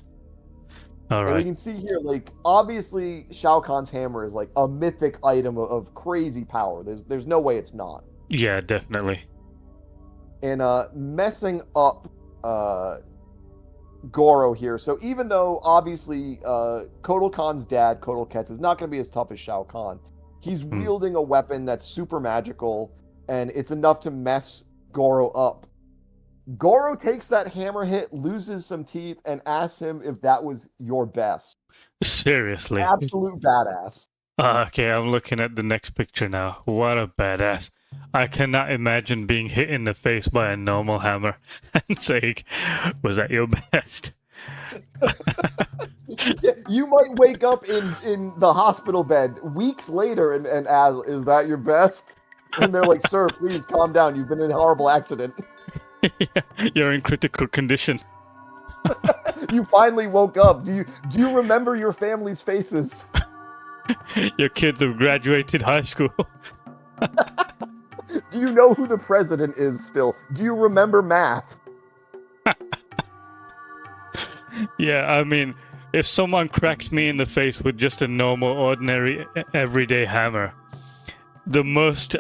All right. And we can see here, like, obviously Shao Kahn's hammer is like a mythic item of crazy power. There's no way it's not. Yeah, definitely. And messing up Goro here. So even though obviously Kotal Kahn's dad, Kotal Ketz, is not going to be as tough as Shao Kahn, he's wielding a weapon that's super magical, and it's enough to mess Goro up. Goro takes that hammer hit, loses some teeth, and asks him if that was your best. Seriously. Absolute badass. Okay, I'm looking at the next picture now. What a badass. I cannot imagine being hit in the face by a normal hammer and saying, was that your best? You might wake up in the hospital bed weeks later and ask, is that your best? And they're like, sir, please calm down. You've been in a horrible accident. Yeah, you're in critical condition. You finally woke up. Do you remember your family's faces? Your kids have graduated high school. Do you know who the president is still? Do you remember math? Yeah, I mean, if someone cracked me in the face with just a normal, ordinary, everyday hammer, the most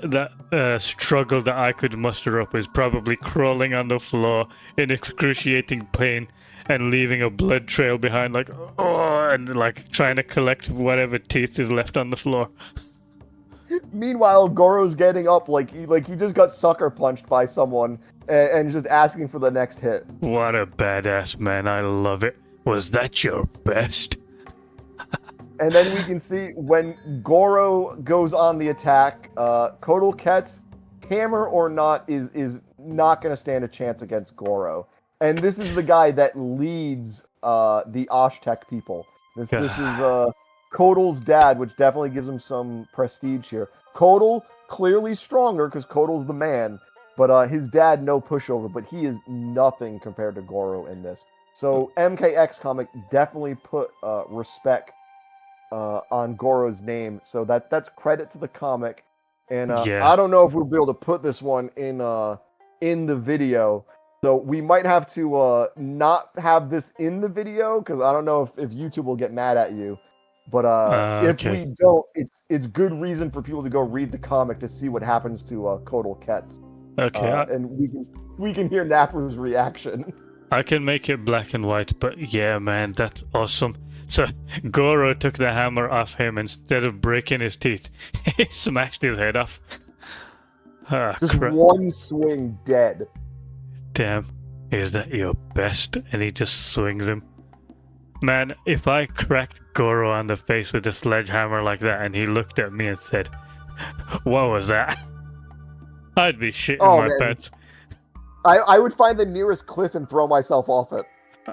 struggle that I could muster up is probably crawling on the floor in excruciating pain and leaving a blood trail behind, like, oh, and like trying to collect whatever teeth is left on the floor. Meanwhile, Goro's getting up like he just got sucker punched by someone and just asking for the next hit. What a badass, man. I love it. Was that your best? And then we can see when Goro goes on the attack, Kotal Ket's hammer or not is not going to stand a chance against Goro. And this is the guy that leads the Oshtek people. This is Kotal's dad, which definitely gives him some prestige here. Kotal clearly stronger because Kotal's the man, but his dad no pushover, but he is nothing compared to Goro in this. So MKX comic definitely put respect on Goro's name, so that's credit to the comic. And I don't know if we'll be able to put this one in the video, so we might have to not have this in the video because I don't know if YouTube will get mad at you. But if we don't, it's good reason for people to go read the comic to see what happens to Kotal Ketz. Okay, and we can hear Napper's reaction. I can make it black and white, but yeah, man, that's awesome. So Goro took the hammer off him instead of breaking his teeth. He smashed his head off. Just one swing, dead. Damn, is that your best? And he just swings him. Man, if I cracked Goro on the face with a sledgehammer like that and he looked at me and said, "What was that?" I'd be shitting my pants. I would find the nearest cliff and throw myself off it.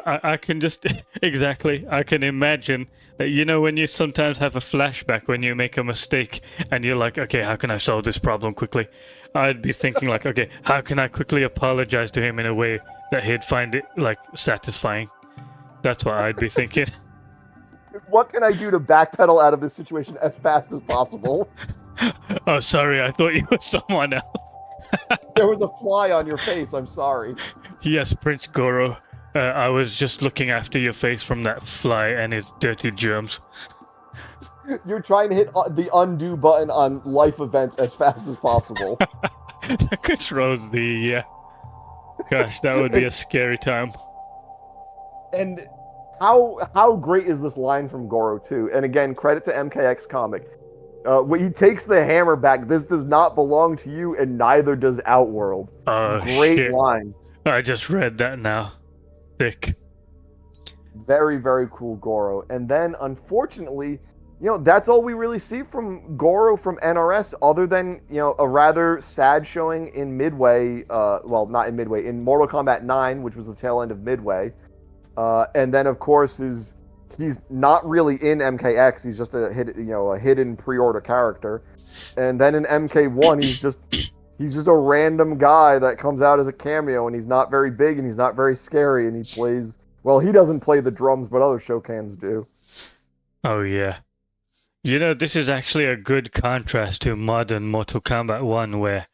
I can just, exactly, I can imagine that, you know, when you sometimes have a flashback when you make a mistake and you're like, okay, how can I solve this problem quickly? I'd be thinking like, okay, how can I quickly apologize to him in a way that he'd find it, like, satisfying? That's what I'd be thinking. What can I do to backpedal out of this situation as fast as possible? Oh, sorry, I thought you were someone else. There was a fly on your face, I'm sorry. Yes, Prince Goro. I was just looking after your face from that fly and its dirty germs. You're trying to hit the undo button on life events as fast as possible. That controls the... Gosh, that would be a scary time. And how great is this line from Goro, too? And again, credit to MKX Comic. When he takes the hammer back, this does not belong to you, and neither does Outworld. Oh, great shit. line. I just read that now. Thick. Very, very cool Goro. And then, unfortunately, you know, that's all we really see from Goro from NRS, other than, you know, a rather sad showing in Midway, well, not in Midway, in Mortal Kombat 9, which was the tail end of Midway. And then, of course, he's not really in MKX. He's just a hidden pre-order character. And then in MK1, he's just a random guy that comes out as a cameo, and he's not very big and he's not very scary, and he plays, well, he doesn't play the drums, but other Shokans do. Oh yeah. You know, this is actually a good contrast to modern Mortal Kombat 1, where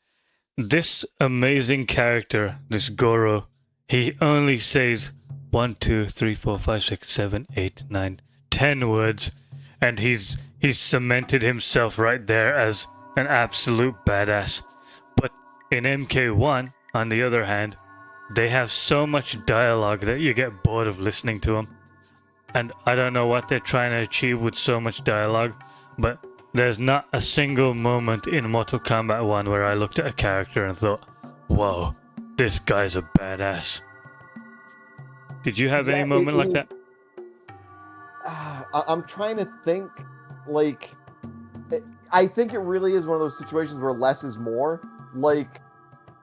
this amazing character, this Goro, he only says 1, 2, 3, 4, 5, 6, 7, 8, 9, 10 words, and he's cemented himself right there as an absolute badass. But in MK1, on the other hand, they have so much dialogue that you get bored of listening to them. And I don't know what they're trying to achieve with so much dialogue, but there's not a single moment in Mortal Kombat 1 where I looked at a character and thought, whoa, this guy's a badass. Did you have any moment like that? I'm trying to think, like, I think it really is one of those situations where less is more. Like,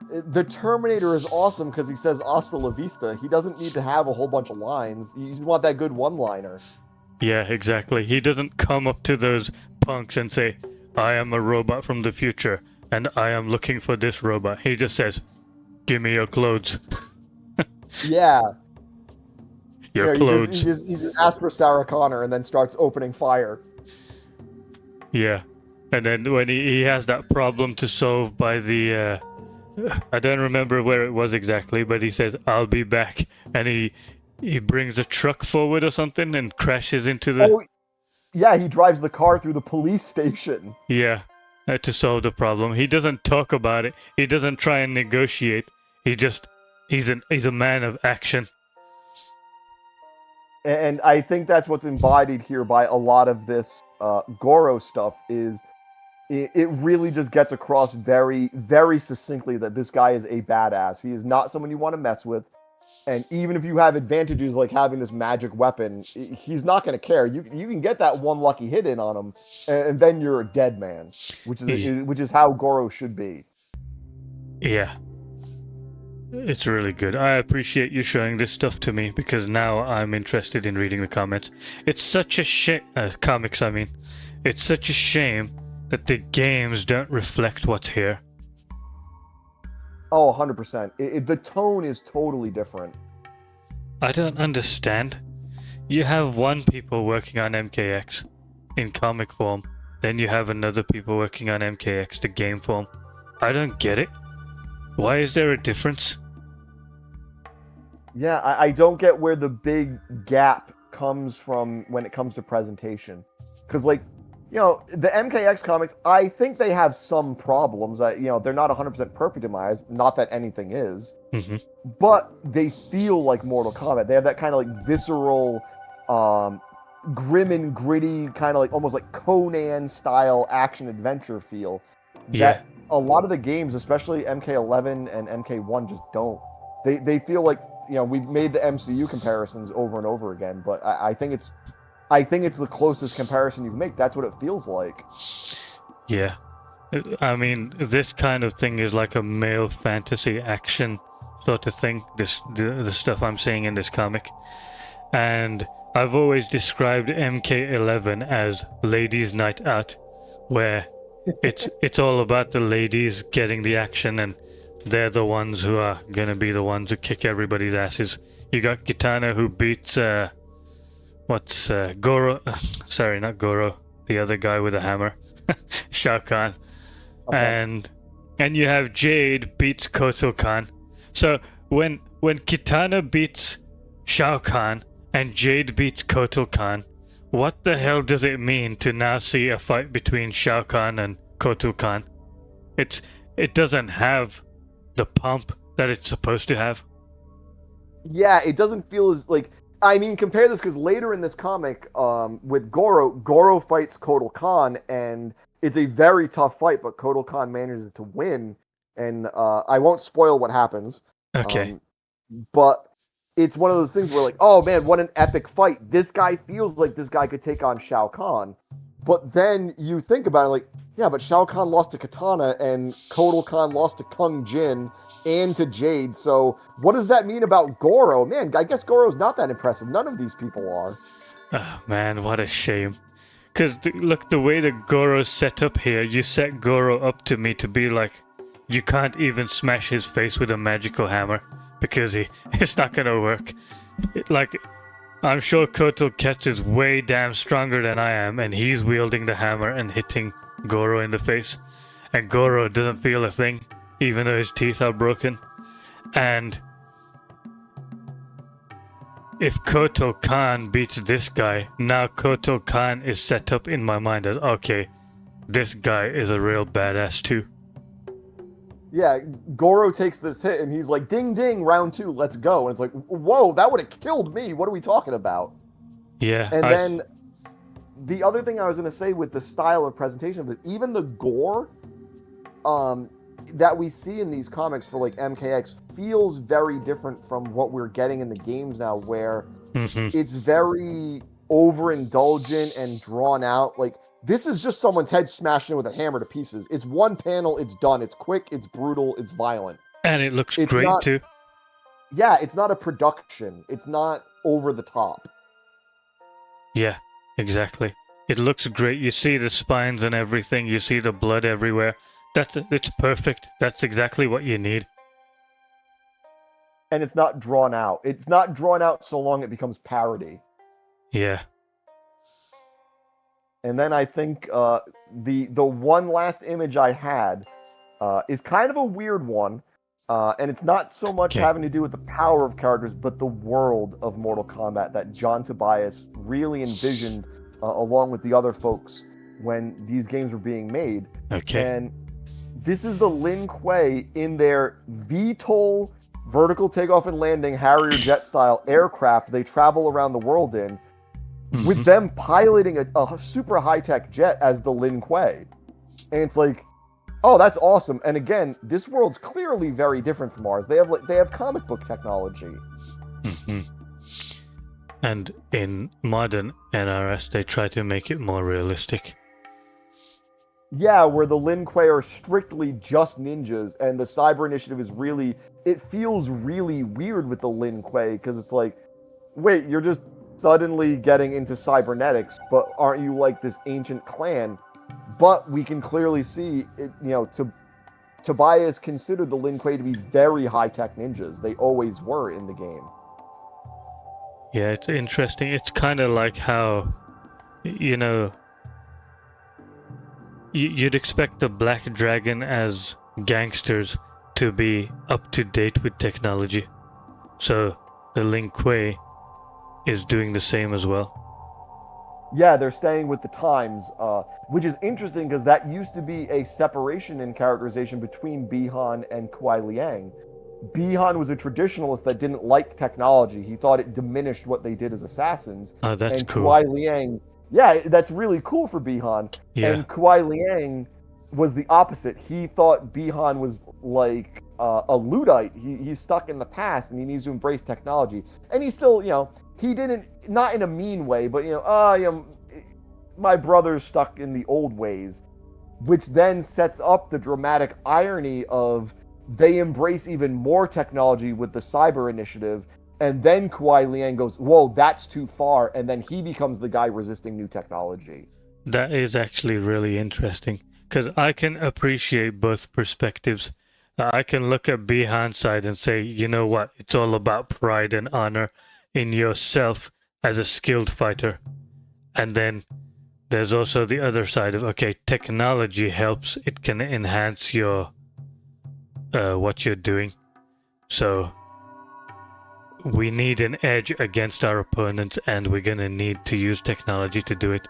the Terminator is awesome because he says hasta la vista. He doesn't need to have a whole bunch of lines. You just want that good one-liner. Yeah, exactly. He doesn't come up to those punks and say, I am a robot from the future, and I am looking for this robot. He just says, give me your clothes. Yeah. Your clothes. He just asks for Sarah Connor and then starts opening fire. Yeah. And then when he has that problem to solve by the... I don't remember where it was exactly, but he says, I'll be back. And he brings a truck forward or something and crashes into the... Oh, yeah, he drives the car through the police station. Yeah, to solve the problem. He doesn't talk about it. He doesn't try and negotiate. He's a man of action. And I think that's what's embodied here by a lot of this Goro stuff is it really just gets across very, very succinctly that this guy is a badass. He is not someone you want to mess with. And even if you have advantages like having this magic weapon, he's not going to care. You can get that one lucky hit in on him, and then you're a dead man, which is how Goro should be. Yeah. It's really good. I appreciate you showing this stuff to me because now I'm interested in reading the comments. It's such a shame. Comics, I mean. It's such a shame that the games don't reflect what's here. Oh, 100%. The tone is totally different. I don't understand. You have one people working on MKX in comic form, then you have another people working on MKX the game form. I don't get it. Why is there a difference? Yeah, I don't get where the big gap comes from when it comes to presentation. Because, like, you know, the MKX comics, I think they have some problems. You know, they're not 100% perfect in my eyes. Not that anything is. Mm-hmm. But they feel like Mortal Kombat. They have that kind of, like, visceral, grim and gritty, kind of like almost like Conan-style action-adventure feel. Yeah. That a lot of the games, especially MK11 and MK1, just don't. They feel like, you know, we've made the MCU comparisons over and over again, but I think it's the closest comparison you can make. That's what it feels like. Yeah. I mean, this kind of thing is like a male fantasy action sort of thing, the stuff I'm seeing in this comic. And I've always described MK11 as ladies' night out, where it's all about the ladies getting the action, and they're the ones who are gonna be the ones who kick everybody's asses. You got Kitana who beats Goro? Sorry, not Goro. The other guy with a hammer, Shao Kahn. Okay. And you have Jade beats Kotal Kahn. So when Kitana beats Shao Kahn and Jade beats Kotal Kahn, what the hell does it mean to now see a fight between Shao Kahn and Kotal Kahn? It doesn't have the pump that it's supposed to have. Yeah, it doesn't feel as like. I mean, compare this because later in this comic, with Goro fights Kotal Kahn, and it's a very tough fight, but Kotal Kahn manages to win. And I won't spoil what happens. Okay. But it's one of those things where, like, oh man, what an epic fight! This guy feels like this guy could take on Shao Kahn. But then you think about it, like, yeah, but Shao Kahn lost to Katana, and Kotal Kahn lost to Kung Jin and to Jade. So what does that mean about Goro? Man, I guess Goro's not that impressive. None of these people are. Oh, man, what a shame. Because, look, the way that Goro's set up here, you set Goro up to me to be like, you can't even smash his face with a magical hammer, because it's not going to work. I'm sure Kotal Ketz is way damn stronger than I am, and he's wielding the hammer and hitting Goro in the face. And Goro doesn't feel a thing, even though his teeth are broken. And if Kotal Kahn beats this guy, now Kotal Kahn is set up in my mind as, okay, this guy is a real badass too. Yeah, Goro takes this hit and he's like, ding ding, round 2, let's go. And it's like, whoa, that would have killed me. What are we talking about? Yeah. And then the other thing I was going to say with the style of presentation of it, even the gore that we see in these comics for like MKX feels very different from what we're getting in the games now, where it's very overindulgent and drawn out. Like, this is just someone's head smashing with a hammer to pieces. It's one panel, it's done. It's quick, it's brutal, it's violent. And it looks great too. Yeah, it's not a production. It's not over the top. Yeah, exactly. It looks great. You see the spines and everything. You see the blood everywhere. It's perfect. That's exactly what you need. And it's not drawn out. It's not drawn out so long it becomes parody. Yeah. And then I think the one last image I had is kind of a weird one. And it's not so much having to do with the power of characters, but the world of Mortal Kombat that John Tobias really envisioned along with the other folks when these games were being made. Okay. And this is the Lin Kuei in their VTOL vertical takeoff and landing Harrier jet style aircraft they travel around the world in, with them piloting a super high-tech jet as the Lin Kuei. And it's like, oh, that's awesome. And again, this world's clearly very different from ours. They have comic book technology. Hmm. And in modern NRS, they try to make it more realistic. Yeah, where the Lin Kuei are strictly just ninjas, and the Cyber Initiative is really, it feels really weird with the Lin Kuei, because it's like, wait, you're just suddenly getting into cybernetics, but aren't you like this ancient clan? But we can clearly see, it, Tobias considered the Lin Kuei to be very high-tech ninjas. They always were in the game. Yeah, it's interesting. It's kind of like how, you'd expect the Black Dragon as gangsters to be up to date with technology. So the Lin Kuei is doing the same as well. Yeah, they're staying with the times, which is interesting because that used to be a separation in characterization between Bihan and Kuai Liang. Bihan was a traditionalist that didn't like technology. He thought it diminished what they did as assassins. Oh, that's and cool. Kuai Liang, yeah, that's really cool for Bihan. Yeah. And Kuai Liang was the opposite. He thought Bihan was like a Luddite. He's stuck in the past and he needs to embrace technology. And he still, he didn't, not in a mean way, but my brother's stuck in the old ways, which then sets up the dramatic irony of they embrace even more technology with the Cyber Initiative, and then Kuai Liang goes, whoa, that's too far, and then he becomes the guy resisting new technology. That is actually really interesting, because I can appreciate both perspectives. I can look at Bihan's side and say, you know what, it's all about pride and honor in yourself as a skilled fighter. And then there's also the other side of, okay, technology helps, it can enhance your what you're doing. So we need an edge against our opponents, and we're gonna need to use technology to do it.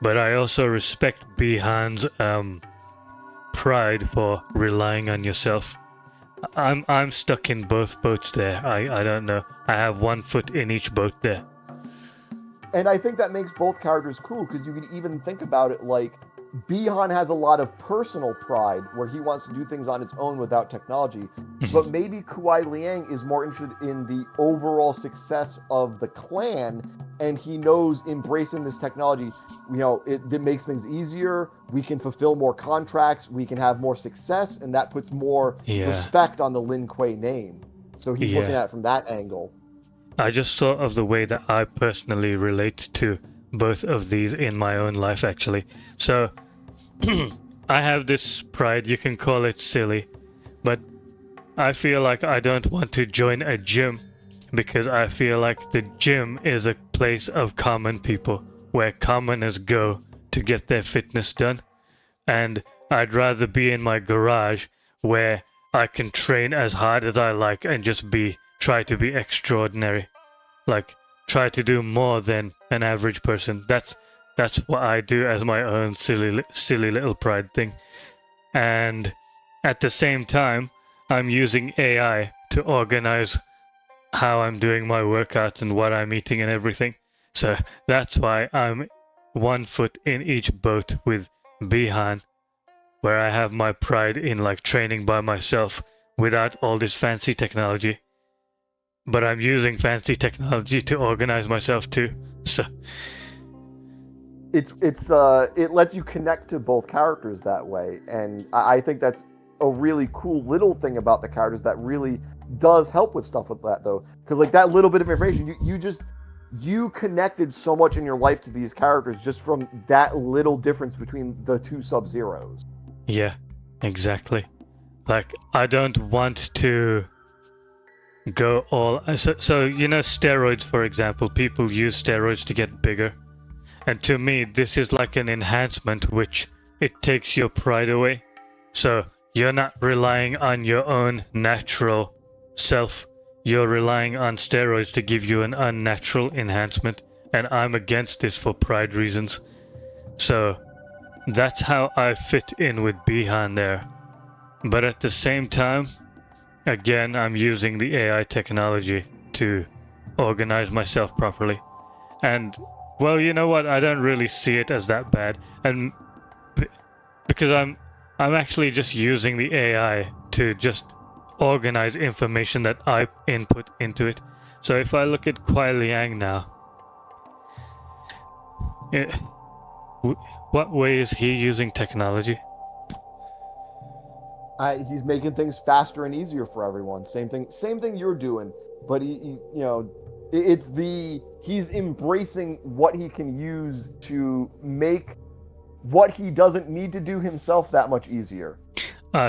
But I also respect Bihan's pride for relying on yourself. I'm stuck in both boats there. I don't know. I have one foot in each boat there. And I think that makes both characters cool, because you can even think about it like Bihan has a lot of personal pride where he wants to do things on his own without technology. But maybe Kuai Liang is more interested in the overall success of the clan, and he knows embracing this technology, it makes things easier. We can fulfill more contracts. We can have more success, and that puts more respect on the Lin Kuei name. So he's looking at it from that angle. I just thought of the way that I personally relate to both of these in my own life, actually. So I have this pride, you can call it silly, but I feel like I don't want to join a gym because I feel like the gym is a place of common people where commoners go to get their fitness done. And I'd rather be in my garage where I can train as hard as I like and just try to be extraordinary. Like, try to do more than an average person. That's what I do as my own silly little pride thing. And at the same time, I'm using AI to organize how I'm doing my workouts and what I'm eating and everything. So that's why I'm one foot in each boat with Bihan, where I have my pride in like training by myself without all this fancy technology. But I'm using fancy technology to organize myself too. So it lets you connect to both characters that way, and I think that's a really cool little thing about the characters that really does help with stuff with that, though, because like that little bit of information, you connected so much in your life to these characters just from that little difference between the two Sub-Zeros. Yeah, exactly. Like, I don't want to go all so steroids, for example. People use steroids to get bigger, and to me this is like an enhancement, which it takes your pride away. So you're not relying on your own natural self, you're relying on steroids to give you an unnatural enhancement, and I'm against this for pride reasons. So that's how I fit in with Bihan there. But at the same time, again, I'm using the AI technology to organize myself properly. And, well, you know what? I don't really see it as that bad. And because I'm actually just using the AI to just organize information that I input into it. So if I look at Kuai Liang now, what way is he using technology? He's making things faster and easier for everyone. Same thing you're doing. But he's embracing what he can use to make what he doesn't need to do himself that much easier.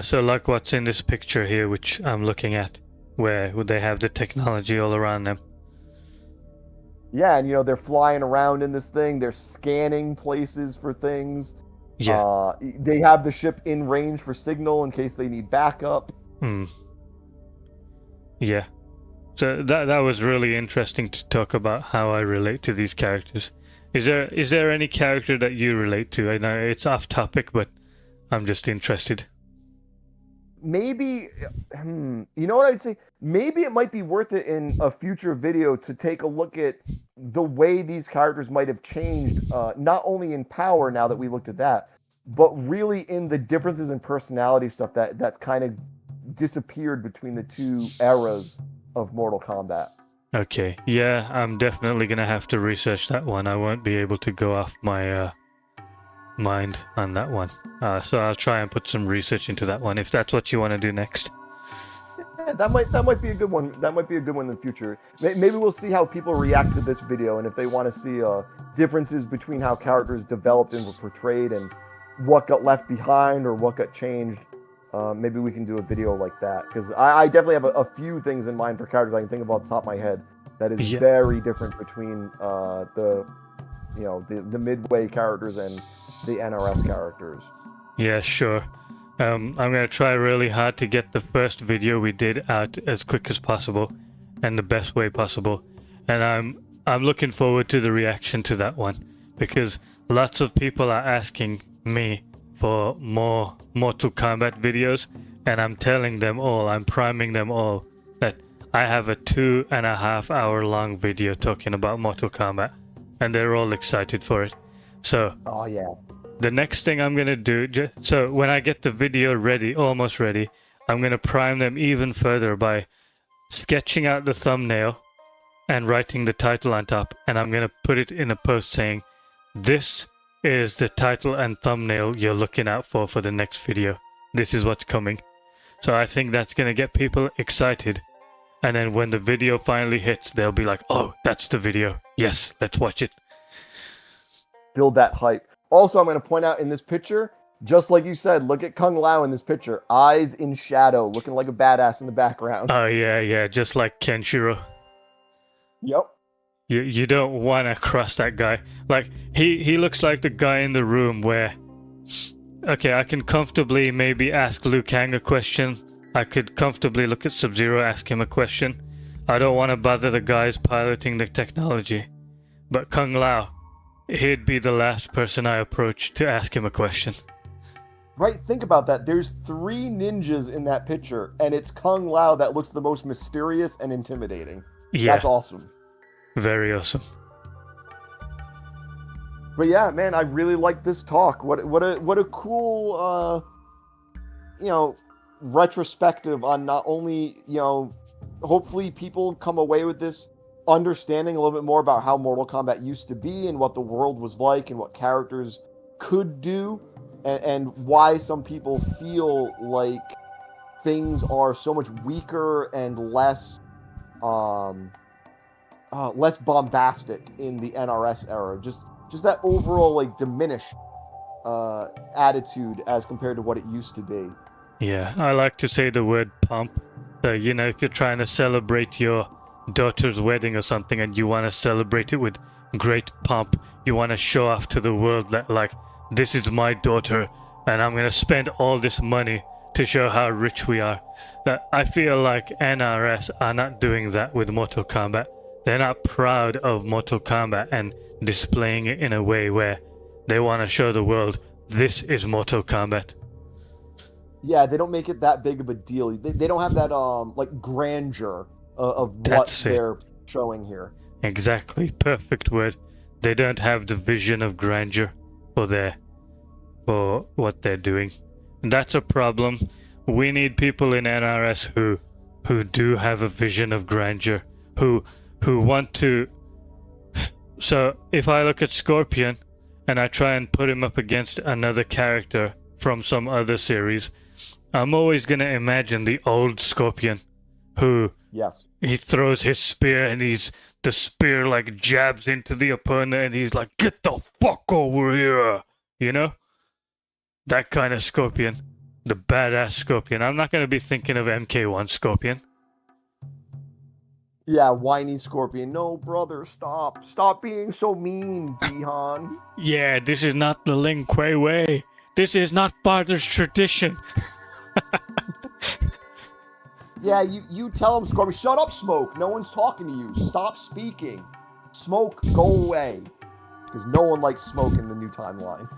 So like what's in this picture here, which I'm looking at, where they have the technology all around them. Yeah, and they're flying around in this thing. They're scanning places for things. Yeah. They have the ship in range for signal in case they need backup. Yeah. So that was really interesting to talk about how I relate to these characters. Is there any character that you relate to? I know it's off topic, but I'm just interested. Maybe, you know what I'd say? Maybe it might be worth it in a future video to take a look at the way these characters might have changed, not only in power now that we looked at that, but really in the differences in personality stuff that's kind of disappeared between the two eras of Mortal Kombat. Okay, yeah, I'm definitely gonna have to research that one. I won't be able to go off my mind on that one. So I'll try and put some research into that one if that's what you want to do next. Yeah, that might be a good one. That might be a good one in the future. Maybe we'll see how people react to this video, and if they want to see differences between how characters developed and were portrayed, and what got left behind or what got changed. Maybe we can do a video like that, because I definitely have a few things in mind for characters I can think of off the top of my head that is very different between the Midway characters and the NRS characters. Yeah, sure. I'm gonna try really hard to get the first video we did out as quick as possible and the best way possible, and I'm looking forward to the reaction to that one, because lots of people are asking me for more Mortal Kombat videos, and I'm telling them all, I'm priming them all that I have a 2.5 hour long video talking about Mortal Kombat, and they're all excited for it. So oh yeah, the next thing I'm gonna do, so when I get the video ready, almost ready, I'm gonna prime them even further by sketching out the thumbnail and writing the title on top, and I'm gonna put it in a post saying, this is the title and thumbnail you're looking out for the next video. This is what's coming. So I think that's gonna get people excited, and then when the video finally hits, they'll be like, oh, that's the video, yes, let's watch it. Build that hype. Also, I'm going to point out in this picture, just like you said, look at Kung Lao in this picture. Eyes in shadow, looking like a badass in the background. Oh yeah, just like Kenshiro. Yep. You don't want to cross that guy. Like, he looks like the guy in the room where, okay, I can comfortably maybe ask Liu Kang a question. I could comfortably look at Sub-Zero, ask him a question. I don't want to bother the guys piloting the technology. But Kung Lao, he'd be the last person I approach to ask him a question. Right, think about that. There's 3 ninjas in that picture, and it's Kung Lao that looks the most mysterious and intimidating. Yeah. That's awesome. Very awesome. But yeah, man, I really like this talk. What a cool retrospective on not only, hopefully people come away with this understanding a little bit more about how Mortal Kombat used to be and what the world was like and what characters could do, and why some people feel like things are so much weaker and less bombastic in the NRS era. Just that overall diminished attitude as compared to what it used to be. Yeah, I like to say the word pomp. If you're trying to celebrate your daughter's wedding or something and you want to celebrate it with great pomp, you want to show off to the world that, like, this is my daughter and I'm going to spend all this money to show how rich we are. That I feel like NRS are not doing that with Mortal Kombat. They're not proud of Mortal Kombat and displaying it in a way where they want to show the world, this is Mortal Kombat. Yeah, they don't make it that big of a deal. They don't have that grandeur of what they're showing here. Exactly, perfect word. They don't have the vision of grandeur for what they're doing. And that's a problem. We need people in NRS who do have a vision of grandeur, who who want to. So if I look at Scorpion and I try and put him up against another character from some other series, I'm always going to imagine the old Scorpion who Yes. he throws his spear and the spear like jabs into the opponent and he's like, get the fuck over here, you know? That kind of Scorpion. The badass Scorpion. I'm not going to be thinking of MK1 Scorpion. Yeah, whiny Scorpion. No, brother, stop. Stop being so mean, Bihan. Yeah, this is not the Ling Kuei way. This is not father's tradition. Yeah, you tell him, Scorpion. Shut up, Smoke. No one's talking to you. Stop speaking. Smoke, go away. Because no one likes Smoke in the new timeline.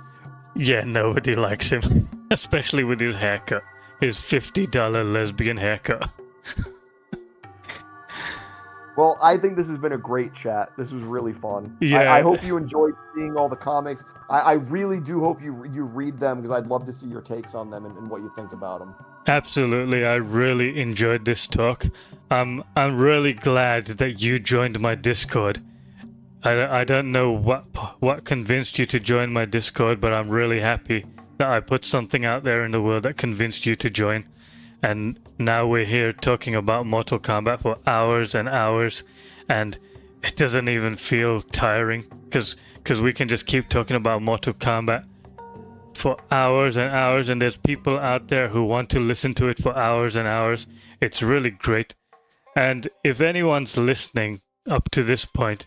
Yeah, nobody likes him. Especially with his haircut. His $50 lesbian haircut. Well, I think this has been a great chat. This was really fun. Yeah. I hope you enjoyed seeing all the comics. I really do hope you read them because I'd love to see your takes on them and what you think about them. Absolutely, I really enjoyed this talk. I'm really glad that you joined my Discord. I don't know what convinced you to join my Discord, but I'm really happy that I put something out there in the world that convinced you to join. And now we're here talking about Mortal Kombat for hours and hours, and it doesn't even feel tiring because we can just keep talking about Mortal Kombat for hours and hours, and there's people out there who want to listen to it for hours and hours. It's really great. And if anyone's listening up to this point,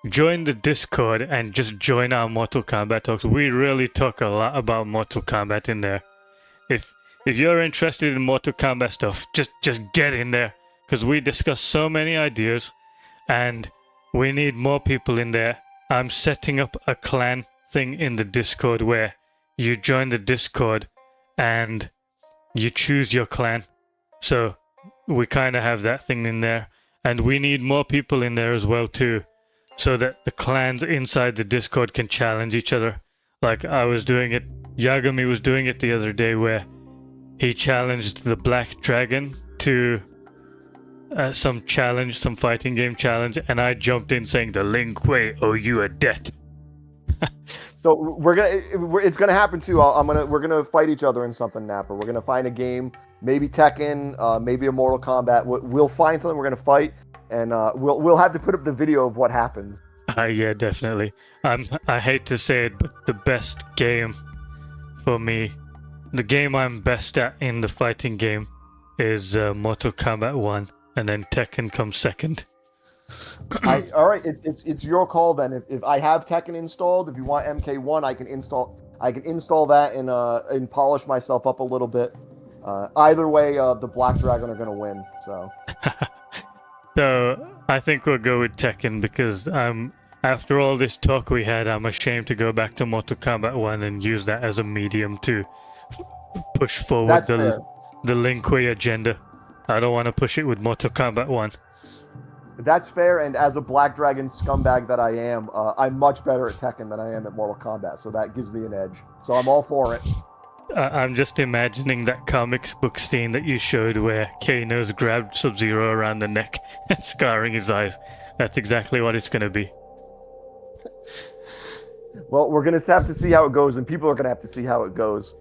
join the Discord and just join our Mortal Kombat talks. We really talk a lot about Mortal Kombat in there. If you're interested in Mortal Kombat stuff, just get in there, because we discuss so many ideas and we need more people in there. I'm setting up a clan thing in the Discord where you join the Discord and you choose your clan. So we kind of have that thing in there, and we need more people in there as well too, so that the clans inside the Discord can challenge each other. Like I was doing it, Yagami was doing it the other day where he challenged the Black Dragon to some fighting game challenge, and I jumped in saying the Ling Kuei owe you a debt. So it's gonna happen too. We're gonna fight each other in something, Napper. We're gonna find a game, maybe Tekken, maybe a Mortal Kombat. We'll find something. We're gonna fight, and we'll have to put up the video of what happens. Yeah, definitely. I hate to say it, but the best game for me, the game I'm best at in the fighting game, is Mortal Kombat 1, and then Tekken comes second. All right, it's your call then. If I have Tekken installed, if you want MK1, I can install that and polish myself up a little bit. Either way, the Black Dragon are gonna win. So. So I think we'll go with Tekken because after all this talk we had, I'm ashamed to go back to Mortal Kombat 1 and use that as a medium to push forward the Ling Kuei agenda. I don't want to push it with Mortal Kombat 1. That's fair, and as a Black Dragon scumbag that I am, I'm much better at Tekken than I am at Mortal Kombat, so that gives me an edge. So I'm all for it. I'm just imagining that comics book scene that you showed where Kano's grabbed Sub-Zero around the neck and scarring his eyes. That's exactly what it's going to be. Well, we're going to have to see how it goes, and people are going to have to see how it goes.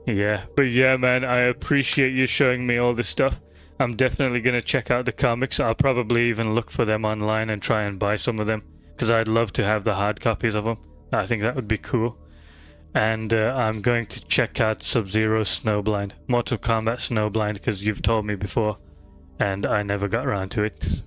Yeah, but yeah, man, I appreciate you showing me all this stuff. I'm definitely going to check out the comics. I'll probably even look for them online and try and buy some of them, because I'd love to have the hard copies of them. I think that would be cool. And I'm going to check out Sub-Zero Snowblind, Mortal Kombat Snowblind, because you've told me before, and I never got around to it.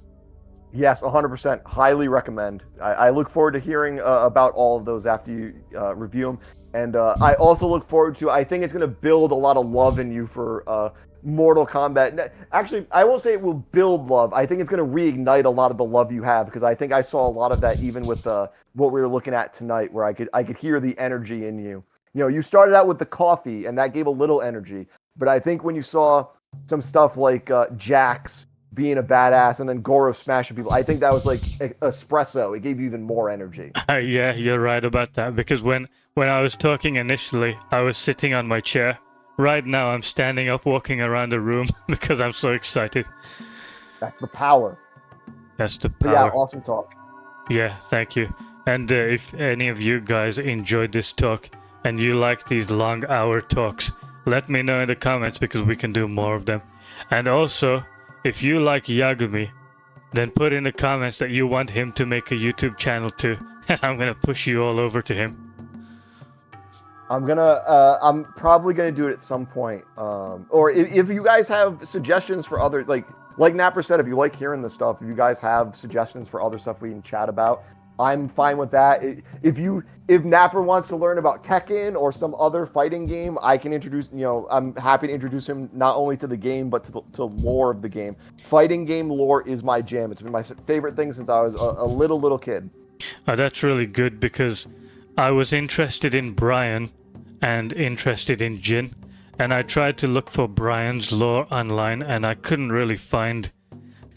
Yes, 100%. Highly recommend. I look forward to hearing about all of those after you review them. And I also look forward to, I think it's going to build a lot of love in you for Mortal Kombat. Actually, I won't say it will build love. I think it's going to reignite a lot of the love you have, because I think I saw a lot of that even with what we were looking at tonight, where I could hear the energy in you. You know, you started out with the coffee, and that gave a little energy. But I think when you saw some stuff like Jax being a badass and then Goro smashing people, I think that was like espresso. It gave you even more energy. Yeah, you're right about that, because when I was talking initially, I was sitting on my chair. Right now, I'm standing up, walking around the room because I'm so excited. That's the power. That's the But yeah, power. awesome talk. Yeah, thank you. And if any of you guys enjoyed this talk and you like these long hour talks, let me know in the comments because we can do more of them. And also, if you like Yagami, then put in the comments that you want him to make a YouTube channel too. And I'm gonna push you all over to him. I'm probably gonna do it at some point. Or if you guys have suggestions for other, like Napper said, if you like hearing this stuff, if you guys have suggestions for other stuff we can chat about, I'm fine with that. If Napper wants to learn about Tekken or some other fighting game, I can introduce. I'm happy to introduce him not only to the game but to lore of the game. Fighting game lore is my jam. It's been my favorite thing since I was a little kid. That's really good because I was interested in Brian and interested in Jin, and I tried to look for Brian's lore online and I couldn't really find.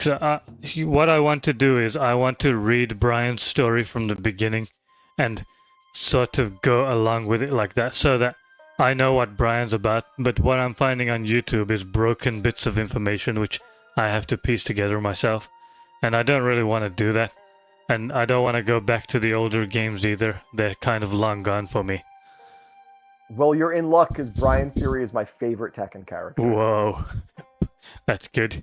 What I want to do is I want to read Brian's story from the beginning and sort of go along with it like that so that I know what Brian's about, but what I'm finding on YouTube is broken bits of information which I have to piece together myself, and I don't really want to do that, and I don't want to go back to the older games either. They're kind of long gone for me. Well, you're in luck because Brian Fury is my favorite Tekken character. Whoa. That's good.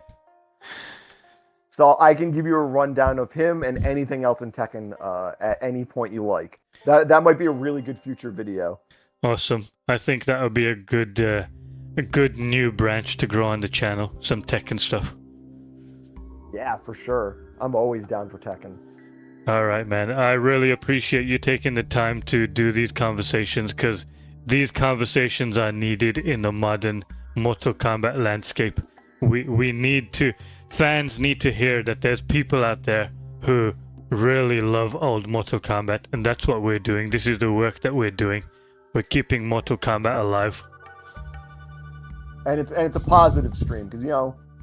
So I can give you a rundown of him and anything else in Tekken at any point you like. That might be a really good future video. Awesome. I think that would be a good new branch to grow on the channel. Some Tekken stuff. Yeah, for sure. I'm always down for Tekken. All right, man. I really appreciate you taking the time to do these conversations because these conversations are needed in the modern Mortal Kombat landscape. We need to... Fans need to hear that there's people out there who really love old Mortal Kombat, and that's what we're doing. This is the work that we're doing. We're keeping Mortal Kombat alive. And it's a positive stream because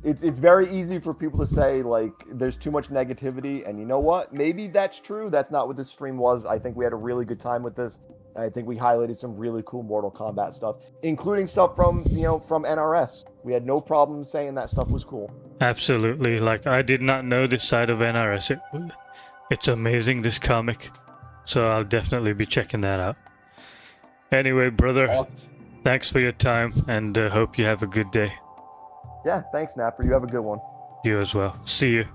it's very easy for people to say like there's too much negativity, and you know what? Maybe that's true. That's not what this stream was. I think we had a really good time with this. I think we highlighted some really cool Mortal Kombat stuff, including stuff from NRS. We had no problem saying that stuff was cool. Absolutely. Like, I did not know this side of NRS. It's amazing, this comic. So I'll definitely be checking that out. Anyway, brother, awesome. Thanks for your time, and hope you have a good day. Yeah, thanks, Napper. You have a good one. You as well. See you.